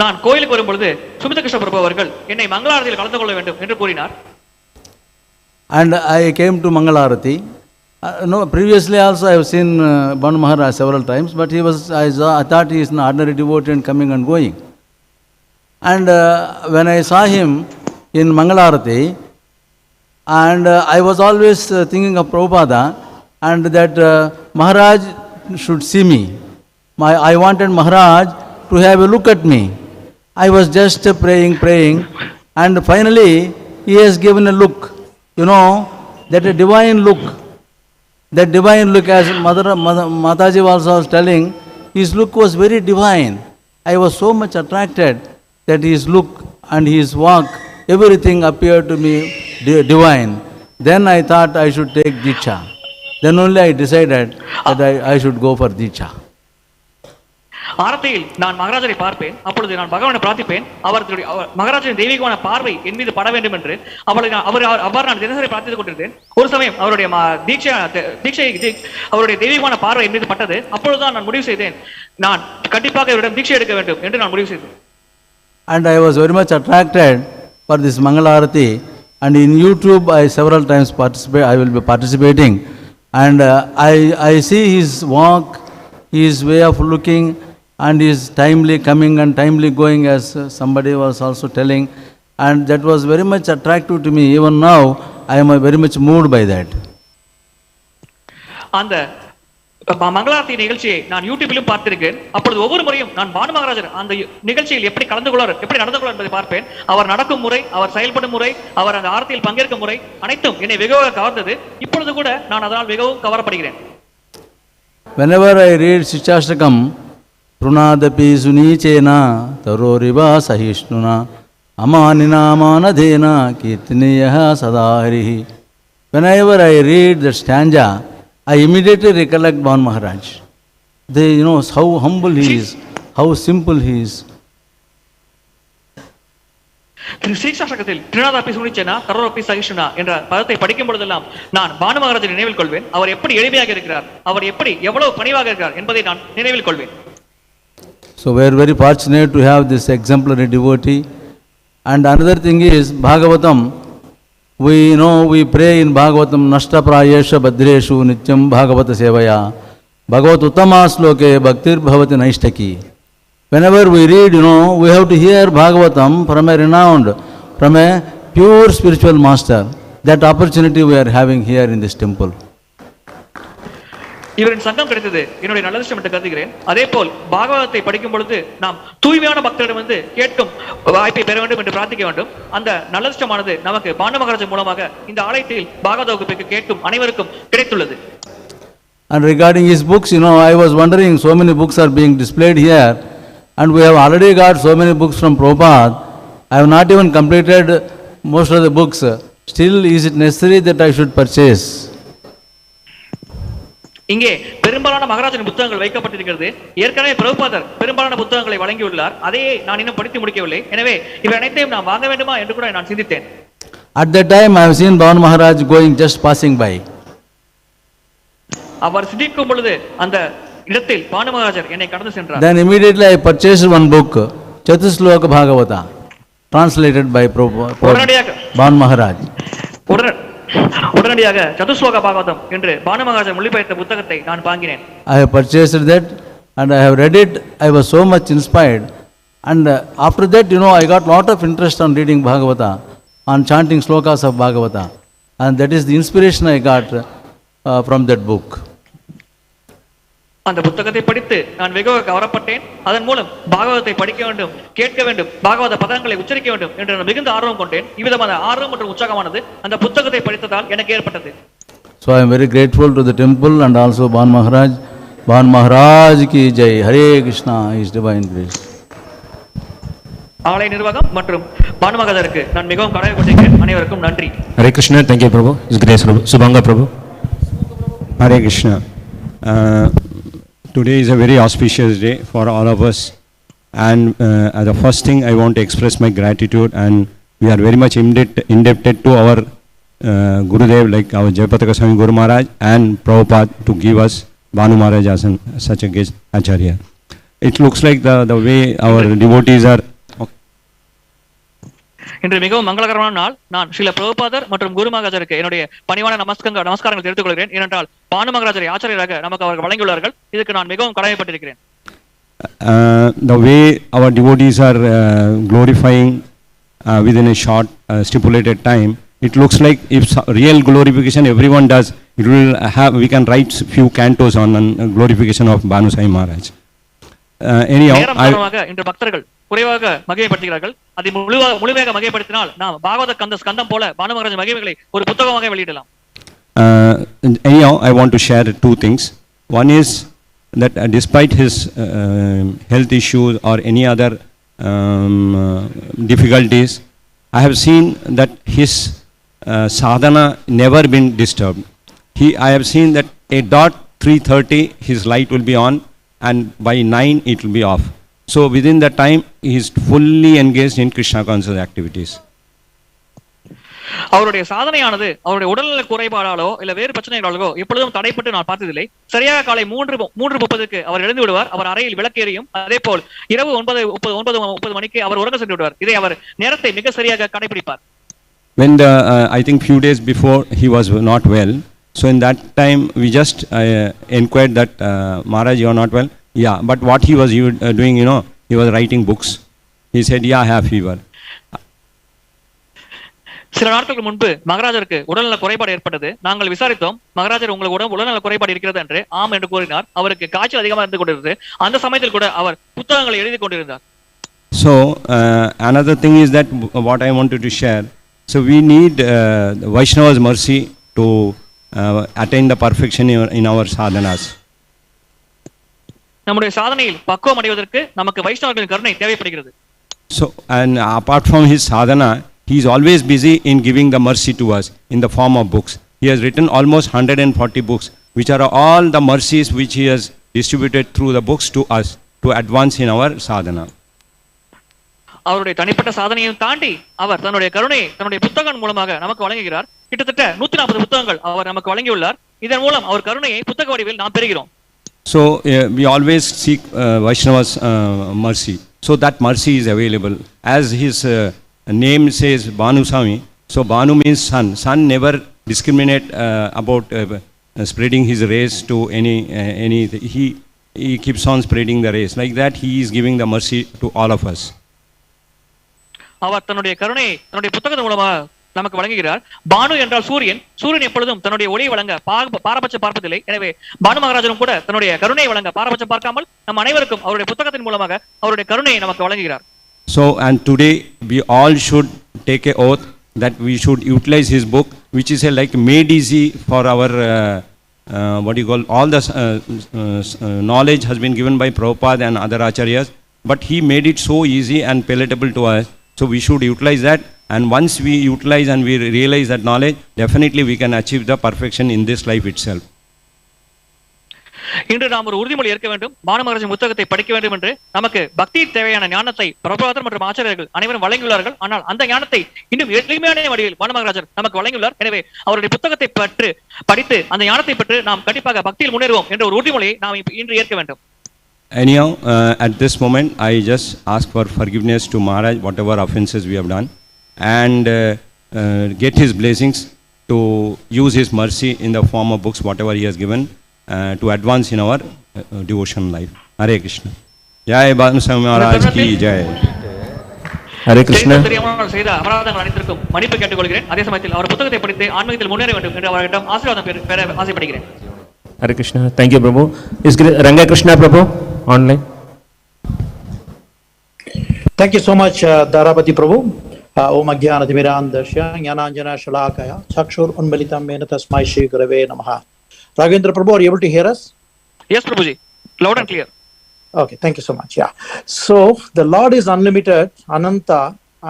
நான் கோயிலுக்கு வரும் பொழுது சுமித கிருஷ்ண பிரபு அவர்கள் என்னை மங்களாரதியில் கலந்து கொள்ள வேண்டும் என்று கூறினார். And I came to Mangalarati. No, previously also I have seen Bhanu Maharaj several times, but I thought he is an ordinary devotee and coming and going. And when I saw him in Mangalarati, and I was always thinking of Prabhupada, and that Maharaj should see me. I wanted Maharaj to have a look at me. I was just praying, and finally he has given a look, you know, that a divine look. That divine look, as Mataji also was telling, his look was very divine. I was so much attracted that his look and his walk, everything appeared to me divine. Then I thought I should take Diksha. Then only I decided that I should go for Diksha. ஆரத்தியில் நான் மகாராஜரை பார்ப்பேன். அப்பொழுது நான் பகவானை பிரார்த்திப்பேன். மகாராஜரின் தெய்வீகமான பார்வை என் மீது பட வேண்டும் என்று அவ்வாறு நான் தினசரி பிரார்த்தித்துக் கொண்டிருந்தேன். ஒரு சமயம் அவருடைய அவருடைய தெய்வீகமான பார்வை என் மீது பட்டது. அப்பொழுதுதான் நான் முடிவு செய்தேன், நான் கண்டிப்பாக இவரிடம் தீட்சை எடுக்க வேண்டும் என்று நான் முடிவு செய்தேன். And I was very much attracted for this Mangalarati, and in YouTube I several times I will be participating, and I see his walk, his way of looking, and his timely coming and timely going, as somebody was also telling, and that was very much attractive to me. Even now I am very much moved by that. அந்த மங்களாரத்தி நிகழ்ச்சியை நான் யூடியூபிலும் பார்த்திருக்கேன். அப்பொழுது ஒவ்வொரு முறையும் நான் பானு மகாராஜர் அந்த நிகழ்ச்சியில் எப்படி கலந்து கொள்வார், எப்படி நடந்து கொள்வார் என்பதை பார்ப்பேன். அவர் நடக்கும் முறை, அவர் செயல்படும் முறை, அவர் அந்த ஆரத்தியில் பங்கேற்கும் முறை அனைத்தும் என்னை வெகுவாக கவர்ந்தது. இப்பொழுது கூட நான் அதனால் மிகவும் கவரப்படுகிறேன். Whenever I read Shichashtakam, Prunadapi Sunichena, Taroriva Sahishnuna, Amanina Amanadena, Kirtiniyaha Sadaharihi. Whenever I read that stanza, I immediately recollect Bhanu Maharaj. You know how humble he is, how simple he is. ஸ்ரீசாசகத்தில் திருநாதாப்பி சுனிச்சனா தரோப்பி சகிஷ்ணுனா என்ற பதத்தை படிக்கும் பொழுதெல்லாம் நான் பானு மகாராஜை நினைவில் கொள்வேன். அவர் எப்படி எளிமையாக இருக்கிறார், அவர் எப்படி எவ்வளவு பணிவாக இருக்கிறார் என்பதை நான் நினைவில் கொள்வேன். So we are very fortunate to have this exemplary devotee. And another thing is Bhagavatam. We know we pray in Bhagavatam Nashta Prayesha Badreshu Nityam Bhagavata Sevaya Bhagavat Uttama Sloke Bhaktir Bhavati Naishtaki. Whenever we read, we have to hear Bhagavatam from a renowned, from a pure spiritual master. That opportunity we are having here in this temple. இவரின் சங்கம் கிடைத்தது என்னுடைய நல்ல விஷயம் என்று கருதுகிறேன். அதே போல் பாகவதத்தை படிக்கும் பொழுது நாம் தூய்மையான பக்தரிடம் வந்து கேட்கும் வாய்ப்பை பெற வேண்டும் என்று பிரார்த்திக்க வேண்டும். அந்த நல்ல விஷயமானது நமக்கு பானு மகாராஜ் மூலமாக இந்த ஆலயத்தில் பாகவத வகுப்புக்கு கேட்கும் அனைவருக்கும் கிடைத்துள்ளது. And regarding his books, I was wondering, so many books are being displayed here, and we have already got so many books from Prabhupada. I have not even completed most of the books. Still, is it necessary that I should purchase? இங்கே பெரும்பாலான மகாராஜின் புத்தகங்கள் வைக்கப்பட்டிருக்கிறது. ஏற்கனவே பிரபுபாதர் பெரும்பாலான புத்தகங்களை வழங்கியுள்ளார். அதையே நான் இன்னும் படித்து முடிக்கவில்லை. எனவே இவை அனைத்தையும் நான் வாங்க வேண்டுமா என்று கூட நான் சிந்தித்தேன். At that time, I have seen Bhanu Maharaj going, just passing by. அவர் சிந்திக்கும் பொழுது அந்த இடத்தில் பானு மகாராஜர் என்னை கடந்து சென்றார். Then immediately I purchased one book, Chatusloka Bhagavata, translated by Bhanu Maharaj. உடனடியாக சதுஸ்லோக பாகவதம் என்று பானு மகாராஜர் மொழிபெயர்த்த புத்தகத்தை நான் வாங்கினேன். I have purchased that and I have read it. I was so much inspired, and after that, I got lot of interest on reading Bhagavata, on chanting slokas of Bhagavata, and that is the inspiration I got from that book. அந்த புத்தகத்தை படித்து நான் வெகு கவரப்பட்டேன். அதன் மூலம் பாகவதத்தை படிக்க வேண்டும், கேட்க வேண்டும், பாகவத பதங்களை உச்சரிக்க வேண்டும் என்று நான் மிகுந்த ஆர்வம் கொண்டேன். இவ்விதமான ஆர்வம் மற்றும் உற்சாகமானது அந்த புத்தகத்தை படித்ததால் எனக்கு ஏற்பட்டது. So I am very grateful to the temple and also Bhanu Maharaj. Bhanu Maharaj ki jai. Hare Krishna, His divine grace. ஆலய நிர்வாகம் மற்றும் பானு மகாராஜருக்கு நான் மிகவும் கடமைப்பட்டிருக்கிறேன். அனைவருக்கும் நன்றி. Hare Krishna. Thank you, Prabhu. His grace, Prabhu. Subhanga, Prabhu. Hare Krishna. Today is a very auspicious day for all of us, and the first thing I want to express my gratitude, and we are very much indebted to our Gurudev, like our Jayapataka Swami Guru Maharaj and Prabhupada, to give us Bhanu Maharaj as such a guest Acharya. It looks like the way our devotees are. இன்று மிகவும் மங்களகரமான நாள். நான் ஸ்ரீல பிரபுபாதர் மற்றும் குரு மகாராஜருக்கு என்னுடைய பணிவான நமஸ்காரங்கள் தெரிவித்துக் கொள்கிறேன். ஏனென்றால் பானு மகாராஜரை ஆச்சாரியராக நமக்கு அவர்கள் வழங்கியுள்ளார்கள். இதுக்கு நான் மிகவும் கடமைப்பட்டிருக்கிறேன். The way our devotees are glorifying within a short stipulated time, it looks like if real glorification everyone does, it will have, we can write few cantos on glorification of Bhanu Sai Maharaj. Anyhow, இன்று பக்தர்கள் குறைவாக மகிமைப்படுத்துகிறார்கள். அதை முழுமையாக மகிமைப்படுத்தினால் நாம் பாகவத ஸ்கந்தம் போல பானு மகாராஜ் மகிமைகளை ஒரு புத்தகமாக வெளியிடலாம். Anyhow, I want to share two things. One is that despite his health issues or any other difficulties, I have seen that his sadhana never been disturbed. I have seen that at dot 3:30 his light will be on, and by 9 it will be off. So within that time he is fully engaged in Krishna conscious activities. அவருடைய சாதனையானது அவருடைய உடல்நல குறைபாடாலோ இல்ல வேறு பிரச்சனைகளாலோ எப்பொழுதும் தடைப்பட்டு நான் பார்த்ததில்லை. சரியாக காலை 3:30 அவர் எழுந்து விடுவார். அவர் அறையில் விளக்கேறியும், அதே போல் இரவு 9:30 மணிக்கு அவர் உறங்க சென்று விடுவார். இதை அவர் நேரத்தை மிக சரியாக கடைபிடிப்பார். When I think few days before he was not well, so in that time we just inquired that Maharaj, you are not well. Yeah, but what he was doing, he was writing books. He said, yeah, I have fever. சில நாட்களுக்கு முன்பு மகாராஜருக்கு உடல்நல குறைபாடு ஏற்பட்டது. நாங்கள் விசாரித்தோம், மகாராஜர் உங்களுக்கு உடல்நல குறைபாடு இருக்கிறது என்று. ஆம் என்று கூறினார். அவருக்கு காய்ச்சல் அதிகமாக இருந்து கொண்டிருந்தது. அந்த சமயத்தில் கூட அவர் புத்தகங்களை எழுதி கொண்டிருந்தார். So another thing is that what I wanted to share. So we need Vaishnava's mercy to attain the perfection in our sadhanas. நம்முடைய சாதனையில் பக்குவம் அடைவதற்கு நமக்கு வைஷ்ணவர்களின் கருணை தேவைப்படுகிறது. So, and apart from his sadhana, he is always busy in giving the mercy to us in the form of books. He has written almost 140 books, which are all the mercies which he has distributed through the books to us to advance in our sadhana. அவருடைய தனிப்பட்ட சாதனையும் தாண்டி அவர் தன்னுடைய கருணையை தன்னுடைய புத்தகம் மூலமாக நமக்கு வழங்குகிறார். கிட்டத்தட்ட 140 புத்தகங்கள் அவர் நமக்கு வழங்கியுள்ளார். இதன் மூலம் அவர் கருணையை புத்தக வடிவில் நாம் பெறுகிறோம். So we always seek Vaishnava's mercy. So that mercy is available. As his name says, Bhanu Swami. So Bhanu means sun. Sun never discriminate about spreading his rays to any. He keeps on spreading the rays. Like that, he is giving the mercy to all of us. அவர் தன்னுடைய கருணையை தன்னுடைய புத்தகத்தின் மூலமாக நமக்கு வழங்குகிறார். பானு என்றால் சூரியன். சூரியன் எப்பொழுதும் தன்னுடைய ஒளியை வழங்க பாரபட்சம் பார்ப்பதில்லை. எனவே பானு மகாராஜனும் கூட தன்னுடைய கருணையை வழங்க பாரபட்சம் பார்க்காமல் நம் அனைவருக்கும் அவருடைய புத்தகத்தின் மூலமாக அவருடைய கருணையை நமக்கு வழங்குகிறார். So and today we all should take a oath that we should utilize his book, which is like made easy for our what do you call, all the knowledge has been given by Prabhupada and other acharyas, but he made it so easy and palatable to us. So we should utilize that, and once we utilize and we realize that knowledge, definitely we can achieve the perfection in this life itself. இன்று நாம் ஒரு உறுதிமொழி ஏற்க வேண்டும். பானு மகாராஜின் புத்தகத்தை படிக்க வேண்டும் என்று. நமக்கு பக்தி தேவையான ஞானத்தை பிரபுபாதர் மற்றும் ஆச்சாரியர்கள் அனைவரும் வழங்கியுள்ளார்கள். ஆனால் அந்த ஞானத்தை இன்னும் எளிமையான வடிவில் பானு மகாராஜர் நமக்கு வழங்கியுள்ளார். எனவே அவருடைய புத்தகத்தை படித்து அந்த ஞானத்தை பெற்று நாம் கண்டிப்பாக பக்தியில் முன்னேறுவோம் என்ற ஒரு உறுதிமொழியை நாம் இன்று ஏற்க வேண்டும். Anyhow, at this moment, I just ask for forgiveness to Maharaj, whatever offenses we have done, and get his blessings to use his mercy in the form of books, whatever he has given, to advance in our devotion life. Hare Krishna. Jai Bhanu Swami Maharaj ki jai. Hare Krishna. செய்த அபராதங்கள் அனைத்திற்கும் மன்னிப்பு கேட்டுக்கொள்கிறேன். அதே சமயத்தில் அவர் புத்தகத்தை படித்து ஆன்மீகத்தில் முன்னேற வேண்டும் என்று அவரிடம் ஆசீர்வாதம் பெற ஆசைப்படுகிறேன். Hare Krishna. Thank you, Prabhu. Is Ranga Krishna Prabhu online? Thank you so much, Dharapati Prabhu. Om Ajnanatimirandasya Jnananjana Shalakaya Chakshur Unmilitam Mena Tasmai Shri Gurave Namaha. Raghvendra Prabhu, are you able to hear us? Yes, Prabhuji. Loud and clear. Okay, thank you so much. Yeah. So, the Lord is unlimited, Ananta,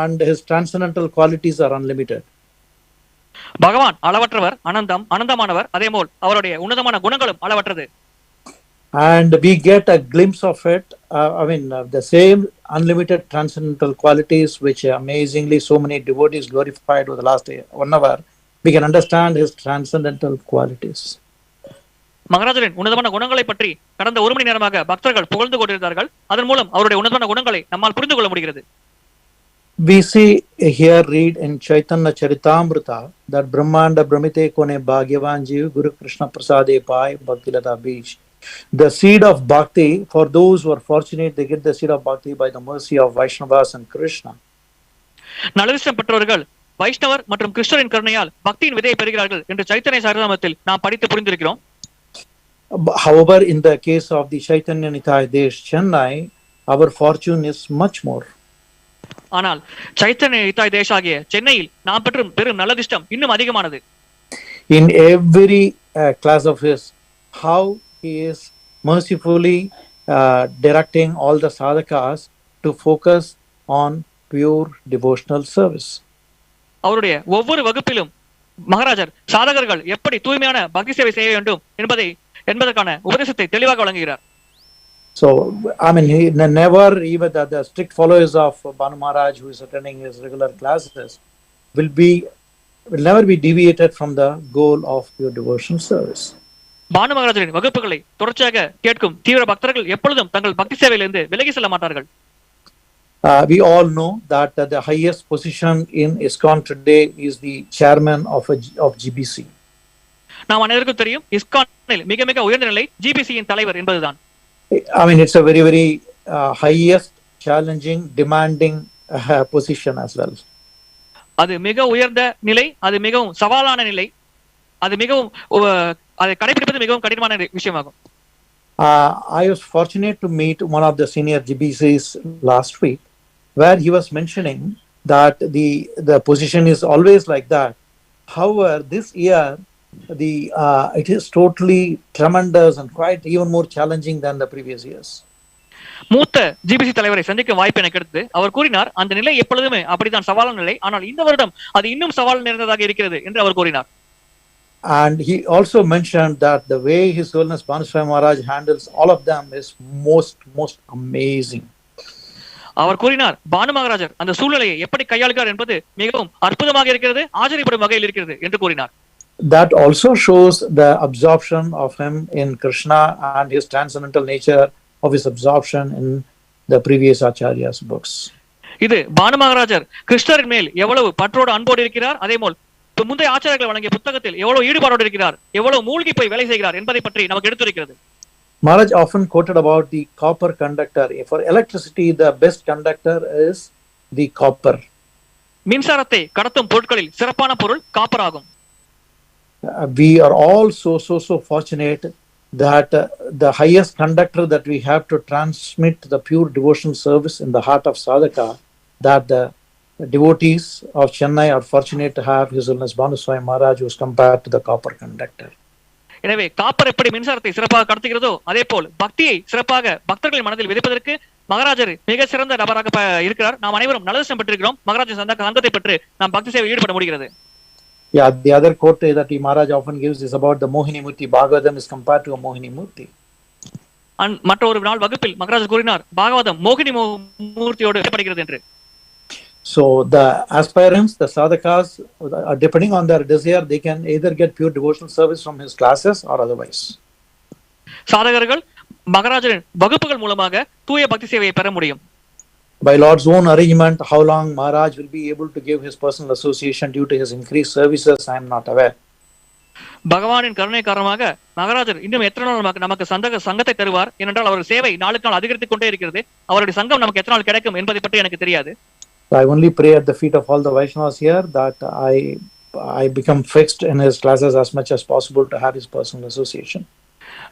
and his transcendental qualities are unlimited. பகவான் அளவற்றவர், அனந்தமானவர், அதேபோல் அவருடைய உன்னதமான குணங்களும் அளவற்றது. And we get a glimpse of it, the same unlimited transcendental qualities which amazingly so many devotees glorified over the last 1 hour. We can understand his transcendental qualities. மகாராஜரின் உன்னதமான குணங்களை பற்றி கடந்த 1 மணி நேரமாக பக்தர்கள் புகழ்ந்து கொண்டிருந்தார்கள். அதன் மூலம் அவருடைய உன்னதமான குணங்களை நம்மால் புரிந்து கொள்ள முடிகிறது. We see here, read in Chaitanya Charitamrita that Brahmanda Brahmite Kone Bhagyavan Jeev Guru Krishna Prasade Pai Bhaktilata Beach. The seed of bhakti, for those who are fortunate, they get the seed of bhakti by the mercy of Vaishnavas and Krishna. நலவிஷ்டம் பெற்றவர்கள் வைஷ்ணவர் மற்றும் கிருஷ்ணரின் கருணையால் பக்தியின் விதையை பெறுகிறார்கள் என்று சைத்தன்ய சரிதாமத்தில் நாம் படித்து புரிந்திருக்கிறோம். However, in the case of the Chaitanya Nitaya Desh Chennai, our fortune is much more. ஆனால் சைத்தன்ய நிதாய் தேஷ் ஆகிய சென்னையில் நாம் பெறும் நலதிஷ்டம் இன்னும் அதிகமானது. In every class of his, how he is mercifully directing all the sadhakas to focus on pure devotional service. அவருடைய ஒவ்வொரு வகுப்பிலும் மகாராஜர் சாதகர்கள் எப்படி தூய்மையான பக்தி சேவை செய்ய வேண்டும் என்பதற்கான உபதேசத்தை தெளிவாக வழங்குகிறார். So, he never, even the strict followers of Bhanu Maharaj who is attending his regular classes will never be deviated from the goal of pure devotion service. Banu மகாராஜரின் வகுப்புகளை தொடர்ச்சியாக கேட்கும் தீவிர பக்தர்கள் எப்பொழுதும் தங்கள் பக்தி சேவையிலிருந்து விலகி செல்ல மாட்டார்கள். We all know that the highest position in ISKCON today is the chairman of GBC. நாம் அனைவருக்கும் தெரியும், இஸ்கானில் மிக மிக உயர்ந்த நிலை ஜிபிசியின் தலைவர் என்பதுதான். It's a very, very highest, challenging, demanding position as well. அது மிக உயர்ந்த நிலை, அது மிகவும் சவாலான நிலை, அது மிகவும் அதை கடைபிடிப்பது மிகவும் கடினமான விஷயமாகும். I was fortunate to meet one of the senior GBCs last week, where he was mentioning that the position is always like that. However, this year it is totally tremendous and quite even more challenging than the previous years. மூத்த GBC தலைவரை சந்திக்கும் வாய்ப்பு எனக்கு கிடைத்தது. அவர் கூறினார், அந்த நிலை எப்பொழுதுமே அப்படித்தான் சவாலான நிலை, ஆனால் இந்த வருடம் அது இன்னும் சவால் நிறைந்ததாக இருக்கிறது என்று அவர் கூறினார். And he also mentioned that the way His Holiness Bhanu Swami Maharaj handles all of them is most amazing. அவர் கூறினார், பானு மகாராஜர் அந்த சூழ்நிலையை எப்படி கையாளுகிறார் என்பது மிகவும் அற்புதமாக இருக்கிறது, ஆச்சரியப்படும் வகையில் இருக்கிறது என்று கூறினார். That also shows the absorption of him in Krishna and his transcendental nature of his absorption in the previous Acharya's books. இது பானு மகாராஜர் கிருஷ்ணரின் மேல் எவ்வளவு பற்றோடு அன்போடு இருக்கிறார், அதேபோல் முந்தைய ஆச்சாரியர்கள் வழங்கிய புத்தகத்தில் எவ்வளவு ஈடுபாடோடு இருக்கிறார், எவ்வளவு மூழ்கி போய் வேலை செய்கிறார் என்பதை பற்றி நமக்கு எடுத்துரைக்கிறது. Maharaj often quoted about the copper conductor. For electricity, the best conductor is the copper. மின்சாரத்தை கடத்தும் பொருட்களில் சிறப்பான பொருள் காப்பர் ஆகும். We are all so fortunate that the highest conductor that we have to transmit the pure devotional service in the heart of sadhaka, that the devotees of Chennai are fortunate to have His Holiness Bhanu Swami Maharaj, who is compared to the copper conductor. எனவே copper எப்படி மின்சாரத்தை சிறப்பாக கடத்துகிறதோ அதே போல் பக்தியை சிறப்பாக பக்தர்களின் மனதில் விதைப்பதற்கு மகாராஜர் மிக சிறந்த நபராக இருக்கிறார். நாம் அனைவரும் நல்லதம் பெற்றிருக்கிறோம். மகாராஜர் சங்கத்தை பெற்று நாம் பக்தி சேவை ஈடுபட முடிகிறது. Yeah, the other quote that Maharaj often gives is about the Mohini Murti. Bhagavatam is compared to a Mohini Murti. மற்ற ஒரு நாள் வகுப்பில் மகாராஜர் கூறினார், பாகவதம் மோகினி மூர்த்தியோடு ஒப்பிடப்படுகிறது என்று. So the aspirants, the sadhakas, depending on their desire, they can either get pure devotional service from his classes or otherwise. சாதகர்கள் மகாராஜரின் வகுப்புகள் மூலமாக தூய பக்தி சேவையை பெற முடியும். By Lord's own arrangement, how long Maharaj will be able to give his personal association due to his increased services, I am not aware. பகவானின் கருணை காரணமாக மகாராஜர் இன்னும் எத்தனை நாள் நமக்கு சங்கத்தை தருவார், ஏனென்றால் அவர் சேவை நாளுக்கு நாள் அதிகரித்துக் கொண்டே இருக்கிறது. அவருடைய சங்கம் நமக்கு எத்தனை நாள் கிடைக்கும் என்பதை பற்றி எனக்கு தெரியாது. I only pray at the feet of all the Vaishnavas here that I become fixed in his classes as much as possible to have his personal association.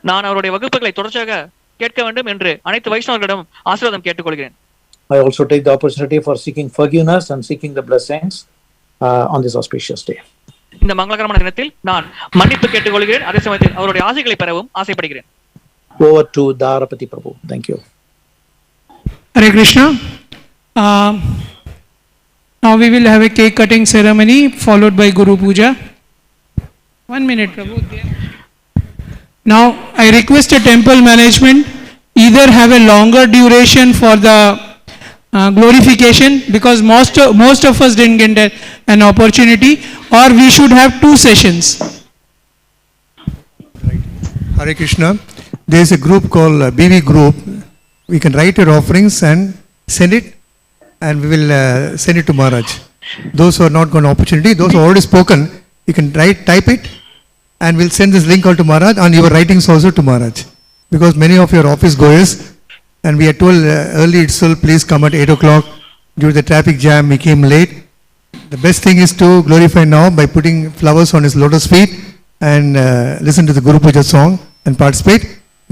நான் அவருடைய வகுப்புகளை தொடர்ச்சியாக கேட்க வேண்டும் என்று அனைத்து வைஷ்ணவர்களிடம் ஆசீர்வாதம் கேட்டுக்கொள்கிறேன். I also take the opportunity for seeking forgiveness and seeking the blessings on this auspicious day. இந்த மங்களகரமான தினத்தில் நான் மன்னிப்பு கேட்டுக்கொள்கிறேன், அதே சமயத்தில் அவருடைய ஆசைகளை பெறவும் ஆசைப்படுகிறேன். Over to Dharapati Prabhu. Thank you. Hare Krishna. Now we will have a cake cutting ceremony followed by Guru Puja. 1 minute, Prabhu. Now I request a temple management either have a longer duration for the glorification, because most of us didn't get an opportunity, or we should have 2 sessions. Hare Krishna. There is a group called BV group. We can write your offerings and send it, and we will send it to Maharaj. Those who are not got an opportunity, those who are already spoken, you can type it, and we'll send this link out to Maharaj, and your writings also to Maharaj. Because many of your office goers, and we are told early itself, please come at 8 o'clock. Due to the traffic jam, we came late. The best thing is to glorify now by putting flowers on his lotus feet and listen to the Guru Puja song and participate.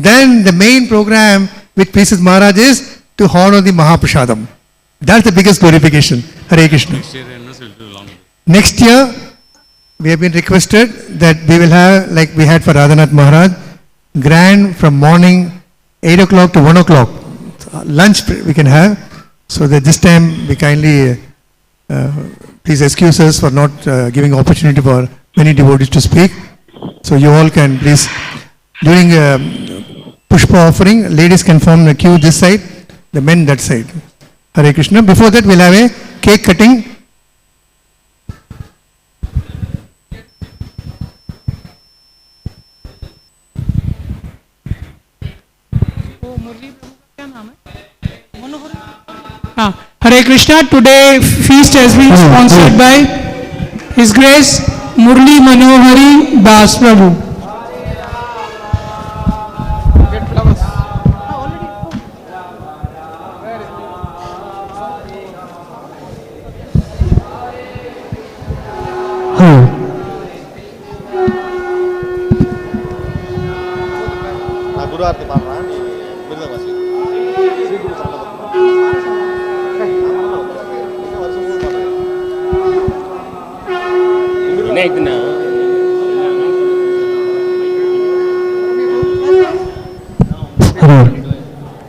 Then the main program which pleases Maharaj is to honor the Mahaprasadam. That's the biggest glorification. Hare Krishna. Next year, we have been requested that we will have, like we had for Radhanath Maharaj, grand from morning 8 o'clock to 1 o'clock. Lunch we can have. So that this time we kindly please excuse us for not giving opportunity for many devotees to speak. So you all can please, during Pushpa offering, ladies can form the queue this side, the men that side. Hare Krishna. Before that we'll have a cake cutting. Hare Krishna. Today feast has been sponsored by His Grace Murli Manohari Das Prabhu.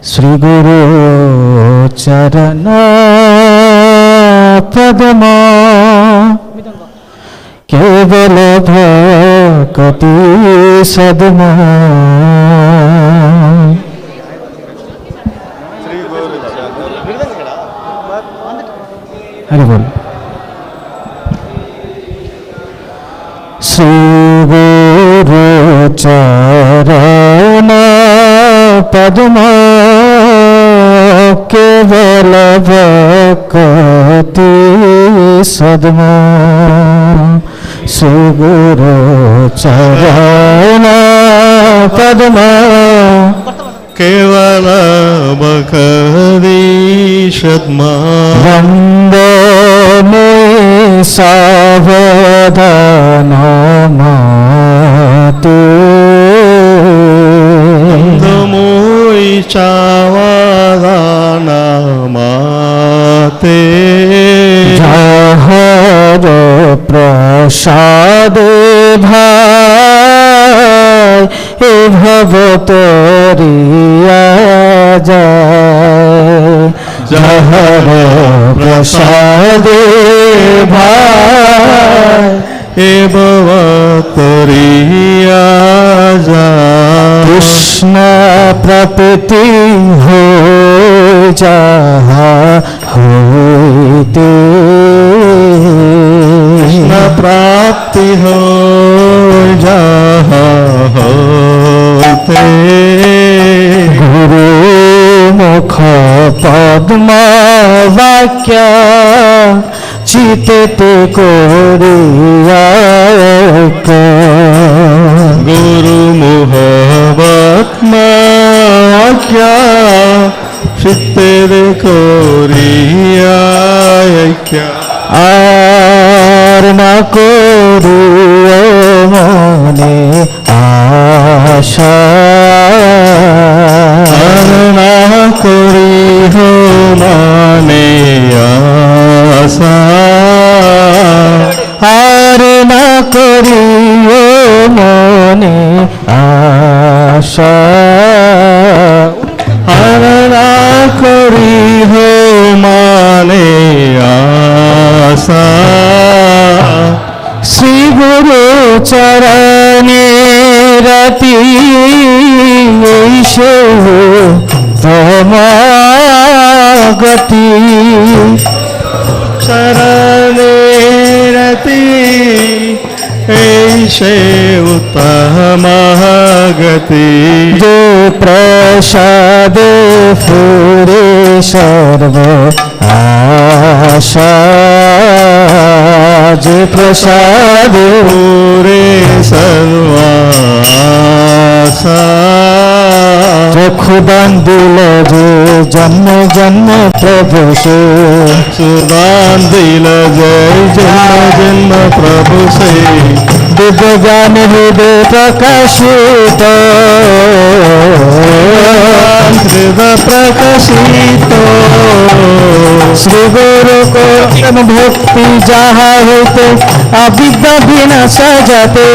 Sri Guru Charana Padma Kevala Bhakati Sadma Hari बोल। श्री गुरु चरण पद्म केवल भक्ति सद्म। श्री गुरु चरण पद्म केवल भक्ति सद्म। वन्दे मुनि सावधान माते। मुई चावदान माते। जहर प्रसाद भाई ए भव तोरिया जाय। जहर प्रसाद भाई ए भव तोरिया जाय। कृष्ण प्रपति हो जहाँ होते। कृष्ण प्राप्ति हो जहाँ होते। गुरु मुख पद्म वाक्य चिते कोरिया। गुरु मुख पद्म वाक्य चिते कोरिया। আর না করিও মনে আশা। আর না করিহ মনে আশা। আর না করিও মনে আশা। আর না করিহ মানে আশা। শ্রী গুরু চরণে রতি গতি। চরণে রতি ऐसे उत्तम गति। जो प्रसाद फुरे सर्व आशा। जो प्रसाद पूरे सर्व आशा। खुदान दिल जे जन्म जन्म प्रभु से। खुदान दिल जय जन्म जन्म प्रभु से। दिव्य ज्ञान हृदय प्रकाशित। हृदय प्रकाशित। श्री गुरु को भक्ति जहाँ होते अविद्या विनाश जाते।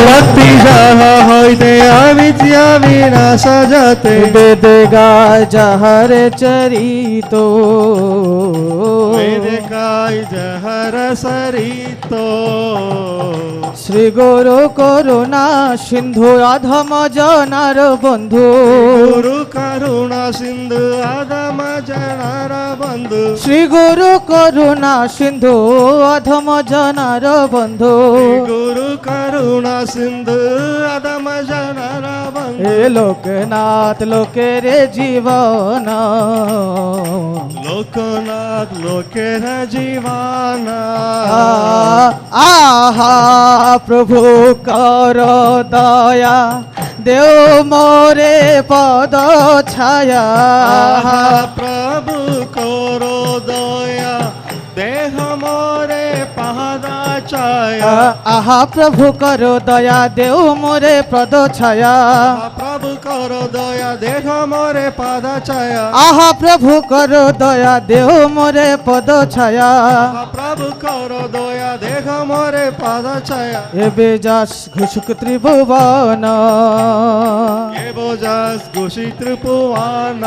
भक्ति जहाँ होते अविद्या विनाश जाते। वेद गाय जहर चरितो। वेद गाय जहर सरितो। श्री गुरु करुणा सिंधु अधम जनार बंधु। गुरु करुणा सिंधु अधम जनार बंधु। श्री गुरु करुणा सिंधु अधम जनार बंधु। गुरु करुणा सिंधु अधम जनार बंधु। हे लोकनाथ लोकेरे जीवन। लोकनाथ लोकेर जीवाना। आहा प्रभु कर दया देव मोरे पद छाया। आहा प्रभु करो दया देह मोरे पहदा छाया। आहा प्रभु करो दया देव मोरे पद छाया। प्रभु करो दया देह मोरे पद छाया। आहा प्रभु करो दया देव मोरे पद छाया। प्रभु करो दया देह मोरे पद छाया। ए बेजास घुषुक त्रिभुवन। ए बेजास घुषित त्रिभुवन।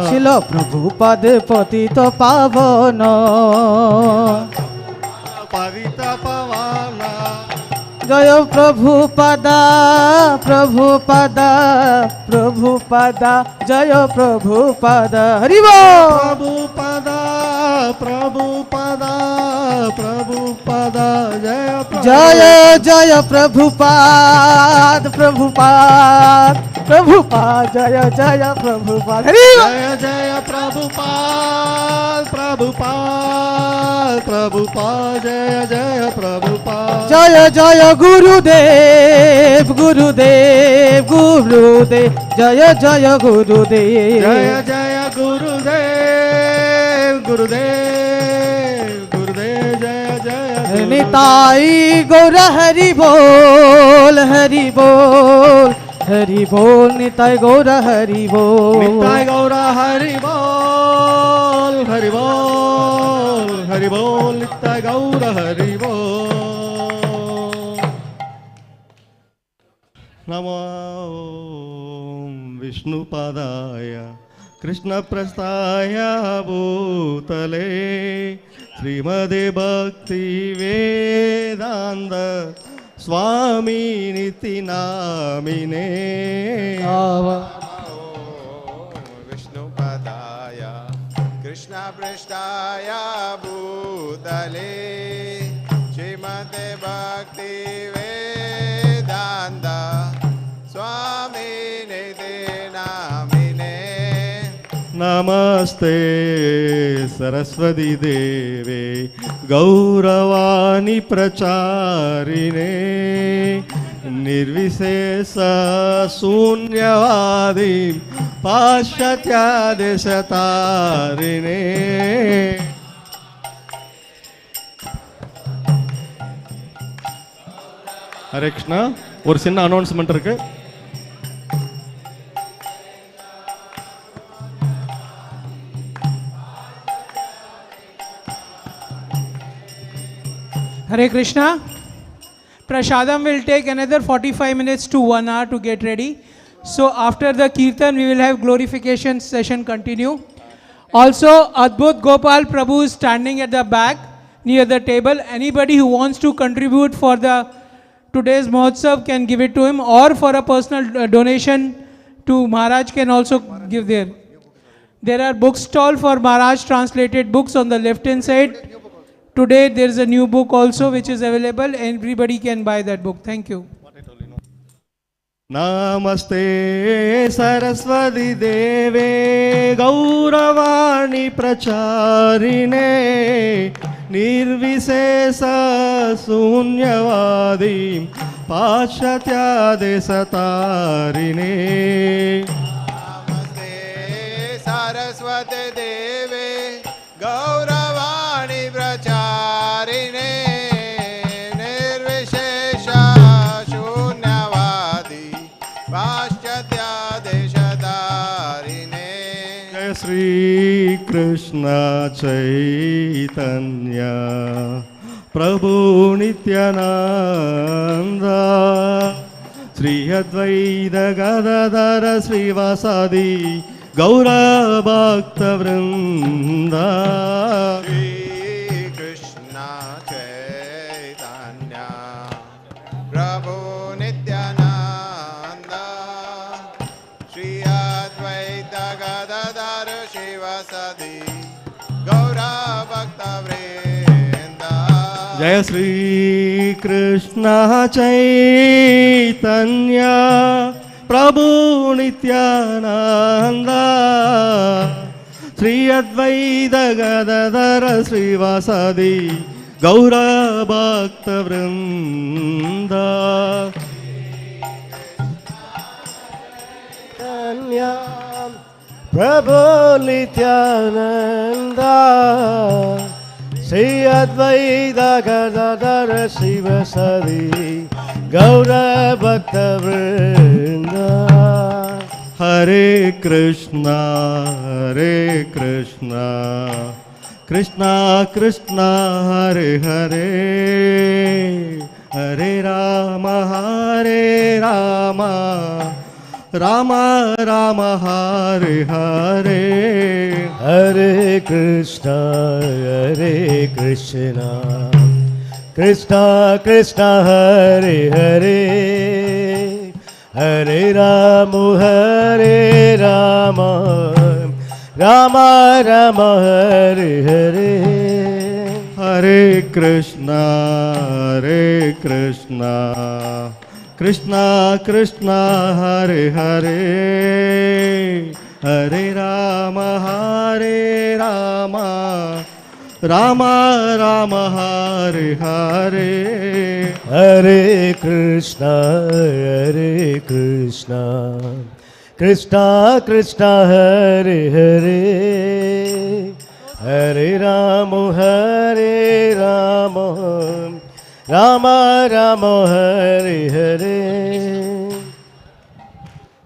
शिल प्रभु पद पतित पावन। पतित पावन। जय प्रभु पदा प्रभु पदा प्रभु पदा जय प्रभु पदा। हरि बोल। प्रभु पदा Prabhupada, Prabhupada, Jaya Prabhupada. Jaya Jaya Prabhupada, Prabhupada, Prabhupada, Jaya Jaya Prabhupada. Jaya Jaya Prabhupada, Prabhupada, Prabhupada, Jaya Jaya Prabhupada. Jaya Jaya Gurudev, Gurudev, Gurudev, Jaya Jaya Gurudev. Jaya Jaya Gurudev, Gurudev, Gurudev, Jaya Jaya Gurudev. Nitai Gaura Hari Bol, Hari Bol, Hari Bol, Nitai Gaura Hari Bol. Nitai Gaura Hari Bol, Hari Bol, Hari Bol, Nitai Gaura Hari Bol. Namo Vishnupadaya Krishna Prastaya Bhutale Srimade Bhakti Vedanta Swami Niti Namine. Vishnupadaya Krishna Prasthaya Bhutale Srimate Bhakti Vedanta Swami Niti Namine. Namaste Saraswati Deve Gauravani Pracharine Nirvisesa Sunyavadi Pashatya Desatarine. Hare Krishna. ஒரு சின்ன announcement இருக்கு. Hare Krishna. Prashadam will take another 45 minutes to 1 hour to get ready. So after the Kirtan, we will have glorification session continue. Also, Adbhut Gopal Prabhu is standing at the back near the table. Anybody who wants to contribute for the today's Mahotsav can give it to him, or for a personal donation to Maharaj can also give there. There are bookstall for Maharaj translated books on the left hand side. Today there is a new book also which is available. Everybody can buy that book. Thank you. Namaste Saraswati Deve Gauravani Pracharine Nirvisesa Sunyavadi Pashatya Desatarine. Namaste Saraswati Deve Gauravani Pracharine Nirvishesha Shunyavadi Paschatya Deshatarine. Jai Shri Krishna Chaitanya Prabhu Nityananda Sri Advaita Gadadhara Srivasadi Gaura Bhakta Vrinda. Shri Krishna Chaitanya Prabhu Nityananda Shri Advaita Gadadhara Shivasadi Gaura Bhakta Vrinda. Jai Shri Krishna Chaitanya Prabhu Nityananda Sri Advaita Gadadhara Srivasadi Gaura Bhakta Vrinda. Prabhu Nityananda Sri Advaita Gadadhara Srivasadi Gaura Bhakta Vrinda. Hare Krishna, Krishna Krishna, Hare Hare, Hare Rama, Rama Rama, Hare Hare. Hare Krishna, Krishna Krishna, Hare Hare, Hare Rama, Rama Rama, Hare Hare. Hare Krishna, Hare Krishna, Krishna Krishna, Hare Hare, Hare Rama, Hare Rama, Rama Rama, Hare Hare, Hare Krishna, Hare Krishna, Krishna Krishna, Hare Hare, Hare Rama, Hare Rama, Rama Rama, Hare Hare.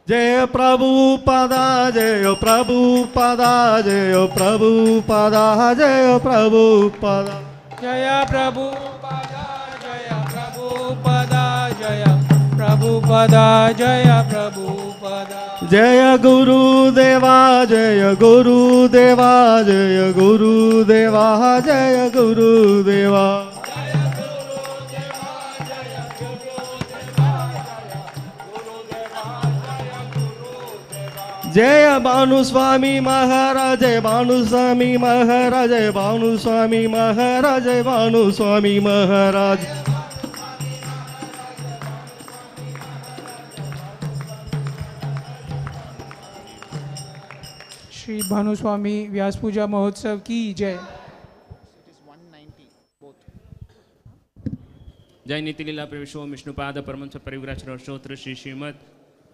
Jaya Prabhupada, Jaya Prabhupada, Jaya Prabhupada, Jaya Prabhupada. Jaya Prabhupada, Jaya Prabhupada, Jaya Prabhupada, Jaya Prabhupada. Jaya Guru Deva, Jaya Guru Deva, Jaya Guru Deva, Jaya Guru Deva. Jaya Bhanu Swami Maharaj, Jaya Bhanu Swami Maharaj, Jaya Bhanu Swami Maharaj, Jaya Bhanu Swami Maharaj. Shri Bhanu Swami Vyasa Puja Mahotsav ki jai. जय नीति लीला प्रवेशो विष्णुपाद परमंश परिव्राजन श्रोत्र श्री श्रीमद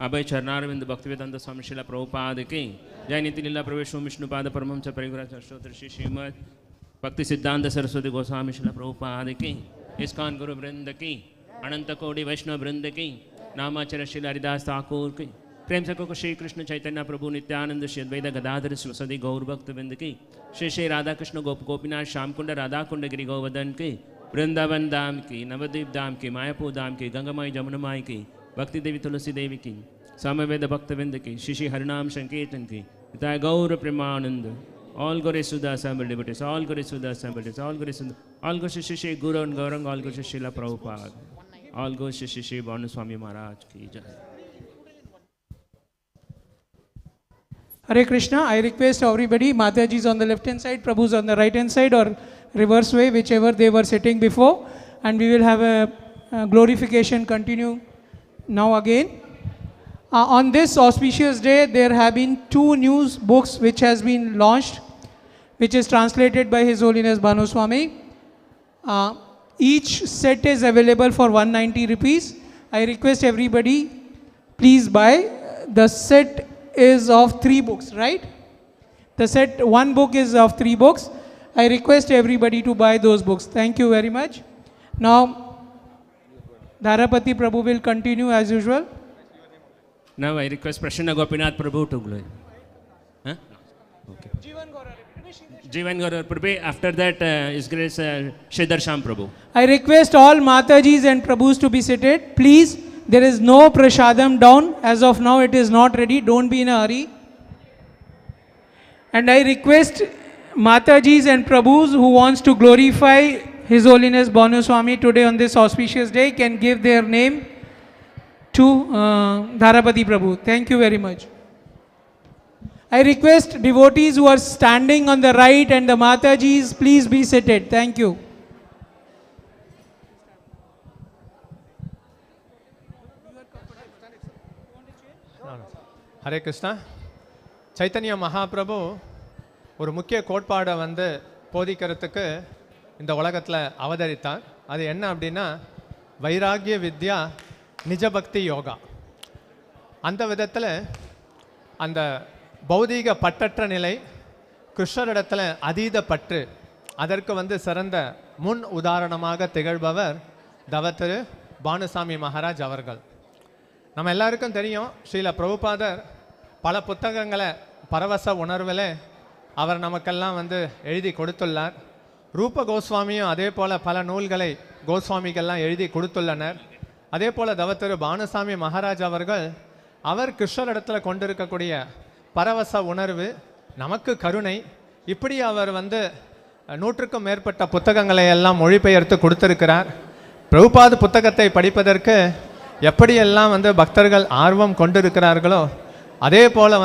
अभय चरणारविंद भक्तिवेदांत स्वामी श्रीला प्रभुपाद की जय नीति लीला प्रवेशो विष्णुपाद परमंश परिव्राजन श्रोत्र श्री श्रीमद भक्ति सिद्धांत सरस्वती गोस्वामी श्रीला प्रभुपाद की इस्कॉन गुरु वृंद की अनंत कोटि वैष्णव वृंद की नामाचर श्री हरिदास ठाकुर की प्रेम सको श्री कृष्ण चैतन्य प्रभु नित्यानंद श्री अद्वैत गदाधर शिवसदी गौर भक्त वृंद की श्री श्री राधा कृष्ण गोपीनाथ श्यामकुंड राधा कुंड गिरी गोवर्धन की वृंदावन धाम की नवद्वीप धाम की मायापुर धाम की गंगामाई जमुनामाई की भक्ति देवी तुलसी देवी की सामवेद भक्तविंद की श्री हरिनाम संकीर्तन की पिता गौर Premanand all Guru Sudha assembled devotees, all Guru Sudha assembled devotees, all Guru Sudha, all Guru Shri Guru and Gaurang, all Guru Srila Prabhupada, all Guru Shri Bhanu Swami Maharaj ki jai. Hare Krishna. I request everybody, Mataji is on the left hand side, Prabhu is on the right hand side, or reverse way, whichever they were sitting before, and we will have a glorification continue now again. On this auspicious day, there have been 2 news books which has been launched, which is translated by His Holiness Bhanu Swami. Each set is available for 190 rupees. I request everybody, please buy. The set is of 3 books, right? The set, 1 book is of 3 books. I request everybody to buy those books. Thank you very much. Now, Dharapati Prabhu will continue as usual. Now I request Prasanna Gopinath Prabhu to glory. Huh? Okay. Jivan Gaurav Prabhu. After that, His Grace Sridhar Sham Prabhu. I request all Matajis and Prabhus to be seated. Please, there is no prasadam down. As of now, it is not ready. Don't be in a hurry. And I request Matajis and Prabhus who wants to glorify His Holiness Bhanu Swami today on this auspicious day can give their name to Dharapati Prabhu. Thank you very much. I request devotees who are standing on the right and the Matajis, please be seated. Thank you. Hare Krishna. Chaitanya Mahaprabhu ஒரு முக்கிய கோட்பாடை போதிக்கிறதுக்கு இந்த உலகத்தில் அவதரித்தார். அது என்ன அப்படின்னா வைராகிய வித்யா நிஜபக்தி யோகா. அந்த விதத்தில் அந்த பௌதீக பற்றற்ற நிலை, கிருஷ்ணரிடத்தில் அதீத பற்று, அதற்கு சிறந்த முன் உதாரணமாக திகழ்பவர் தவத்திரு பானுசாமி மகாராஜ் அவர்கள். நம்ம எல்லாருக்கும் தெரியும், ஸ்ரீல பிரபுபாதர் பல புத்தகங்களை பரவச உணர்வில் அவர் நமக்கெல்லாம் எழுதி கொடுத்துள்ளார். ரூப கோஸ்வாமியும் அதே போல் பல நூல்களை கோஸ்வாமிகள்லாம் எழுதி கொடுத்துள்ளனர். அதே போல் தவத்திரு பானுசாமி மகாராஜ் அவர்கள் அவர் கிருஷ்ணரிடத்தில் கொண்டிருக்கக்கூடிய பரவச உணர்வு, நமக்கு கருணை, இப்படி அவர் 100க்கும் மேற்பட்ட புத்தகங்களை எல்லாம் மொழிபெயர்த்து கொடுத்திருக்கிறார். பிரபுபாத புத்தகத்தை படிப்பதற்கு எப்படியெல்லாம் பக்தர்கள் ஆர்வம் கொண்டிருக்கிறார்களோ அதே போல்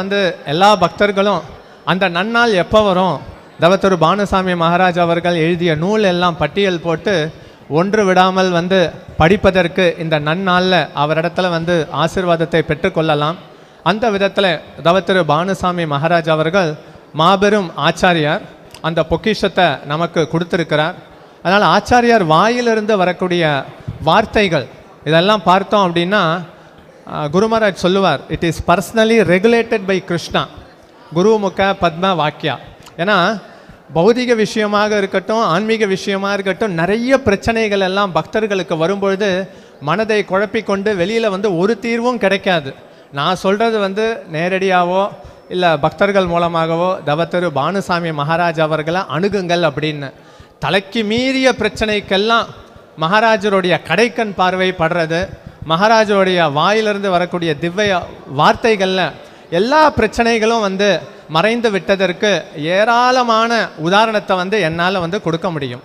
எல்லா பக்தர்களும் அந்த நன்னாள் எப்போ வரும், தவத்திரு பானுசாமி மகாராஜ் அவர்கள் எழுதிய நூல் எல்லாம் பட்டியல் போட்டு ஒன்று விடாமல் வந்து படிப்பதற்கு இந்த நன்னாளில் அவரிடத்துல வந்து ஆசீர்வாதத்தை பெற்றுக்கொள்ளலாம். அந்த விதத்தில் தவத்திரு பானுசாமி மகாராஜ் அவர்கள் மாபெரும் ஆச்சாரியார், அந்த பொக்கிஷத்தை நமக்கு கொடுத்துருக்கிறார். அதனால் ஆச்சாரியார் வாயிலிருந்து வரக்கூடிய வார்த்தைகள் இதெல்லாம் பார்த்தோம் அப்படின்னா குரு மகாராஜ் சொல்லுவார், it is personally regulated by Krishna குருமுக பத்ம வாக்கியா. ஏன்னா பௌதிக விஷயமாக இருக்கட்டும், ஆன்மீக விஷயமாக இருக்கட்டும், நிறைய பிரச்சனைகள் எல்லாம் பக்தர்களுக்கு வரும்பொழுது மனதை குழப்பிக்கொண்டு வெளியில் வந்து ஒரு தீர்வும் கிடைக்காது. நான் சொல்கிறது வந்து நேரடியாகவோ இல்லை பக்தர்கள் மூலமாகவோ தவத்திரு பானுசாமி மகாராஜ் அவர்களை அணுகுங்கள் அப்படின்னு. தலைக்கு மீறிய பிரச்சனைக்கெல்லாம் மகாராஜருடைய கடைக்கண் பார்வை படுறது, மகாராஜருடைய வாயிலிருந்து வரக்கூடிய திவ்ய வார்த்தைகளில் எல்லா பிரச்சனைகளும் வந்து மறைந்து விட்டதற்கு ஏராளமான உதாரணத்தை வந்து என்னால் வந்து கொடுக்க முடியும்.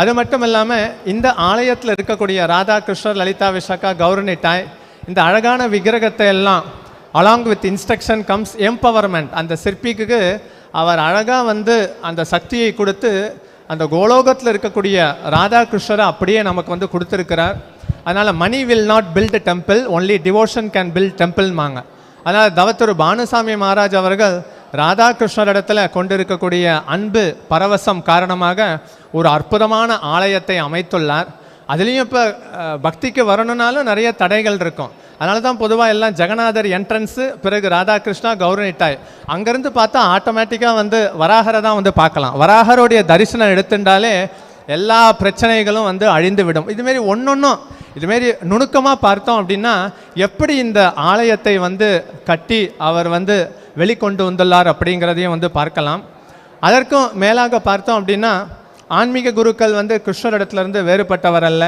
அது மட்டும் இல்லாமல் இந்த ஆலயத்தில் இருக்கக்கூடிய ராதாகிருஷ்ணர், லலிதா விஷாக்கா, கௌரனிட்டாய், இந்த அழகான விக்கிரகத்தை எல்லாம் along with instruction comes empowerment. அந்த சிற்பிக்கு அவர் அழகாக வந்து அந்த சக்தியை கொடுத்து அந்த கோலோகத்தில் இருக்கக்கூடிய ராதாகிருஷ்ணரை அப்படியே நமக்கு வந்து கொடுத்துருக்கிறார். அதனால் money will not build temple, only devotion can build டெம்பிள்மாங்க. அதனால் தவத்திரு பானுசாமி மகாராஜ் அவர்கள் ராதாகிருஷ்ணர் இடத்துல கொண்டிருக்கக்கூடிய அன்பு பரவசம் காரணமாக ஒரு அற்புதமான ஆலயத்தை அமைத்துள்ளார். அதுலேயும் இப்போ பக்திக்கு வரணுன்னாலும் நிறைய தடைகள் இருக்கும். அதனால தான் பொதுவாக எல்லாம் ஜெகநாதர் என்ட்ரன்ஸு, பிறகு ராதாகிருஷ்ணா, கௌரனிட்டாய், அங்கேருந்து பார்த்தா ஆட்டோமேட்டிக்காக வந்து வராகரை தான் வந்து பார்க்கலாம். வராகருடைய தரிசனம் எடுத்துட்டாலே எல்லா பிரச்சனைகளும் வந்து அழிந்து விடும். இதுமாரி ஒன்றொன்றும் இதுமாரி நுணுக்கமாக பார்த்தோம் அப்படின்னா எப்படி இந்த ஆலயத்தை வந்து கட்டி அவர் வந்து வெளிக்கொண்டு வந்துள்ளார் அப்படிங்கிறதையும் வந்து பார்க்கலாம். அதற்கும் மேலாக பார்த்தோம் அப்படின்னா ஆன்மீக குருக்கள் வந்து கிருஷ்ணரிடத்துலேருந்து வேறுபட்டவர் அல்ல.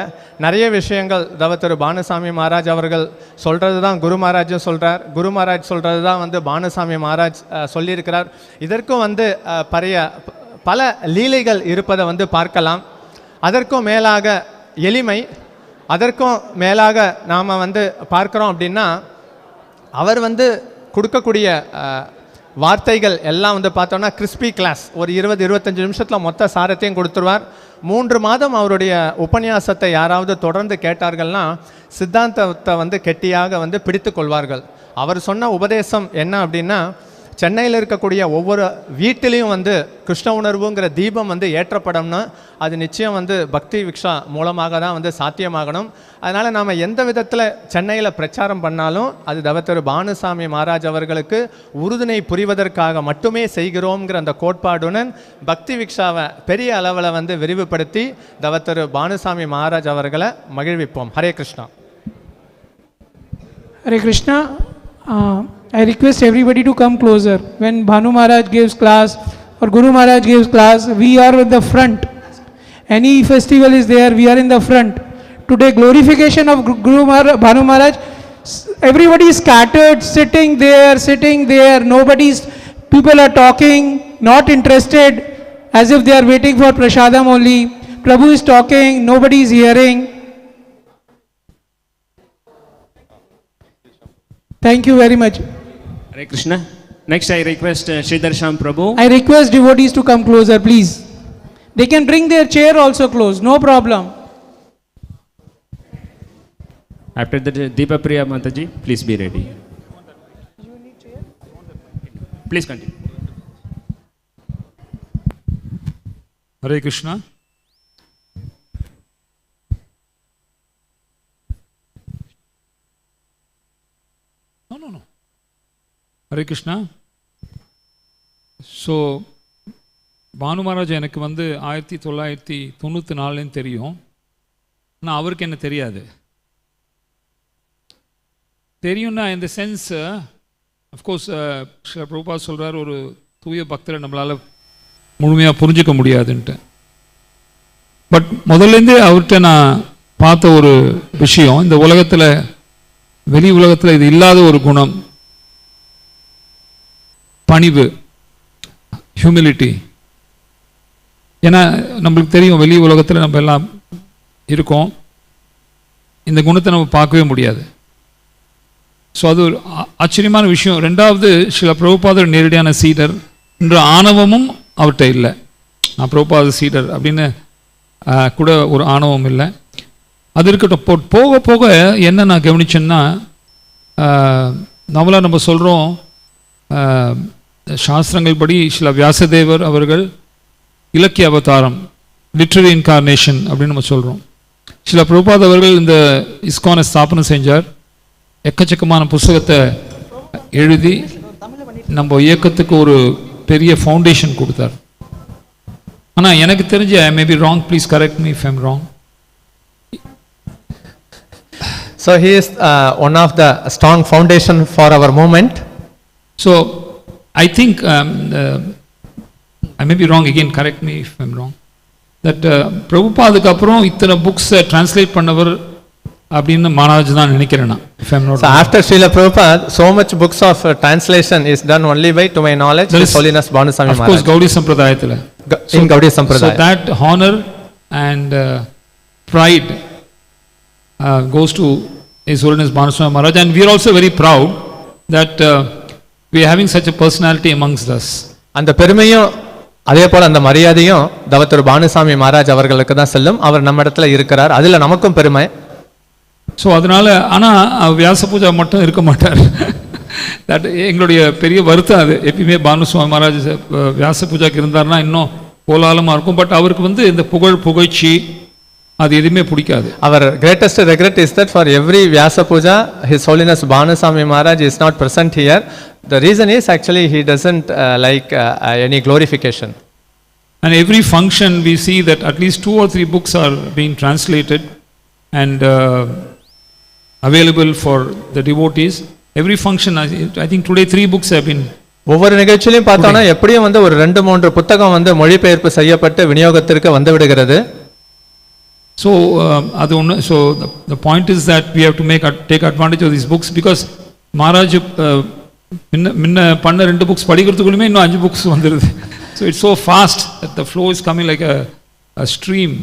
நிறைய விஷயங்கள் தவத்திரு பானுசாமி மகாராஜ் அவர்கள் சொல்கிறது தான் குரு மகாராஜும் சொல்கிறார், குரு மகாராஜ் சொல்கிறது தான் வந்து பானுசாமி மகாராஜ் சொல்லியிருக்கிறார். இதற்கும் வந்து பல லீலைகள் இருப்பதை வந்து பார்க்கலாம். அதற்கும் மேலாக எளிமை, அதற்கும் மேலாக நாம் வந்து பார்க்குறோம் அப்படின்னா அவர் வந்து கொடுக்கக்கூடிய வார்த்தைகள் எல்லாம் வந்து பார்த்தோன்னா கிறிஸ்பி கிளாஸ். ஒரு 20-25 நிமிஷத்தில் மொத்த சாரத்தையும் கொடுத்துருவார். 3 மாதம் அவருடைய உபன்யாசத்தை யாராவது தொடர்ந்து கேட்டார்கள்னா சித்தாந்தத்தை வந்து கெட்டியாக வந்து பிடித்து கொள்வார்கள். அவர் சொன்ன உபதேசம் என்ன அப்படின்னா, சென்னையில் இருக்கக்கூடிய ஒவ்வொரு வீட்டிலையும் வந்து கிருஷ்ண உணர்வுங்கிற தீபம் வந்து ஏற்றப்படணும்னா அது நிச்சயம் வந்து பக்தி விக்ஷா மூலமாக தான் வந்து சாத்தியமாகணும். அதனால் நாம் எந்த விதத்தில் சென்னையில் பிரச்சாரம் பண்ணாலும் அது தவத்திரு பானுசாமி மகாராஜ் அவர்களுக்கு உறுதுணை புரிவதற்காக மட்டுமே செய்கிறோங்கிற அந்த கோட்பாடுடன் பக்தி விக்ஷாவை பெரிய அளவில் வந்து விரிவுபடுத்தி தவத்திரு பானுசாமி மகாராஜ் அவர்களை மகிழ்விப்போம். Hare Krishna. Hare Krishna. I request everybody to come closer. When Bhanu Maharaj gives class or Guru Maharaj gives class, we are at the front. Any festival is there, we are in the front. Today, glorification of Bhanu Maharaj, everybody is scattered, sitting there, nobody's, people are talking, not interested, as if they are waiting for prasadam only. Prabhu is talking, nobody is hearing. Thank you very much. Hare Krishna. Next I request Sridhar Sham Prabhu. I request devotees to come closer, please. They can bring their chair also close, no problem. After that, Deepa Priya Mataji, please be ready. Please continue. Hare Krishna. No. Hare Krishna. So Bhanu Maharaj எனக்கு வந்து 1994 தெரியும். ஆனால் அவருக்கு என்ன தெரியும்னா இந்த sense of course Prabhupada சொல்கிறார், ஒரு தூய பக்தரை நம்மளால் முழுமையாக புரிஞ்சிக்க முடியாதுன்ட்டு. பட் முதல்லேருந்தே அவர்கிட்ட நான் பார்த்த ஒரு விஷயம், இந்த உலகத்தில் வெளி உலகத்தில் இது இல்லாத ஒரு குணம், பணிவு, ஹியூமிலிட்டி. ஏன்னா நம்மளுக்கு தெரியும் வெளி உலகத்தில் நம்ம எல்லாம் இருக்கோம், இந்த குணத்தை நம்ம பார்க்கவே முடியாது. ஸோ அது ஒரு ஆச்சரியமான விஷயம். ரெண்டாவது, சில பிரபுபாதர் நேரடியான சீடர் என்ற ஆணவமும் அவர்கிட்ட இல்லை. நான் பிரபுபாத சீடர் அப்படின்னு கூட ஒரு ஆணவம் இல்லை. அது இருக்கட்டும். போக போக என்ன நான் கவனிச்சேன்னா, நம்மளாக நம்ம சொல்கிறோம் சாஸ்திரங்கள் படி சில வியாசதேவர் அவர்கள் இலக்கிய அவதாரம், லிட்ரரி இன்கார்னேஷன் அப்படின்னு நம்ம சொல்கிறோம். சில பிரபுபாத் அவர்கள் இந்த இஸ்கானை ஸ்தாபனம் செஞ்சார். எக்கச்சக்கமான புஸ்தகத்தை எழுதி நம்ம இயக்கத்துக்கு ஒரு பெரிய ஃபவுண்டேஷன் கொடுத்தார். ஆனால் எனக்கு தெரிஞ்ச, I may be wrong, please correct me if I am wrong. So he is one of the strong foundation for our movement. So I think I may be wrong, again correct me if I'm wrong, that பிரபுபாதுக்கு அப்புறம் இத்தனை புக்ஸை translate பண்ணவர் அப்படின்னு மகாராஜ் தான் நினைக்கிறேன் நான், if I'm not so wrong. After Srila Prabhupada, so much books of translation is done only by, to my knowledge, His Holiness Bhanu Swami Maharaj. Of course, Gaudiya Sampradayatila. In Gaudiya Sampradaya. So that honor and pride goes to His Holiness Bhanu Swami Maharaj, and we are also very proud that we are having such a personality amongst us. அந்த பெருமையும் அதே போல அந்த மரியாதையும் தவத்திரு பானுசாமி மகாராஜ் அவர்களுக்கு தான் செல்லும். அவர் நம்ம இடத்துல இருக்கிறார், அதில் நமக்கும் பெருமை. ஸோ அதனால், ஆனால் வியாச பூஜா மட்டும் இருக்க மாட்டார். தட் எங்களுடைய பெரிய வருத்தம். அது எப்பயுமே பானுசுவாமி மகாராஜ் வியாச பூஜாக்கு இருந்தார்னா இன்னும் கோலாலமாக இருக்கும். பட் அவருக்கு இந்த புகழ்ச்சி அது எதுவுமே பிடிக்காது. அவர் greatest regret is that for every Vyasa Puja, His Holiness Bhanu Swami Maharaj is not present here. The reason is actually he doesn't like any glorification. And every function we see that at least 2 or 3 books are being translated and available for the devotees. Every function, I think today 3 books have been. ஒவ்வொரு நிகழ்ச்சியிலும் பார்த்தோம்னா எப்படியும் ஒரு 2-3 புத்தகம் மொழிபெயர்ப்பு செய்யப்பட்டு விநியோகத்திற்கு வந்து விடுகிறது. So அது ஒன்று. So the point is that we have to take advantage of these books, because Maharaj முன்ன பண்ண 2 books படிக்கிறதுக்குள்ளே இன்னும் 5 books வந்துடுது. So it's so fast that the flow is coming like a stream.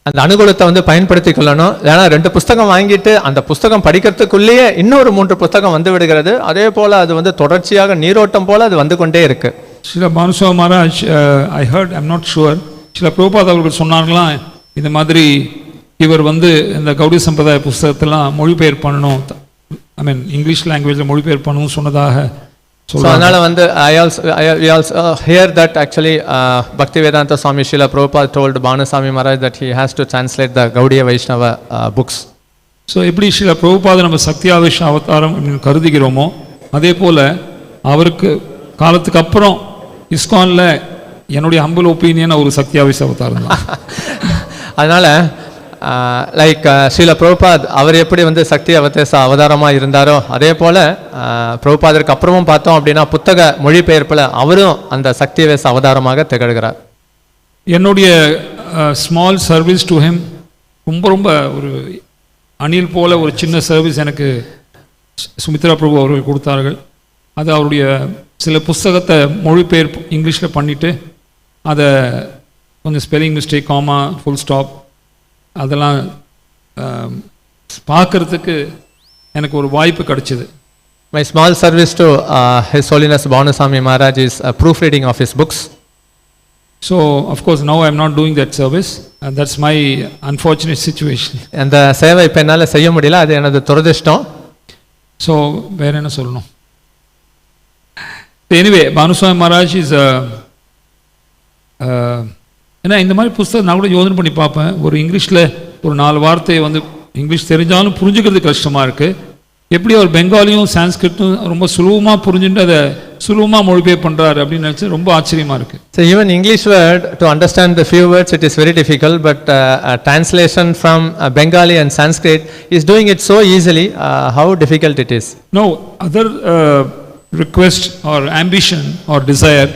அந்த அனுகூலத்தை பயன்படுத்திக் கொள்ளணும். ஏன்னா 2 புத்தகம் வாங்கிட்டு அந்த புத்தகம் படிக்கிறதுக்குள்ளேயே இன்னொரு 3 புத்தகம் வந்து விடுகிறது. அதே போல அது தொடர்ச்சியாக நீரோட்டம் போல அது வந்து கொண்டே இருக்கு. Srila பானுசுவாமி Maharaj, I heard, I'm not sure, Srila Prabhupad அவர்கள் சொன்னார்களாம், இந்த மாதிரி இவர் இந்த கௌடிய சம்பிரதாய புஸ்தகத்தெல்லாம் மொழிபெயர் பண்ணணும், ஐ மீன் இங்கிலீஷ் லாங்குவேஜில் மொழிபெயர் பண்ணணும்னு சொன்னதாக. So அதனால we also hear that actually Bhaktivedanta Swami Srila Prabhupada told Bhanu Swami Maharaj that he has to translate the Gaudiya Vaishnava books. So எப்படி ஸ்ரீல பிரபுபாத நம்ம சக்தியாவேஷ அவதாரம் அப்படின்னு கருதுகிறோமோ, அதே போல அவருக்கு காலத்துக்கு அப்புறம் இஸ்கான்ல என்னுடைய ஹம்பிள் ஒப்பீனியன் ஒரு சக்தியாவேஷ அவதாரம் தான். அதனால லைக் ஸ்ரீல பிரபுபாத் அவர் எப்படி சக்தி அவதாரமாக இருந்தாரோ அதே போல பிரபுபாதருக்கு அப்புறமும் பார்த்தோம் அப்படின்னா புத்தக மொழிபெயர்ப்பில் அவரும் அந்த சக்திவேச அவதாரமாக திகழ்கிறார். என்னுடைய ஸ்மால் சர்வீஸ் டு ஹிம், ரொம்ப ஒரு அணில் போல ஒரு சின்ன சர்வீஸ் எனக்கு சுமித்ரா பிரபு அவர்கள் கொடுத்தார்கள். அது அவருடைய சில புஸ்தகத்தை மொழிபெயர்ப்பு இங்கிலீஷில் பண்ணிவிட்டு அதை கொஞ்சம் spelling mistake, comma, full stop அதெல்லாம் பார்க்கறதுக்கு எனக்கு ஒரு வாய்ப்பு கிடைச்சது. My small service to His Holiness Bhanu Swami Maharaj is proofreading of his books. So of course now I am not doing that service, and that's my unfortunate situation. அந்த சேவை இப்ப என்னால செய்ய முடியல, அது எனது துரதிர்ஷ்டம். So வேற என்ன சொல்லணும்? Anyway, Bhanu Swami Maharaj is ஏன்னா இந்த மாதிரி புஸ்தகம் நான் கூட யோசனை பண்ணி பார்ப்பேன். ஒரு இங்கிலீஷில் ஒரு 4 வார்த்தையை இங்கிலீஷ் தெரிஞ்சாலும் புரிஞ்சுக்கிறது கஷ்டமாக இருக்குது. எப்படி அவர் பெங்காலியும் சான்ஸ்கிரிட்டும் ரொம்ப சுலபமாக புரிஞ்சுட்டு அதை சுலபமாக மொழிபெயர் பண்ணுறாரு அப்படின்னு நினச்சி ரொம்ப ஆச்சரியமாக இருக்குது. So even English word, to understand the few words it is very difficult, but translation from Bengali and Sanskrit is doing it so easily. How difficult it is. No, other request or ambition or desire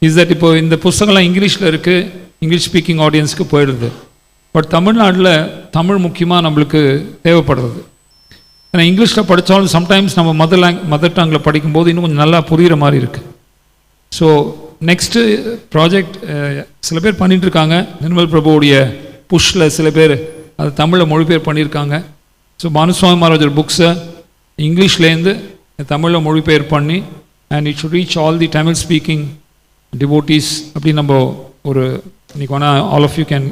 is that இப்போ இந்த புஸ்தகம்லாம் இங்கிலீஷில் இருக்குது, English speaking ஆடியன்ஸுக்கு போயிடுது. But தமிழ்நாட்டில் தமிழ் முக்கியமாக நம்மளுக்கு தேவைப்படுறது. ஏன்னா இங்கிலீஷில் படித்தாலும் சம்டைம்ஸ் நம்ம மதர் டங்கில் படிக்கும்போது இன்னும் கொஞ்சம் நல்லா புரிகிற மாதிரி இருக்குது. ஸோ நெக்ஸ்ட்டு ப்ராஜெக்ட் சில பேர் பண்ணிகிட்ருக்காங்க. நிர்மல் பிரபுவுடைய புஷ்ஷில் சில பேர் அது தமிழில் மொழிபெயர் பண்ணியிருக்காங்க. ஸோ பானுசுவாமி மகாராஜர் புக்ஸை இங்கிலீஷ்லேருந்து தமிழில் மொழிபெயர் பண்ணி, and it should reach all the Tamil speaking devotees அப்படி நம்ம ஒரு இன்னைக்கு வேணா all of you can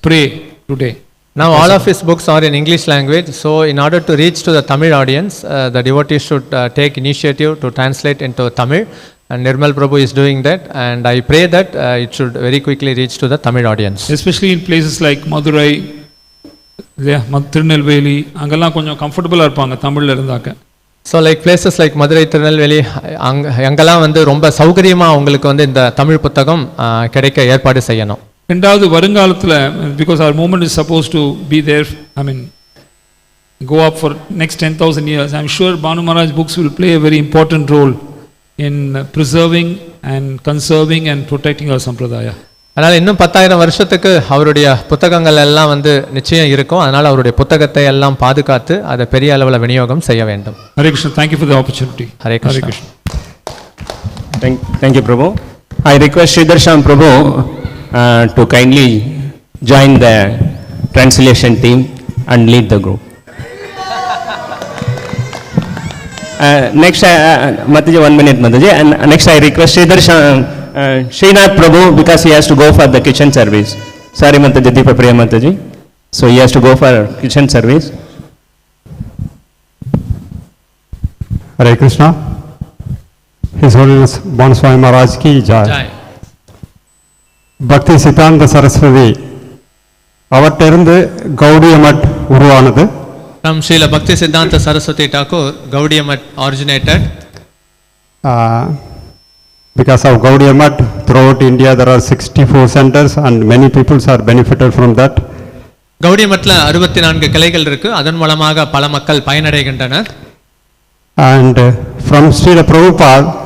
pray today. Now all of his books are in English language, so in order to reach to the Tamil audience, the devotees should take initiative to translate into Tamil, and Nirmal Prabhu is doing that, and I pray that it should very quickly reach to the Tamil audience. Especially in places like Madurai, Tirunelveli, அங்கெல்லாம் கொஞ்சம் கம்ஃபர்டபுளாக இருப்பாங்க தமிழில் இருந்தாக்க. So like places like Madurai, Tirunelveli, அங்கெல்லாம் வந்து ரொம்ப சௌகரியமாக உங்களுக்கு வந்து இந்த தமிழ் புத்தகம் கிடைக்க ஏற்பாடு செய்யணும். ரெண்டாவது வருங்காலத்தில் because our movement is supposed to be there, I mean go up for next 10,000 years, I'm sure Bhanu Maharaj books will play a very important role in preserving and conserving and protecting our sampradaya. அதனால் இன்னும் 10,000 வருஷத்துக்கு அவருடைய புத்தகங்கள் எல்லாம் வந்து நிச்சயம் இருக்கும். அதனால் அவருடைய புத்தகத்தை எல்லாம் பாதுகாத்து அதை பெரிய அளவில் விநியோகம் செய்ய வேண்டும். Hare Krishna, thank you for the opportunity. Hare Krishna. Thank you, Prabhu. I request Sridhar Sham Prabhu to kindly join the translation team and lead the group. Next, Mataji, 1 minute, Mataji. And next, I request Srinath Prabhu, because he has to go for the kitchen service. Sorry, Mataji, Deepa Priya Mataji. So he has to go for kitchen service. Hare Krishna. His Holiness Bhanu Swami Maharaj ki jai. பக்தி சித்தாந்த சரஸ்வதி அவற்றிலிருந்து கௌடிய மட் உருவானது. From Srila Bhakti Siddhanta Saraswati Thakur, Gaudiya Math originated. Because of Gaudiya Math, throughout India there are 64 centers and many people are benefited from that. Gaudiya Mathla 64 கிளைகள் இருக்கு. அதன் மூலமாக பல மக்கள் பயனடைகின்றனர். And from Srila Prabhupada,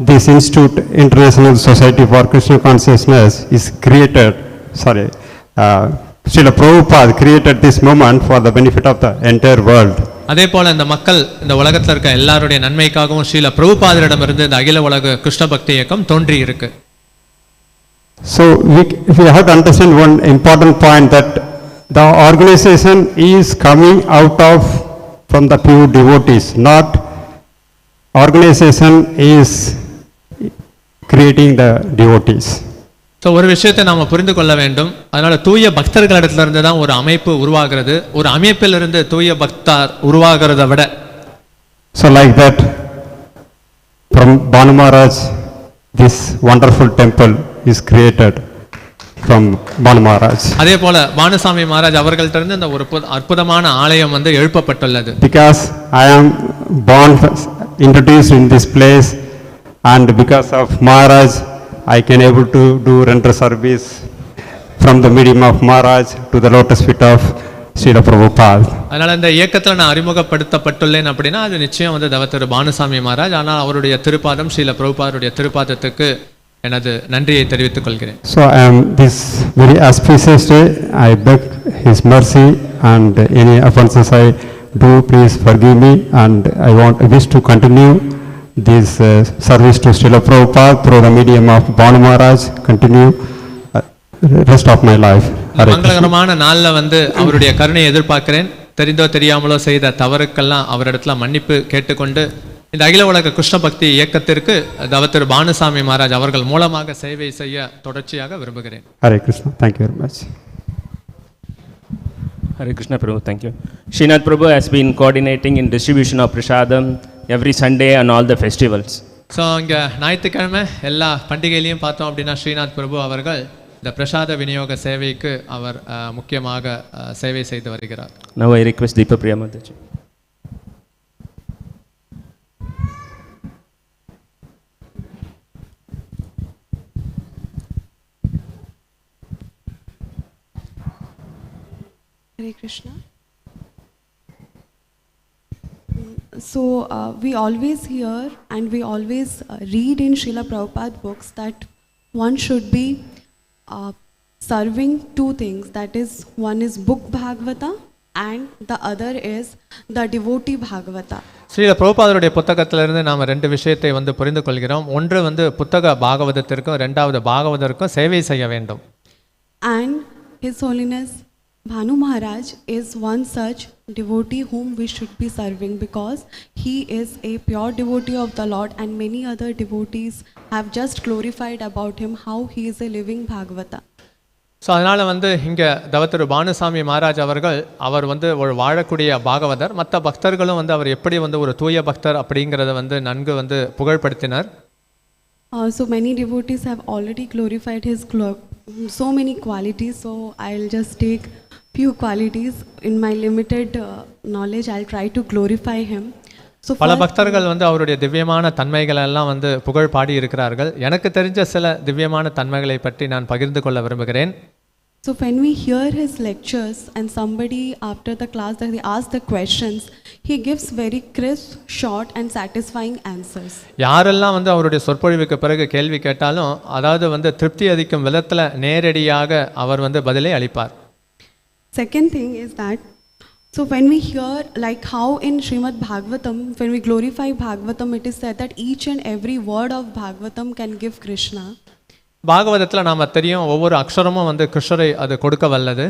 this Institute International Society for Krishna Consciousness is created, Srila Prabhupada created this movement for the benefit of the entire world. அதே போல இந்த மக்கள் இந்த உலகத்துல இருக்க எல்லாருடைய நன்மைக்காகவும் ஸ்ரீல பிரபுபாதரிடமிருந்து இந்த அகில உலக கிருஷ்ண பக்தி இயக்கம் தோன்றி இருக்கு. So we have to understand one important point, that the organization is coming out of from the pure devotees, not organization is creating the devotees. So ஒரு விஷயத்தை நாம் புரிந்து கொள்ள வேண்டும். அதனால தூய பக்தர்களிடத்திலிருந்து தான் ஒரு அமைப்பு உருவாகிறது. ஒரு அமைப்பிலிருந்து தூய பக்தர் உருவாகிறத விட. So like that, from Bhanu Maharaj, this wonderful temple is created from Bhanu Maharaj. அதே போல பானுசாமி மகாராஜ் அவர்கள்ட்ட இருந்து இந்த ஒரு அற்புதமான ஆலயம் வந்து எழுப்பப்பட்டுள்ளது. Because I am born, introduced in this place, and because of Maharaj, I can able to do render service from the medium of Maharaj to the lotus feet of Srila Prabhupada. அதனால இந்த இயக்கத்தில் நான் அறிமுகப்படுத்தப்பட்டுள்ளேன் அப்படின்னா அது நிச்சயம் வந்து தவத்திரு பானுசாமி மகாராஜ். ஆனால் அவருடைய திருப்பாதம் ஸ்ரீல பிரபுபாதருடைய திருப்பாதத்துக்கு எனது நன்றியை தெரிவித்துக் கொள்கிறேன். So I am this very auspicious day, I beg His mercy, and any offenses I do, please forgive me, and I wish to continue this service to Srila Prabhupada through the medium of Bhanu Maharaj, continue rest of my life. மங்களகரமான நாளில் வந்து அவருடைய கருணையை எதிர்பார்க்கிறேன். தெரிந்தோ தெரியாமலோ செய்த தவறுக்கெல்லாம் அவரிடத்துல மன்னிப்பு கேட்டுக்கொண்டு இந்த அகில உலக கிருஷ்ண பக்தி இயக்கத்திற்கு தவத்திரு பானுசாமி மகாராஜ் அவர்கள் மூலமாக சேவை செய்ய தொடர்ச்சியாக விரும்புகிறேன். Hare Krishna, thank you very much. Hare Krishna Prabhu, thank you. Srinath Prabhu has been coordinating in distribution of prasadam every Sunday and all the festivals. So இங்கே ஞாயிற்றுக்கிழமை எல்லா பண்டிகையிலையும் பார்த்தோம் அப்படின்னா ஸ்ரீநாத் பிரபு அவர்கள் இந்த பிரசாத விநியோக சேவைக்கு அவர் முக்கியமாக சேவை செய்து வருகிறார். Now I request Deepa Priya Mataji. Hare Krishna. So we always hear and we always read in Srila Prabhupada books that one should be serving two things. That is, one is book Bhagavata and the other is the devotee Bhagavata. Srila பிரபுபாதருடைய புத்தகத்திலிருந்து நாம் ரெண்டு விஷயத்தை வந்து புரிந்து கொள்கிறோம். ஒன்று வந்து புத்தக பாகவதத்திற்கும் ரெண்டாவது பாகவதற்கும் சேவை செய்ய வேண்டும். And His Holiness Bhanu Maharaj is one such devotee whom we should be serving, because he is a pure devotee of the Lord, and many other devotees have just glorified about him how he is a living Bhagavata. So அதனால் வந்து இங்கே தவத்திரு பானுசாமி மகாராஜ் அவர்கள் அவர் வந்து ஒரு வாழக்கூடிய பாகவதர், மற்ற பக்தர்களும் வந்து அவர் எப்படி வந்து ஒரு தூய பக்தர் அப்படிங்கிறத வந்து நன்கு வந்து புகழ்படுத்தினர். So many devotees have already glorified his so many qualities, so I'll just take few qualities in my limited knowledge. I'll try to glorify him. So பல பக்தர்கள் வந்து அவருடைய திவ்யமான தன்மைகளை எல்லாம் வந்து புகழ் பாடி இருக்கிறார்கள். எனக்கு தெரிஞ்ச சில திவ்யமான தன்மைகளை பற்றி நான் பகிர்ந்து கொள்ள விரும்புகிறேன். So when we hear his lectures and somebody after the class that they ask the questions, he gives very crisp, short and satisfying answers. யாரெல்லாம் வந்து அவருடைய சொற்பொழிவுக்கு பிறகு கேள்வி கேட்டாலும் அதாவது வந்து திருப்தி அளிக்கும் விதத்தில் நேரடியாக அவர் வந்து பதிலை அளிப்பார். Second thing is that, so when we hear like how in Srimad Bhagavatam, when we glorify Bhagavatam, it is said that each and every word of Bhagavatam can give Krishna. பாகவதத்தில் நாம் தெரியும் ஒவ்வொரு அக்ஷரமும் வந்து கிருஷ்ணரை அது கொடுக்க வல்லது.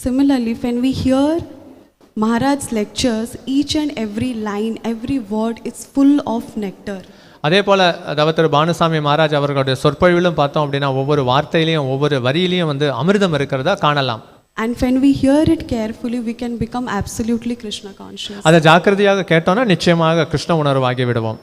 Similarly, when we hear Maharaj's lectures, each and every line, every word is full of nectar. அதே போல் தவத்திரு பானுசாமி மகாராஜ் அவர்களுடைய சொற்பொழிவிலும் பார்த்தோம் அப்படின்னா ஒவ்வொரு வார்த்தையிலையும் ஒவ்வொரு வரியிலையும் வந்து அமிர்தம் இருக்கிறதா காணலாம். And when we hear it carefully, we can become absolutely Krishna conscious. அதை ஜாக்கிரதையாக கேட்டோம்னா நிச்சயமாக கிருஷ்ண உணர்வாகி விடுவோம்.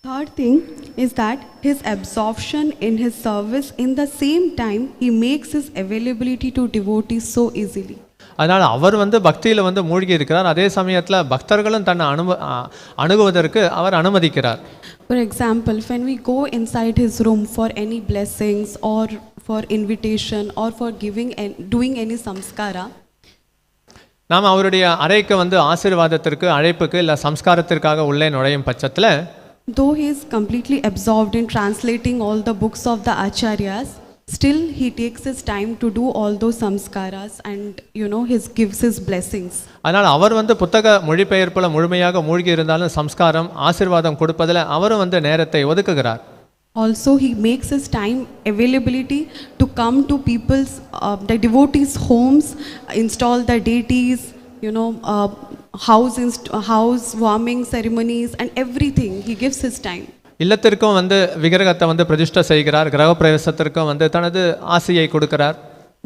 Third thing is that his absorption in his service, in the same time he makes his availability to devotees so easily. அதனால் அவர் வந்து பக்தியில் வந்து மூழ்கி இருக்கிறார், அதே சமயத்தில் பக்தர்களும் தன்னை அணுகுவதற்கு அவர் அனுமதிக்கிறார். For example, when we go inside his room for any blessings or for invitation or for giving and doing any samskara, நாம் அவருடைய அறைக்கு வந்து ஆசீர்வாதத்திற்கு அழைப்புக்கு இல்லை சம்ஸ்காரத்திற்காக உள்ளே நுழையும் பட்சத்தில், though he is completely absorbed in translating all the books of the acharyas, still he takes his time to do all those samskaras and gives his blessings. அதனால் அவர் வந்து புத்தக மொழிபெயர்ப்புல முழுமையாக மூழ்கி இருந்தாலும் சம்ஸ்காரம் ஆசீர்வாதம் கொடுப்பதில் அவரும் வந்து நேரத்தை ஒதுக்குகிறார். Also he makes his time availability to come to people's the devotees homes, install the deities, house warming ceremonies and everything. He gives his time. இல்லத்திற்கும் வந்து விக்கிரகத்தை வந்து பிரதிஷ்டை செய்கிறார், கிரக பிரவேசத்திற்கும் வந்து தனது ஆசையை கொடுக்கிறார்.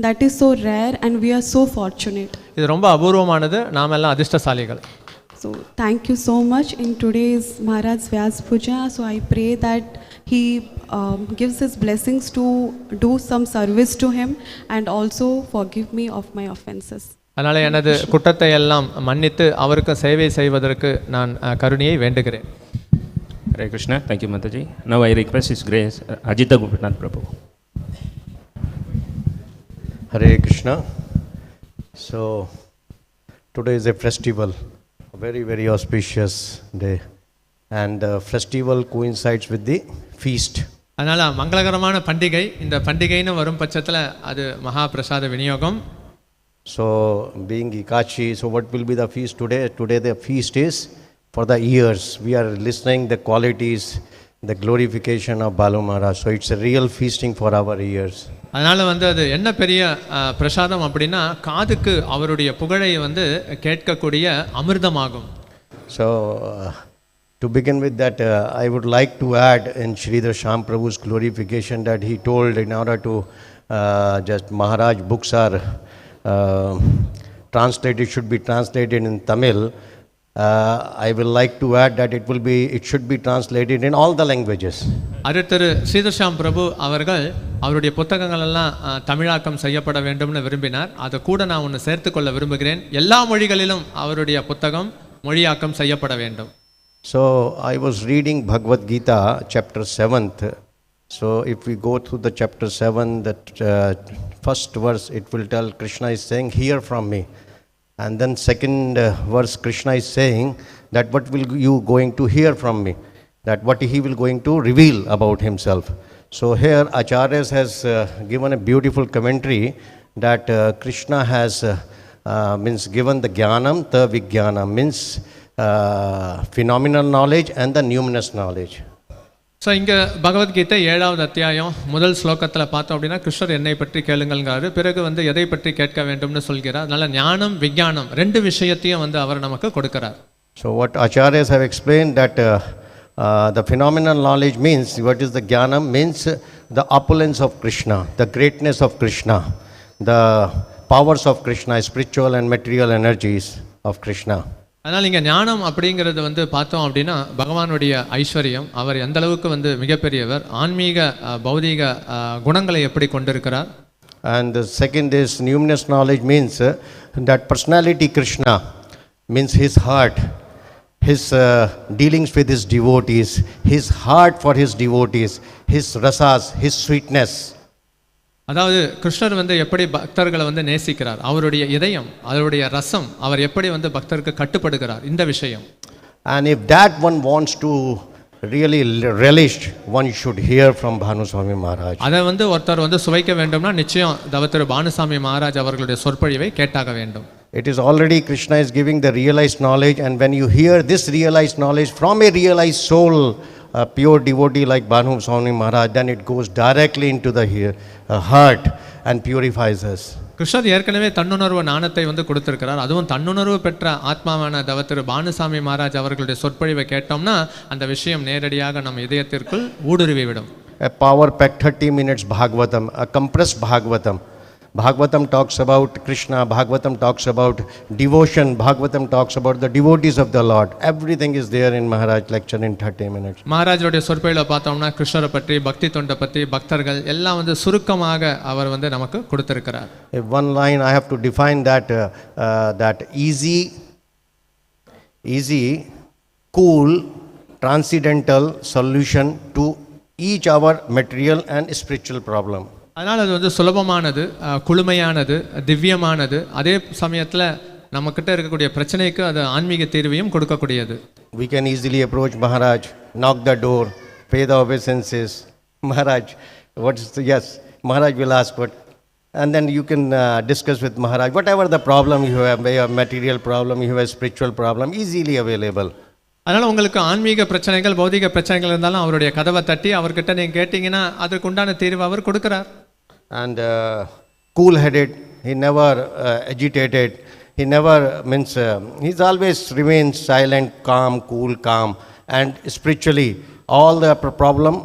That is so rare and we are so fortunate. இது ரொம்ப அபூர்வமானது, நாம் எல்லாம் அதிர்ஷ்டசாலிகள். So thank you so much in today's Maharaj Vyasa Puja. So I pray that he gives his blessings to do some service to him and also forgive me of my offenses. அதனால் எனது குற்றத்தை எல்லாம் மன்னித்து அவருக்கு சேவை செய்வதற்கு நான் கருணையை வேண்டுகிறேன். Hare Krishna. Thank you, Mataji. Now I request His Grace Ajita Gopinath Prabhu. Hare Krishna. So today is a festival, a very, very auspicious day, and the festival coincides with the feast. அதனால் மங்களகரமான பண்டிகை, இந்த பண்டிகைன்னு வரும் பட்சத்தில் அது மகா பிரசாத விநியோகம். So being Ikachi, so what will be the feast today? Today the feast is for the ears. We are listening the qualities, the glorification of Balu Maharaj. So it's a real feasting for our ears. அதனால் வந்து அது என்ன பெரிய பிரசாதம் அப்படின்னா காதுக்கு அவருடைய புகழை வந்து கேட்கக்கூடிய அமிர்தமாகும். So to begin with that, I would like to add in Sridhar Shyam Prabhu's glorification that he told in order to just Maharaj books are translated, should be translated in Tamil. I will like to add that it should be translated in all the languages. திரு ஸ்ரீதர்ஷாம் பிரபு அவர்கள் அவருடைய புத்தகங்கள் எல்லாம் தமிழாக்கம் செய்யப்பட வேண்டும்னு விரும்பினார். அதை கூட நான் ஒன்று சேர்த்து கொள்ள விரும்புகிறேன். எல்லா மொழிகளிலும் அவருடைய புத்தகம் மொழியாக்கம் செய்யப்பட வேண்டும். So I was reading Bhagavad Gita chapter 7th. So if we go through the chapter 7, that first verse, it will tell Krishna is saying, "Hear from me." And then second verse, Krishna is saying that what will you going to hear from me? That what he will going to reveal about himself. So here Acharyas has given a beautiful commentary that Krishna has means given the jnanam, the vijnanam, means phenomenal knowledge and the numinous knowledge. So இங்கே பகவத்கீதை 7வது அத்தியாயம் முதல் ஸ்லோகத்தில் பார்த்தோம் அப்படின்னா கிருஷ்ணர் என்னை பற்றி கேளுங்கள்ங்காரு. பிறகு வந்து எதை பற்றி கேட்க வேண்டும்னு சொல்கிறார். அதனால் ஞானம் விஞ்ஞானம் 2 விஷயத்தையும் வந்து அவர் நமக்கு கொடுக்கிறார். So what acharyas have explained that the phenomenal knowledge means, what is the jnanam, means the opulence of Krishna, the greatness of Krishna, the powers of Krishna, spiritual and material energies of Krishna. அதனால் இங்கே ஞானம் அப்படிங்கிறது வந்து பார்த்தோம் அப்படின்னா பகவானுடைய ஐஸ்வர்யம், அவர் எந்த அளவுக்கு வந்து மிகப்பெரியவர், ஆன்மீக பௌதீக குணங்களை எப்படி கொண்டிருக்கிறார். And the second is numinous knowledge means that personality Krishna means his heart, his dealings with his devotees, his heart for his devotees, his rasas, his sweetness. அதாவது கிருஷ்ணர் வந்து எப்படி பக்தர்களை வந்து நேசிக்கிறார், அவருடைய இதயம், அவருடைய ரசம், அவர் எப்படி வந்து பக்தருக்கு கட்டுப்படுகிறார், இந்த விஷயம். And if that one wants to really relish, one should hear from Bhanu Swami Maharaj. அதை வந்து ஒருத்தர் வந்து சுவைக்க வேண்டும்னா நிச்சயம் தவத்திரு பானுசாமி மகாராஜ் அவர்களுடைய சொற்பொழிவை கேட்டாக வேண்டும். It is already Krishna is giving the realized knowledge, and when you hear this realized knowledge from a realized soul, a pure devotee like Bhanu Swami Maharaj, then it goes directly into the heart and purifies us. கிருஷ்ணர் ஏற்கனவே தன்னுணர்வு ஞானத்தை வந்து கொடுத்திருக்கிறார். அதுவும் தன்னுணர்வு பெற்ற ஆத்மாவான தவத்திரு பானுசாமி மகாராஜ் அவர்களுடைய சொற்பொழிவை கேட்டோம்னா அந்த விஷயம் நேரடியாக நம் இதயத்திற்குள் ஊடுருவிவிடும். A power packed 30 minutes Bhagavatam, a compressed Bhagavatam. Bhagavatam talks about Krishna, Bhagavatam talks about devotion, Bhagavatam talks about the devotees of the Lord. Everything is there in Maharaj lecture in 30 minutes. மகாராஜோடைய சொற்பொழிவை பார்த்தோம்னா கிருஷ்ணரை பற்றி, பக்தி தொண்டை பற்றி, பக்தர்கள் எல்லாம் வந்து சுருக்கமாக அவர் வந்து நமக்கு கொடுத்திருக்கிறார். If one line I have to define that that easy, cool, transcendental solution to each our material and spiritual problem. அதனால் அது வந்து சுலபமானது, குளுமையானது, திவ்யமானது, அதே சமயத்தில் நம்மக்கிட்ட இருக்கக்கூடிய பிரச்சனைக்கு அது ஆன்மீக தீர்வையும் கொடுக்கக்கூடியது. We can easily approach Maharaj, knock the door, pay the obeisances. Maharaj, what is the, yes, Maharaj will ask what, and then you can discuss with Maharaj whatever the problem you have, a material problem, you have a spiritual problem, easily available. அதனால் உங்களுக்கு ஆன்மீக பிரச்சனைகள், பௌதிக பிரச்சனைகள் இருந்தாலும் அவருடைய கதவை தட்டி அவர்கிட்ட நீங்கள் கேட்டிங்கன்னா அதுக்கு உண்டான தீர்வு அவர் கொடுக்குறார். And cool-headed, he never agitated, he never means, he's always remains silent, calm, cool, calm, and spiritually all the problem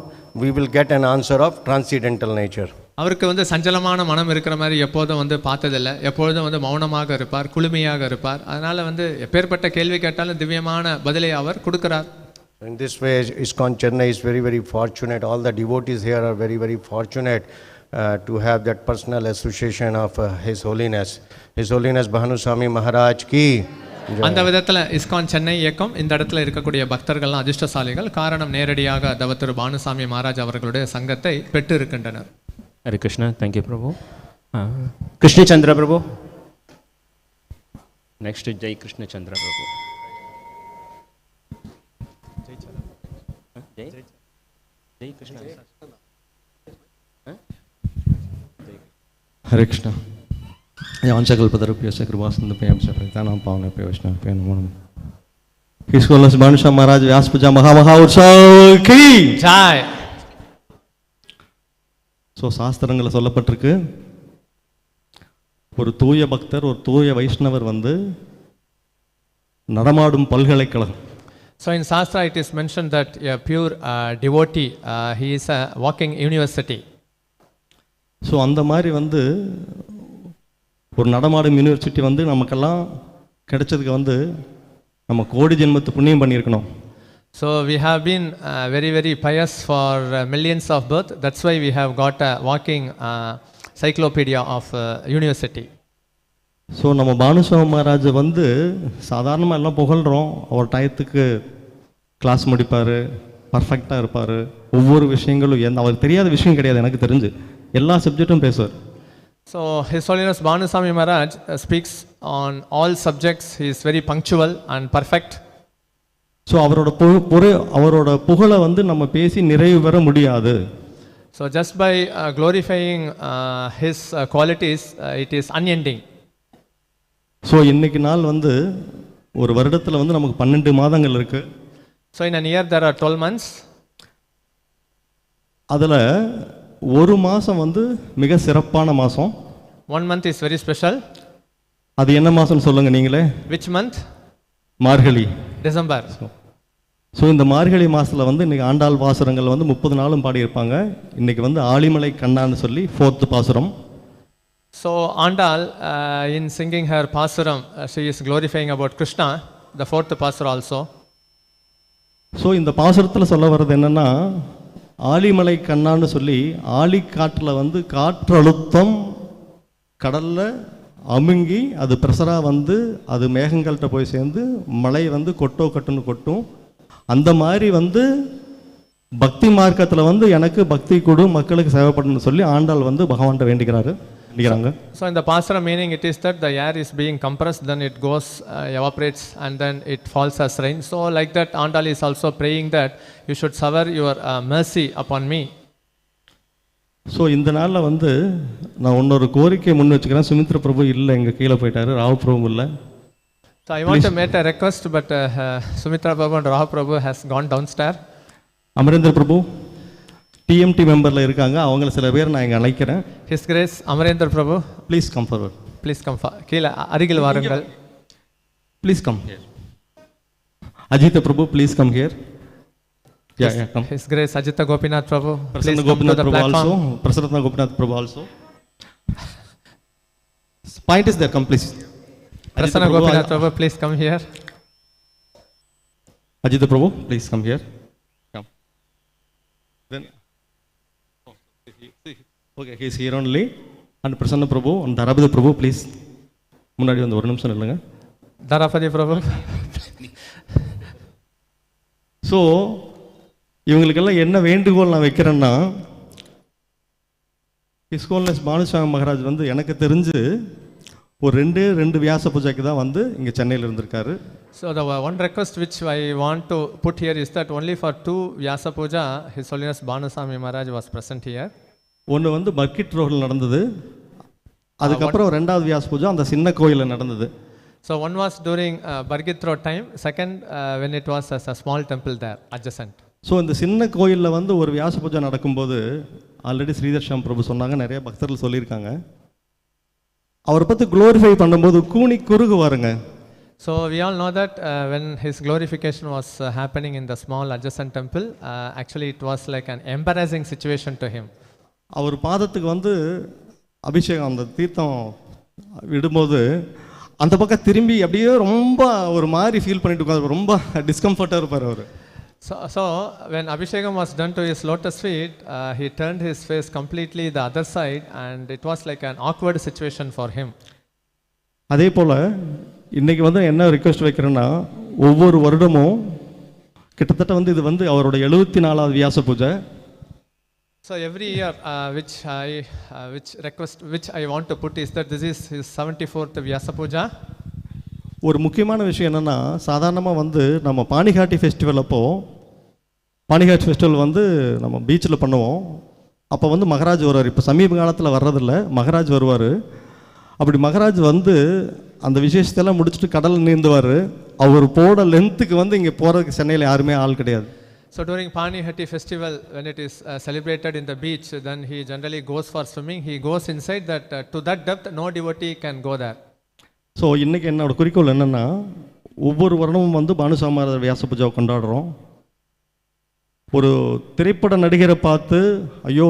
we will get an answer of transcendental nature. அவருக்கு வந்து சஞ்சலமான மனம் இருக்கிற மாதிரி எப்போதும் வந்து பார்த்ததில்லை. எப்பொழுதும் வந்து மௌனமாக இருப்பார், குளுமையாக இருப்பார். அதனால் வந்து எப்பேற்பட்ட கேள்வி கேட்டாலும் திவ்யமான பதிலை அவர் கொடுக்கிறார். In this way, ISKCON Chennai is very, very fortunate. All the devotees here are very, very fortunate to have that personal association of His Holiness. His Holiness Bhanu Swami Maharaj ki. அந்த விதத்தில் ISKCON Chennai இயக்கம் இந்த இடத்துல இருக்கக்கூடிய பக்தர்கள்லாம் அதிர்ஷ்டசாலிகள். காரணம் நேரடியாக தவத்திரு பானுசாமி மகாராஜ் அவர்களுடைய சங்கத்தை பெற்று இருக்கின்றனர். Hare Krishna, thank you Prabhu. Krishna Chandra Prabhu. Next is Jai Krishna Chandra Prabhu. Jai Krishna. Hare Krishna. Yanchakalpadarupyasya kripasindhapayam sapritanam pavanapya vaishnavapya namo namo. His Holiness Bhanu Swami Maharaj Vyasa Puja Maha Utsav ki Jai. So சாஸ்திரங்களில் சொல்லப்பட்டிருக்கு, ஒரு தூய பக்தர், ஒரு தூய வைஷ்ணவர் வந்து நடமாடும் பல்கலைக்கழகம். So in Shastra it is mentioned that a pure devotee, he is a walking university. So அந்த மாதிரி வந்து ஒரு நடமாடும் யூனிவர்சிட்டி வந்து நமக்கெல்லாம் கிடைச்சதுக்கு வந்து நம்ம கோடி ஜென்மத்து புண்ணியம் பண்ணியிருக்கணும். So we have been very, very pious for millions of birth. That's why we have got a walking cyclopedia of university. So நம்ம பானுசாமி மகாராஜை வந்து சாதாரணமாக எல்லாம் புகழ்கிறோம். அவர் டயத்துக்கு கிளாஸ் முடிப்பார், பர்ஃபெக்டாக இருப்பார், ஒவ்வொரு விஷயங்களும் அவருக்கு தெரியாத விஷயம் கிடையாது. எனக்கு தெரிஞ்சு எல்லா சப்ஜெக்டும் பேசுவார். So His Holiness Bhanuswami Maharaj speaks on all subjects. He is very punctual and perfect. So அவரோட புகழை வந்து நம்ம பேசி நிறைவு பெற முடியாது. So just by glorifying his qualities, it is unending. So இன்னைக்கு நாள் வந்து ஒரு வருடத்தில் வந்து நமக்கு 12 மாதங்கள் இருக்கு. So in a year there are 12 months. அதில் ஒரு மாதம் வந்து மிக சிறப்பான மாதம். 1 month is very special. அது என்ன மாதம்னு சொல்லுங்கள் நீங்களே. Which month? Margazhi. December. So இந்த மார்கழி மாதத்தில் வந்து இன்றைக்கி ஆண்டாள் பாசுரங்கள் வந்து 30 நாளும் பாடியிருப்பாங்க. இன்றைக்கி வந்து ஆழிமலை கண்ணான்னு சொல்லி 4th பாசுரம். So Andal, in singing her pasuram, she is glorifying about Krishna, the 4th pasur also. So இந்த பாசுரத்தில் சொல்ல வர்றது என்னென்னா, ஆழிமலை கண்ணான்னு சொல்லி ஆழிக்காற்றில் வந்து காற்றழுத்தம் கடலில் அமுங்கி அது ப்ரெஷராக வந்து அது மேகங்கள்கிட்ட போய் சேர்ந்து மழை வந்து கொட்டுன்னு கொட்டும். அந்த மாதிரி வந்து பக்தி மார்க்கத்தில் வந்து எனக்கு பக்தி கொடு மக்களுக்கு சேவைப்படணும்னு சொல்லி ஆண்டாள் வந்து பகவான்கிட்ட வேண்டிக்கிறாங்க. So in the pasara meaning it is that the air is being compressed, then it goes, evaporates and then it falls as rain. So like that Andal is also praying that you should shower your mercy upon me. So இந்த நாளில் வந்து நான் இன்னொரு கோரிக்கையை முன் வச்சுக்கிறேன். சுமித்ர பிரபு இல்லை, எங்கள் கீழே போயிட்டாரு. ராவ் பிரபு இல்லை. So I want to make a request, but Sumitra Prabhu and Raha Prabhu has gone downstairs. Amarendra Prabhu TMT மெம்பரில் இருக்காங்க. அவங்கள சில பேர் நான் இங்கே அழைக்கிறேன். His Grace Amarendra Prabhu, please come forward. please come கீழே அருகில் வாருங்கள். Please come here. Ajith Prabhu please come here. Yeah, come. His Grace Ajita Gopinath Prabhu, please Prasanna come to Gopinath the Prabhu platform. also. Prasanna Gopinath Prabhu also. Point is there, come please. Prasanna Gopinath Prabhu, please come here. Ajita Prabhu, please come here. Come. Then, okay, he is here only. And Prasanna Prabhu and Dharapati Prabhu, please. முன்னாடி வந்து ஒரு நிமிஷம் இல்லைங்க. Dharapati Prabhu. So இவங்களுக்கெல்லாம் என்ன வேண்டுகோள் நான் வைக்கிறேன்னா, his wholeness Banusamy Maharaj வந்து எனக்கு தெரிஞ்சு ஒரு ரெண்டு வியாச பூஜைக்கு தான் வந்து இங்கே சென்னையில் இருந்திருக்காரு. So the one request which I want to put here is that only for 2 Vyasa Puja, His Holiness Bhanuswami Maharaj was present here. ஒன்று வந்து பர்கிட் ரோடில் நடந்தது, அதுக்கப்புறம் 2வது வியாச பூஜை அந்த சின்ன கோயிலில் நடந்தது. So one was during Bargithro time, second when it was as a small temple there adjacent. So இந்த சின்ன கோயிலில் வந்து ஒரு வியாச பூஜை நடக்கும்போது ஆல்ரெடி ஸ்ரீதர் ஷாம் பிரபு சொன்னாங்க, நிறைய பக்தர்கள் சொல்லியிருக்காங்க, அவரை பற்றி குளோரிஃபை பண்ணும்போது கூனி குறுகுவாருங்க. So we all know that when his glorification was happening in the small adjacent temple, actually it was like an embarrassing situation to him. அவர் பாதத்துக்கு வந்து அபிஷேகம் அந்த தீர்த்தம் விடும்போது அந்த பக்கம் திரும்பி அப்படியே ரொம்ப ஒரு மாதிரி ஃபீல் பண்ணிட்டு உட்காந்து ரொம்ப டிஸ்கம்ஃபர்ட்டாக இருப்பார் அவர். So when Abhishekam was done to his lotus feet, he turned his face completely the other side and it was like an awkward situation for him. அதே போல் இன்றைக்கி வந்து என்ன ரிக்வெஸ்ட் வைக்கிறேன்னா, ஒவ்வொரு வருடமும் கிட்டத்தட்ட வந்து இது வந்து அவரோட 74வது வியாச பூஜை. So every year which I want to put is that this is his 74th Vyasa Puja. ஒரு முக்கியமான விஷயம் என்னென்னா, சாதாரணமாக வந்து நம்ம பாணிகாட்டி ஃபெஸ்டிவல் பாணிகாட்டி ஃபெஸ்டிவல் வந்து நம்ம பீச்சில் பண்ணுவோம். அப்போ வந்து மகாராஜ் வருவார். இப்போ சமீப காலத்தில் வர்றதில்ல, மகாராஜ் வருவார். அப்படி மகாராஜ் வந்து அந்த விசேஷத்தெல்லாம் முடிச்சுட்டு கடலில் நீந்துவார். அவர் போட லென்த்துக்கு வந்து இங்கே போகிறதுக்கு சென்னையில் யாருமே ஆள் கிடையாது. So during Panihati festival, when it is celebrated in the beach, then he generally goes for swimming. He goes inside that, to that depth, no devotee can go there. So இன்றைக்கி என்னோடய குறிக்கோள் என்னென்னா, ஒவ்வொரு வருடமும் வந்து பானுசாமி வியாச பூஜாவை கொண்டாடுறோம். ஒரு திரைப்பட நடிகரை பார்த்து ஐயோ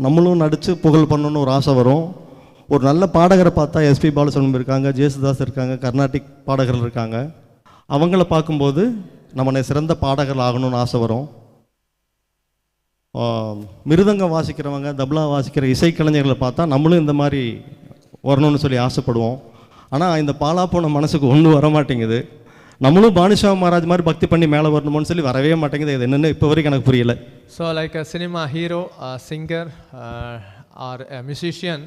நம்மளும் நடித்து புகழ் பண்ணணுன்னு ஒரு ஆசை வரும். ஒரு நல்ல பாடகரை பார்த்தா எஸ்பி பாலசுப்ரமணியம் இருக்காங்க, ஜேசுதாஸ் இருக்காங்க, கர்நாடிக் பாடகர்கள் இருக்காங்க. அவங்கள பார்க்கும்போது நம்ம சிறந்த பாடகர்கள் ஆகணும்னு ஆசை வரும். மிருதங்கம் வாசிக்கிறவங்க, தப்லா வாசிக்கிற இசைக்கலைஞர்களை பார்த்தா நம்மளும் இந்த மாதிரி வரணும்னு சொல்லி ஆசைப்படுவோம். ஆனால் இந்த பாலா போன மனசுக்கு ஒன்றும் வர மாட்டேங்குது. நம்மளும் பானுசாமி மகாராஜ் மாதிரி பக்தி பண்ணி மேலே வரணும்னு சொல்லி வரவே மாட்டேங்குது. இது என்னென்னு இப்போ வரைக்கும் எனக்கு புரியல. So like a cinema hero, a singer or a musician,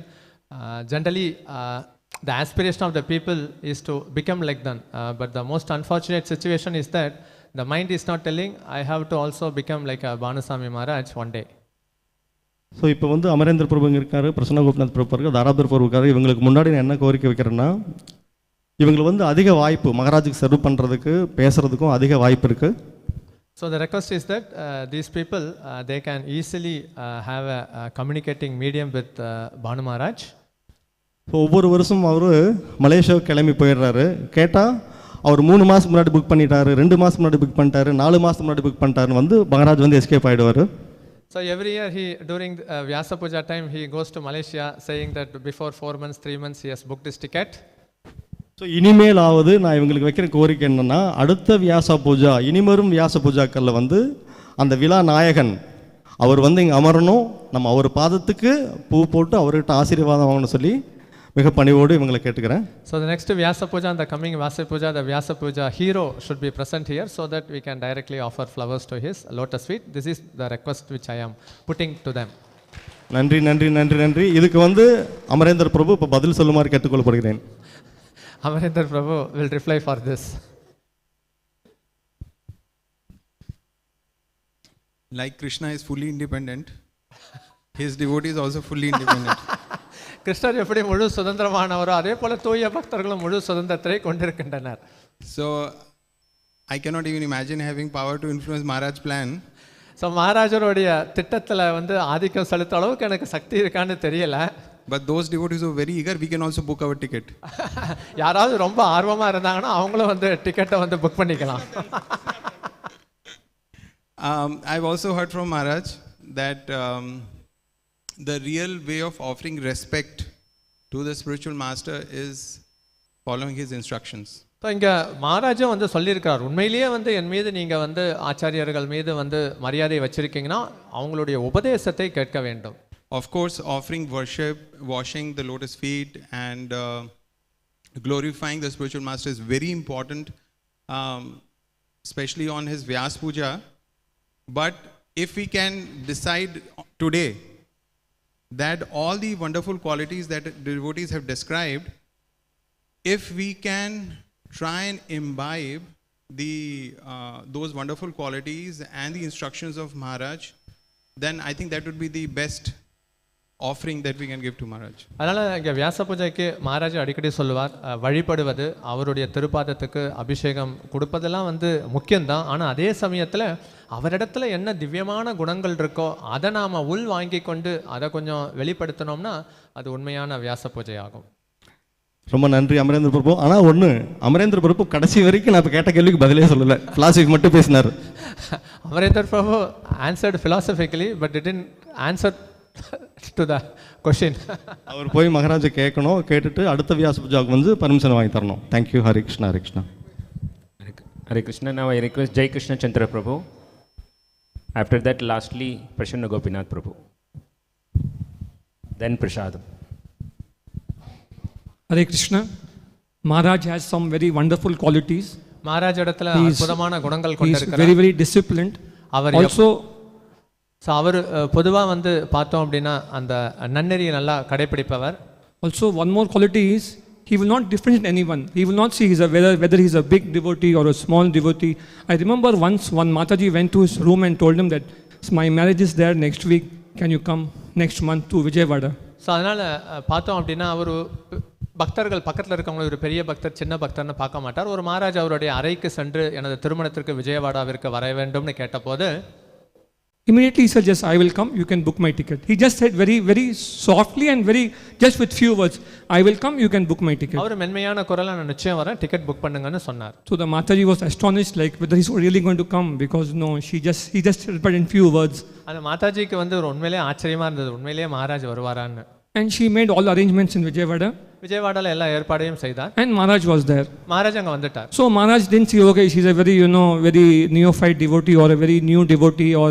generally the aspiration of the people is to become like them. But the most unfortunate situation is that the mind is not telling, I have to also become like a Bhanuswami Maharaj one day. So இப்போ வந்து அமரேந்திர பிரபுங்க இருக்கார், பிரசன்ன கோபிநாத் பிரபு இருக்கார், தாராபுர பிரபு இருக்கார். இவங்களுக்கு முன்னாடி நான் என்ன கோரிக்கை வைக்கிறேன்னா, இவங்களுக்கு வந்து அதிக வாய்ப்பு மகாராஜுக்கு சர்வ் பண்ணுறதுக்கு பேசுகிறதுக்கும் அதிக வாய்ப்பு இருக்குது. So the request is that these people, they can easily have a communicating medium with Bhanu Maharaj. இப்போ ஒவ்வொரு வருஷம் அவர் மலேசியாவுக்கு கிளம்பி போயிடுறாரு. கேட்டால் அவர் 3 மாதம் முன்னாடி புக் பண்ணிட்டாரு, 2 மாதம் முன்னாடி புக் பண்ணிட்டாரு, 4 மாதம் முன்னாடி புக் பண்ணிட்டாருன்னு வந்து மகாராஜ் வந்து escape ஆகிடுவார். So every year during Vyasa Puja time, he goes to Malaysia saying that before 4 months, 3 months, he has booked his ticket. So இனிமேலாவது நான் இவங்களுக்கு வைக்கிற கோரிக்கை என்னென்னா, அடுத்த வியாசா பூஜா, இனிமரும் வியாச பூஜாக்களில் வந்து அந்த விழா நாயகன் அவர் வந்து இங்கே அமரணும், நம்ம அவர் பாதத்துக்கு பூ போட்டு அவர்கிட்ட ஆசீர்வாதம் வாங்கணும்னு சொல்லி மிக பணிவோடு இவங்களை கேட்டுக்கிறேன். So the next Vyasa Puja and the coming Vyasa Puja, the Vyasa Puja hero should be present here so that we can directly offer flowers to his lotus feet. This is the request which I am putting to them. நன்றி நன்றி நன்றி நன்றி. இதுக்கு வந்து அமரேந்தர் பிரபு இப்போ பதில் சொல்லுமாறு கேட்டுக்கொள்ளப்படுகிறேன். Amarendra Prabhu will reply for this. Like Krishna is fully independent, his devotee is also fully independent. கிருஷ்ணர் எப்படி முழு சுதந்திரமானவரோ அதே போல தூய பக்தர்களும் முழு சுதந்திரத்தை கொண்டிருக்கின்றனர். So I cannot even imagine having power to influence Maharaj's plan. So மகாராஜருடைய திட்டத்தில் வந்து ஆதிக்கம் செலுத்த அளவுக்கு எனக்கு சக்தி இருக்கான்னு தெரியல. But those devotees who are very eager, we can also book our ticket. யாராவது ரொம்ப ஆர்வமாக இருந்தாங்கன்னா அவங்களும் வந்து டிக்கெட்டை வந்து புக் பண்ணிக்கலாம். I've also heard from Maharaj that the real way of offering respect to the spiritual master is following his instructions. So இங்கே மகாராஜும் வந்து சொல்லியிருக்கார், உண்மையிலேயே வந்து என் மீது நீங்கள் வந்து ஆச்சாரியர்கள் மீது வந்து மரியாதை வச்சிருக்கீங்கன்னா அவங்களுடைய உபதேசத்தை கேட்க வேண்டும். Of course, offering worship, washing the lotus feet and glorifying the spiritual master is very important, especially on his Vyasa Puja. But if we can decide today that all the wonderful qualities that devotees have described, if we can try and imbibe those wonderful qualities and the instructions of Maharaj, then I think that would be the best offering that we can give to Maharaj. அதனால் இங்கே வியாச பூஜைக்கு மகாராஜ் அடிக்கடி சொல்லுவார், வழிபடுவது, அவருடைய திருப்பாதத்துக்கு அபிஷேகம் கொடுப்பதெல்லாம் வந்து முக்கியம்தான். ஆனால் அதே சமயத்தில் அவரிடத்துல என்ன திவ்யமான குணங்கள் இருக்கோ அதை நாம் உள் வாங்கி கொண்டு அதை கொஞ்சம் வெளிப்படுத்தினோம்னா அது உண்மையான வியாச பூஜை ஆகும். ரொம்ப நன்றி அமரேந்திர பிரபு. ஆனால் ஒன்று, அமரேந்திர பிரபு கடைசி வரைக்கும் நான் இப்போ கேட்ட கேள்விக்கு பதிலே சொல்லலை, பிலாசபி மட்டும் பேசினார். அமரேந்திர பிரபு answered philosophically but didn't answer to the question. அவர் போய் மகாராஜை கேட்கணும், கேட்டுட்டு அடுத்த வியாச பூஜாவுக்கு வந்து பர்மிஷன் வாங்கி தரணும். Thank you. Hari Krishna. Hari Krishna. Hare Krishna. Now I request Jai Krishna Chandra Prabhu. After that, lastly, Prasanna Gopinath Prabhu. Then Prasadam. Hare Krishna. Maharaj has some very wonderful qualities. Maharaj இடத்துல அற்புதமான குணங்கள் கொண்டிருக்கிறார். Very very disciplined. Also so அவர் பொதுவாக வந்து பார்த்தோம் அப்படின்னா அந்த நன்னெறியை நல்லா கடைப்பிடிப்பவர். Also one more quality is he will not differentiate anyone. He will not see whether he is a big devotee or a small devotee. I remember once one Mataji went to his room and told him that my marriage is there next week. Can you come next month to Vijayawada? So அதனால் பார்த்தோம் அப்படின்னா அவர் பக்தர்கள் பக்கத்தில் இருக்கவங்க ஒரு பெரிய பக்தர் சின்ன பக்தர்னு பார்க்க மாட்டார். ஒரு மகாராஜ் அவருடைய அறைக்கு சென்று எனது திருமணத்திற்கு விஜயவாடாவிற்கு வர வேண்டும்னு கேட்டபோது immediately he said, yes, I will come, you can book my ticket. He just said very very softly and very just with few words, I will come, you can book my ticket. அவர் மென்மையான குரல்ல நான் நிச்சயம் வரேன், ticket book பண்ணுங்கன்னு சொன்னார். So the Mataji was astonished like whether he's really going to come because no, he just replied in few words. அந்த மாதாஜிக்கு வந்து ஒரு உண்மையிலேயே ஆச்சரியமா இருந்தது, உண்மையிலேயே Maharaj வருவாரான்னு. And she made all arrangements in Vijayawada. விஜயவாடால எல்லா ஏற்பாடையும் செய்தார். And Maharaj was there. Maharaj அங்க வந்துட்டார். So Maharaj didn't see, okay, she's a very very neophyte devotee or a very new devotee or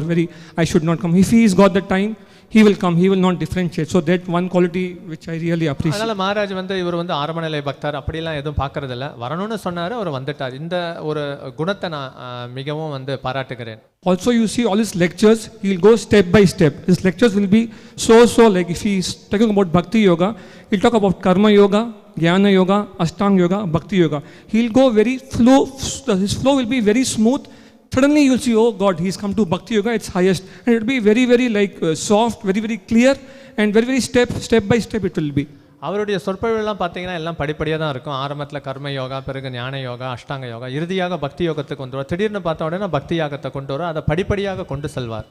I should not come. If he's got the time, he will come, he will not differentiate. So that one quality which I really appreciate. அதனால மகாராஜ் வந்து இவர் வந்து ஆரம்பநிலை பக்தர் அப்படிலாம் எதுவும் பார்க்கறது இல்ல, வரணும்னு சொன்னாரு, அவர் வந்துட்டார். இந்த ஒரு குணத்தை நான் மிகவும் வந்து பாராட்டுகிறேன். Also you see all his lectures, he will go step by step. His lectures will be so like if he is talking about bhakti yoga, he'll talk about karma yoga, jnana yoga, ashtanga yoga, bhakti yoga. He'll go very flow, his flow will be very smooth. Suddenly you'll see, oh God, he's come to bhakti yoga, it's highest, and it will be very like soft, very clear, and very step by step it will be. அவருடைய சொற்பொழிவெல்லாம் பார்த்தீங்கன்னா எல்லாம் படிப்படியாக தான் இருக்கும். ஆரம்பத்தில் கர்ம யோகா, பிறகு ஞான யோகா, அஷ்டாங்க யோகா, இறுதியாக பக்தி யோகத்துக்கு கொண்டு வருவார். திடீர்னு பார்த்த உடனே பக்தி யாகத்தை கொண்டு வர அதை படிப்படியாக கொண்டு செல்வார்.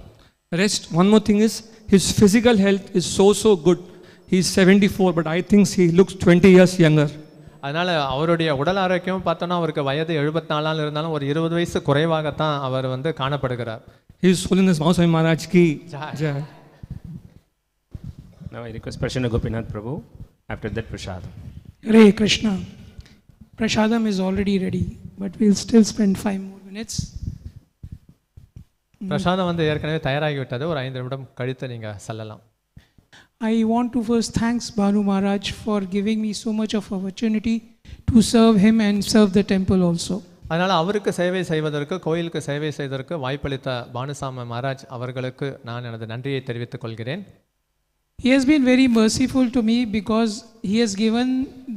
Rest, one more thing is, his physical health is so good. He is 74, but I think he looks 20 years younger. அதனால் அவருடைய உடல் ஆரோக்கியம் பார்த்தோன்னா அவருக்கு வயது 74 இருந்தாலும் ஒரு 20 வயசு குறைவாகத்தான் அவர் வந்து காணப்படுகிறார். His Holiness Swami Maharaj ki jai. Now I request Prashana Gopinath Prabhu. After that, Prashadam. Hare Krishna. Prashadam is already ready, but we'll still spend 5 more minutes. பிரசாதம் வந்து ஏற்கனவே தயாராகிவிட்டது. ஒரு 5 நிமிடம் கழித்து நீங்கள் செல்லலாம். I want to first thanks Bhanu Maharaj for giving me so much of opportunity to serve him and serve the temple also. அதனால் அவருக்கு சேவை செய்வதற்கு, கோயிலுக்கு சேவை செய்வதற்கு வாய்ப்பளித்த பானுசாமி மகாராஜ் அவர்களுக்கு நான் எனது நன்றியை தெரிவித்துக் கொள்கிறேன். He has been very merciful to me because he has given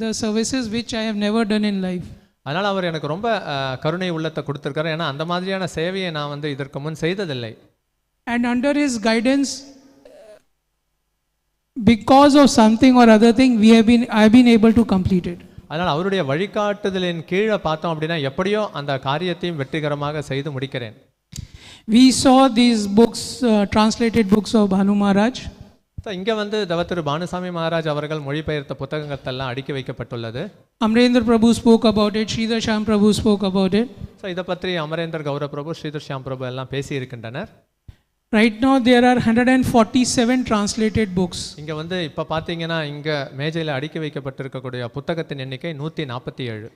the services which I have never done in life. அதனால் அவர் எனக்கு ரொம்ப கருணை உள்ளத்தை கொடுத்திருக்காரு. ஏன்னா அந்த மாதிரியான சேவையை நான் வந்து இதற்கு முன் செய்ததில்லை. And under his guidance, because of something or other thing, I have been able to complete it. அதனால் அவருடைய வழிகாட்டுதலின் கீழே பார்த்தோம் அப்படின்னா எப்படியோ அந்த காரியத்தையும் வெற்றிகரமாக செய்து முடிக்கிறேன். We saw these books, translated books of Bhanu Maharaj. இங்கே வந்து தவத்திரு பானுசாமி மகாராஜ் அவர்கள் மொழிபெயர்த்த புத்தகங்கள்லாம் அடுக்கி வைக்கப்பட்டுள்ளது. Amarendra Prabhu spoke about it, Sridhar Shyam Prabhu spoke about it. So இதை பற்றி அமரேந்தர் கௌரவ பிரபு, ஸ்ரீதர் ஷியாம் பிரபு எல்லாம் பேசி இருக்கின்றனர். Right now there are 147 translated books. இங்கே வந்து இப்போ பார்த்தீங்கன்னா இங்கே மேஜையில் அடுக்கி வைக்கப்பட்டிருக்கக்கூடிய புத்தகத்தின் எண்ணிக்கை 147.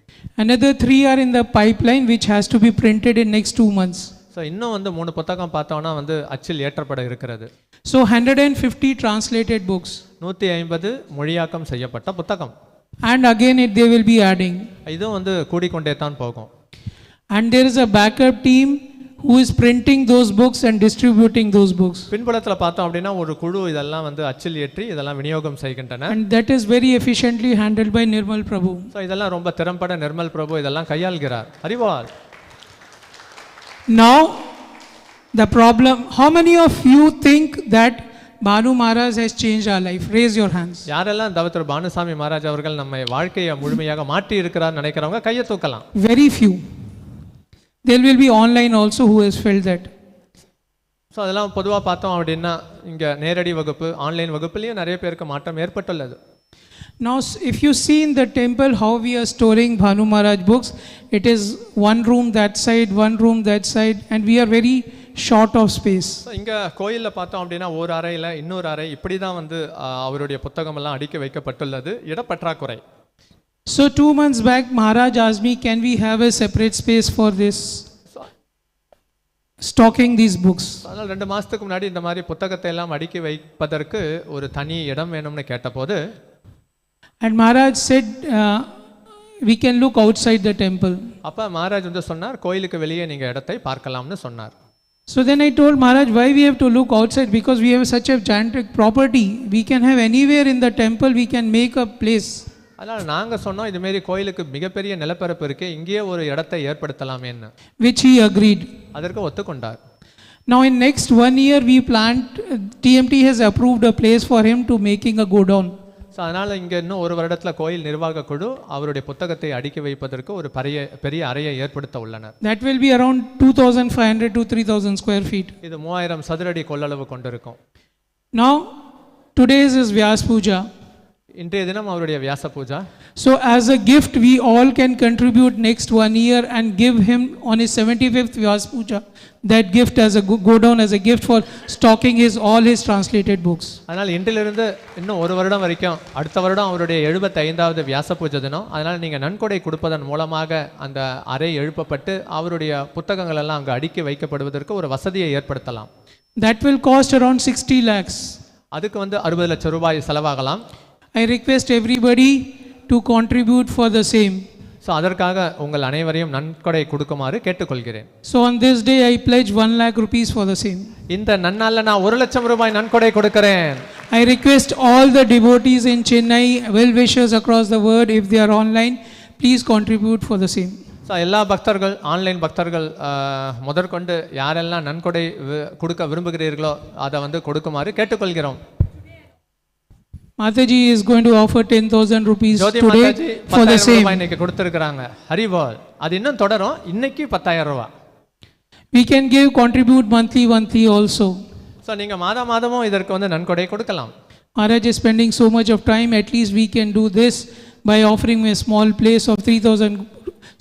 Another 3 are in the pipeline which has to be printed in next 2 months. So இன்னும் வந்து 3 புத்தகம் பார்த்தோன்னா வந்து அச்சில் ஏற்றப்பட இருக்கிறது. So 150 translated books. 150 மொழியாக்கம் செய்யப்பட்ட புத்தகம். And again they will be adding. இதுவும் வந்து கூடிக்கொண்டே தான் போகும். And there is a backup team who is printing those books and distributing those books. பின்புலத்தில் பார்த்தோம் அப்படின்னா ஒரு குழு இதெல்லாம் வந்து அச்சில் ஏற்றி இதெல்லாம் விநியோகம் செய்கின்றன. And that is very efficiently handled by Nirmal Prabhu. So இதெல்லாம் ரொம்ப திறம்பட நிர்மல் பிரபு இதெல்லாம் கையாள்கிறார். அறிவால். Now the problem, how many of you think that Bhanu Maharaj has changed our life? Raise your hands. யாரெல்லாம் தவத்திரு பானுசாமி மகாராஜ் அவர்கள் நம்ம வாழ்க்கையை முழுமையாக மாற்றி இருக்கிறார் நினைக்கிறவங்க கையை தூக்கலாம். Very few. There will be online also who has felt that. So அதெல்லாம் பொதுவாக பார்த்தோம் அப்படின்னா இங்கே நேரடி வகுப்பு, ஆன்லைன் வகுப்புலேயும் நிறைய பேருக்கு மாற்றம் ஏற்பட்டுள்ளது. Now if you see in the temple how we are storing Bhanu Maharaj books, it is one room that side, one room that side, and we are very short of space. இங்கே கோயிலில் பார்த்தோம் அப்படின்னா ஒரு அறையில் இன்னொரு அறை இப்படி தான் வந்து அவருடைய புத்தகமெல்லாம் அடுக்கி வைக்கப்பட்டுள்ளது. இடப்பற்றாக்குறை. So 2 months back Maharaj asked me, can we have a separate space for this stocking these books? அதனால் 2 மாதத்துக்கு முன்னாடி இந்த மாதிரி புத்தகத்தை எல்லாம் அடுக்கி வைப்பதற்கு ஒரு தனி இடம் வேணும்னு கேட்டபோது and Maharaj said we can look outside the temple. அப்போ மகாராஜ் வந்து சொன்னார் கோயிலுக்கு வெளியே நீங்கள் இடத்தை பார்க்கலாம்னு சொன்னார். So then I told Maharaj, why we have to look outside? Because we have such a gigantic property. We can have anywhere in the temple, we can make a place. அதனால் நாங்கள் சொன்னோம் இதுமாரி கோயிலுக்கு மிகப்பெரிய நிலப்பரப்பு இருக்கு, இங்கேயே ஒரு இடத்தை ஏற்படுத்தலாமேன்னு. Which he agreed. அதற்கு ஒத்துக்கொண்டார். Now in next 1 year we planned, TMT has approved a place for him to making a godown. So அதனால் இங்கே இன்னும் ஒரு வருடத்தில் கோயில் நிர்வாக குழு அவருடைய புத்தகத்தை அடுக்கி வைப்பதற்கு ஒரு பெரிய அறையை ஏற்படுத்த உள்ளனர். That will be around 2,500 to 3,000 square feet. இது 3000 சதுரடி கொள்ளளவு கொண்டிருக்கும். Now today's is Vyasa Puja. இன்றைய தினம் அவருடைய Vyasa Pooja. So as a gift we all can contribute next 1 year and give him on his 75th Vyasa Puja that gift as a go down as a gift for stocking all his translated books. அதனால் இன்றிலிருந்து இன்னும் ஒரு வருடம் வரைக்கும் அடுத்த வருடம் அவருடைய 75வது வியாச பூஜை தினம். அதனால் நீங்கள் நன்கொடை கொடுப்பதன் மூலமாக அந்த அறை எழுப்பப்பட்டு அவருடைய புத்தகங்கள் எல்லாம் அங்கே அடுக்கி வைக்கப்படுவதற்கு ஒரு வசதியை ஏற்படுத்தலாம். That will cost around 60 lakhs. அதுக்கு வந்து 60 லட்சம் ரூபாய் செலவாகலாம். I request everybody to contribute for the same. So அதற்காக உங்கள் அனைவரையும் நன்கொடை கொடுக்குமாறு கேட்டுக்கொள்கிறேன். So on this day I pledge 1 lakh rupees for the same. இந்த நன்னாளில் நான் 1 லட்சம் ரூபாய் நன்கொடை கொடுக்கிறேன். I request all the devotees in Chennai, well wishers across the world, if they are online, please contribute for the same. So எல்லா பக்தர்கள், online பக்தர்கள் முதற்கொண்டு யாரெல்லாம் நன்கொடை கொடுக்க விரும்புகிறீர்களோ அதை வந்து கொடுக்குமாறு கேட்டுக்கொள்கிறோம். Mataji is going to offer 10,000 rupees Jothi today Mataji for the 10,000 same. ரூபாய் இன்னைக்கு கொடுத்திருக்காங்க. ஹரிபால். அது இன்னும் தொடரும். இன்னைக்கு 10,000 ரூபாய். We can contribute monthly also. So நீங்க மாதமும் இதற்கு வந்து நன்கொடை கொடுக்கலாம். Maharaj is spending so much of time, at least we can do this by offering a small place of 3,000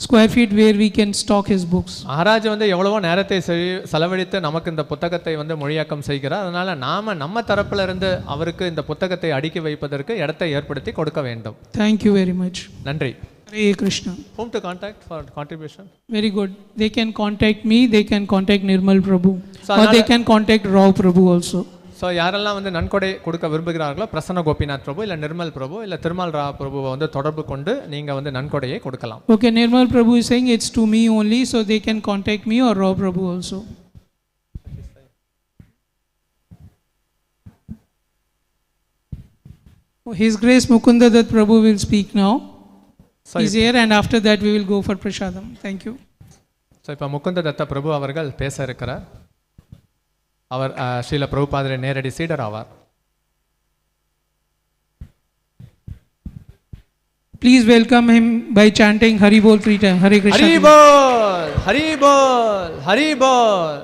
square feet where we can stock his books. Maharaj வந்து எவ்வளவோ நேரத்தை செலவழித்து நமக்கு இந்த புத்தகத்தை வந்து மொழியாக்கம் செய்கிறார். அதனால நம்ம தரப்புல இருந்து அவருக்கு இந்த புத்தகத்தை அடுக்கி வைப்பதற்கு இடத்தை ஏற்படுத்தி கொடுக்க வேண்டும். Thank you very much. நன்றி. Hare Krishna. Whom to contact for contribution? Very good. They can contact me, they can contact Nirmal Prabhu, or they can contact Rao Prabhu also. So யாரெல்லாம் வந்து நன்கொடை கொடுக்க விரும்புகிறார்களோ பிரசன்ன கோபிநாத் பிரபு இல்லை நிர்மல் பிரபு இல்லை திருமல் ரா பிரபுவை வந்து தொடர்பு கொண்டு நீங்கள் வந்து நன்கொடையை கொடுக்கலாம். Okay, Nirmal Prabhu is saying it's to me only, so they can contact me or Rao Prabhu also. His Grace Mukunda Dutt Prabhu will speak now. He's here, and after that we will go for Prasadam. Thank you. So இப்போ முகுந்த தத்த பிரபு அவர்கள் பேச இருக்கிறார். அவர் ஸ்ரீல பிரபுபாதரை நேரடி சீடர் ஆவார். Please welcome him by chanting Hari Bol 3 times. Hare Krishna. Hari Bol, Hari Bol, Hari Bol.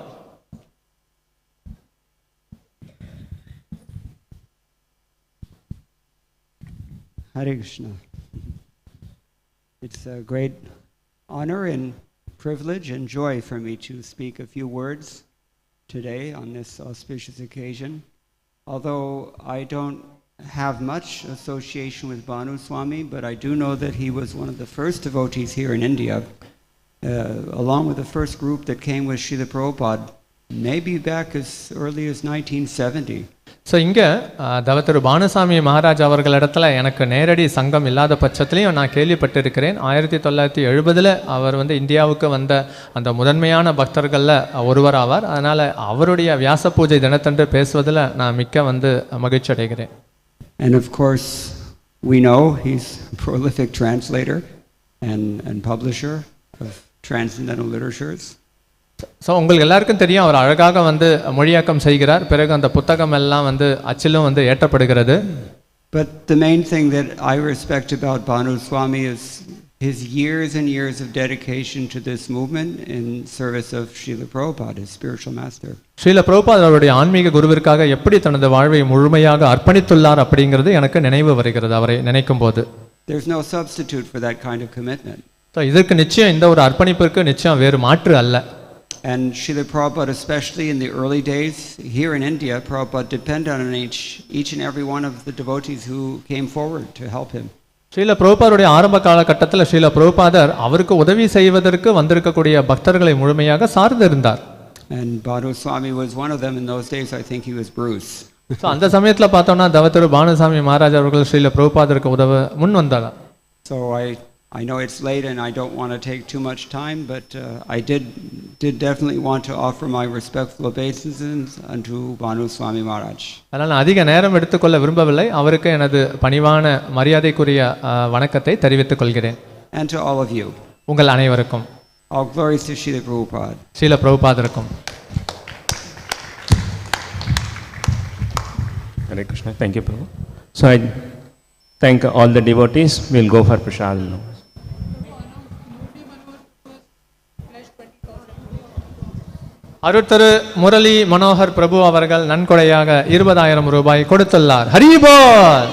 Hare Krishna. It's a great honor and privilege and joy for me to speak a few words today on this auspicious occasion. Although I don't have much association with Bhanu Swami, but I do know that he was one of the first devotees here in India, along with the first group that came with Srila Prabhupada, maybe back as early as 1970. So இங்கே தவத்திரு பானுசாமி மகாராஜ் அவர்களிடத்துல எனக்கு நேரடி சங்கம் இல்லாத பட்சத்துலையும் நான் கேள்விப்பட்டிருக்கிறேன். 1970 அவர் வந்து இந்தியாவுக்கு வந்த அந்த முதன்மையான பக்தர்களில் ஒருவர் ஆவார். அதனால் அவருடைய வியாச பூஜை தினத்தன்று பேசுவதில் நான் மிக்க வந்து மகிழ்ச்சி அடைகிறேன். And of course, we know he's a prolific translator and publisher of transcendental literatures. So உங்களுக்கு எல்லாருக்கும் தெரியும் அவர் அழகாக வந்து மொழியாக்கம் செய்கிறார். பிறகு அந்த புத்தகம் எல்லாம் வந்து அச்சிலும் வந்து ஏற்றப்படுகிறது. But the main thing that I respect about Bhanu Swami is his years and years of dedication to this movement in service of Srila Prabhupada, his spiritual master. Srila Prabhupad அவருடைய ஆன்மீக குருவிற்காக எப்படி தனது வாழ்வை முழுமையாக அர்ப்பணித்துள்ளார் அப்படிங்கிறது எனக்கு நினைவு வருகிறது அவரை நினைக்கும் போது. There's no substitute for that kind of commitment. So இதற்கு நிச்சயம் இந்த ஒரு அர்ப்பணிப்பிற்கு நிச்சயம் வேறு மாற்று அல்ல. And Srila Prabhupada, especially in the early days here in India, Prabhupada depended on each and every one of the devotees who came forward to help him. Srila பிரபுபாதருடைய ஆரம்ப காலகட்டத்தில் ஸ்ரீல பிரபுபாதர் அவருக்கு உதவி செய்வதற்கு வந்திருக்கக்கூடிய பக்தர்களை முழுமையாக சார்ந்து இருந்தார். And Bhanu Swami was one of them. In those days, I think he was Bruce. So அந்த சமயத்தில் பார்த்தோம்னா தவத்திரு பானுசாமி மகாராஜ் அவர்கள் ஸ்ரீல பிரபுபாதருக்கு உதவ முன் வந்தார். So I know it's late and I don't want to take too much time, but I did definitely want to offer my respectful obeisances unto Bhanu Swami Maharaj. அதனால் நான் அதிக நேரம் எடுத்துக்கொள்ள விரும்பவில்லை. அவருக்கு எனது பணிவான மரியாதைக்குரிய வணக்கத்தை தெரிவித்துக் கொள்கிறேன். And to all of you. உங்கள் அனைவருக்கும். All glories to Srila Prabhupada. Srila பிரபுபாதருக்கும். Hare Krishna. Thank you, Prabhu. So I thank all the devotees. We'll go for Prasad now. அருட்திரு Murali Manohar பிரபு அவர்கள் நன்கொடையாக 20,000 ரூபாய் கொடுத்துள்ளார். ஹரி போல்.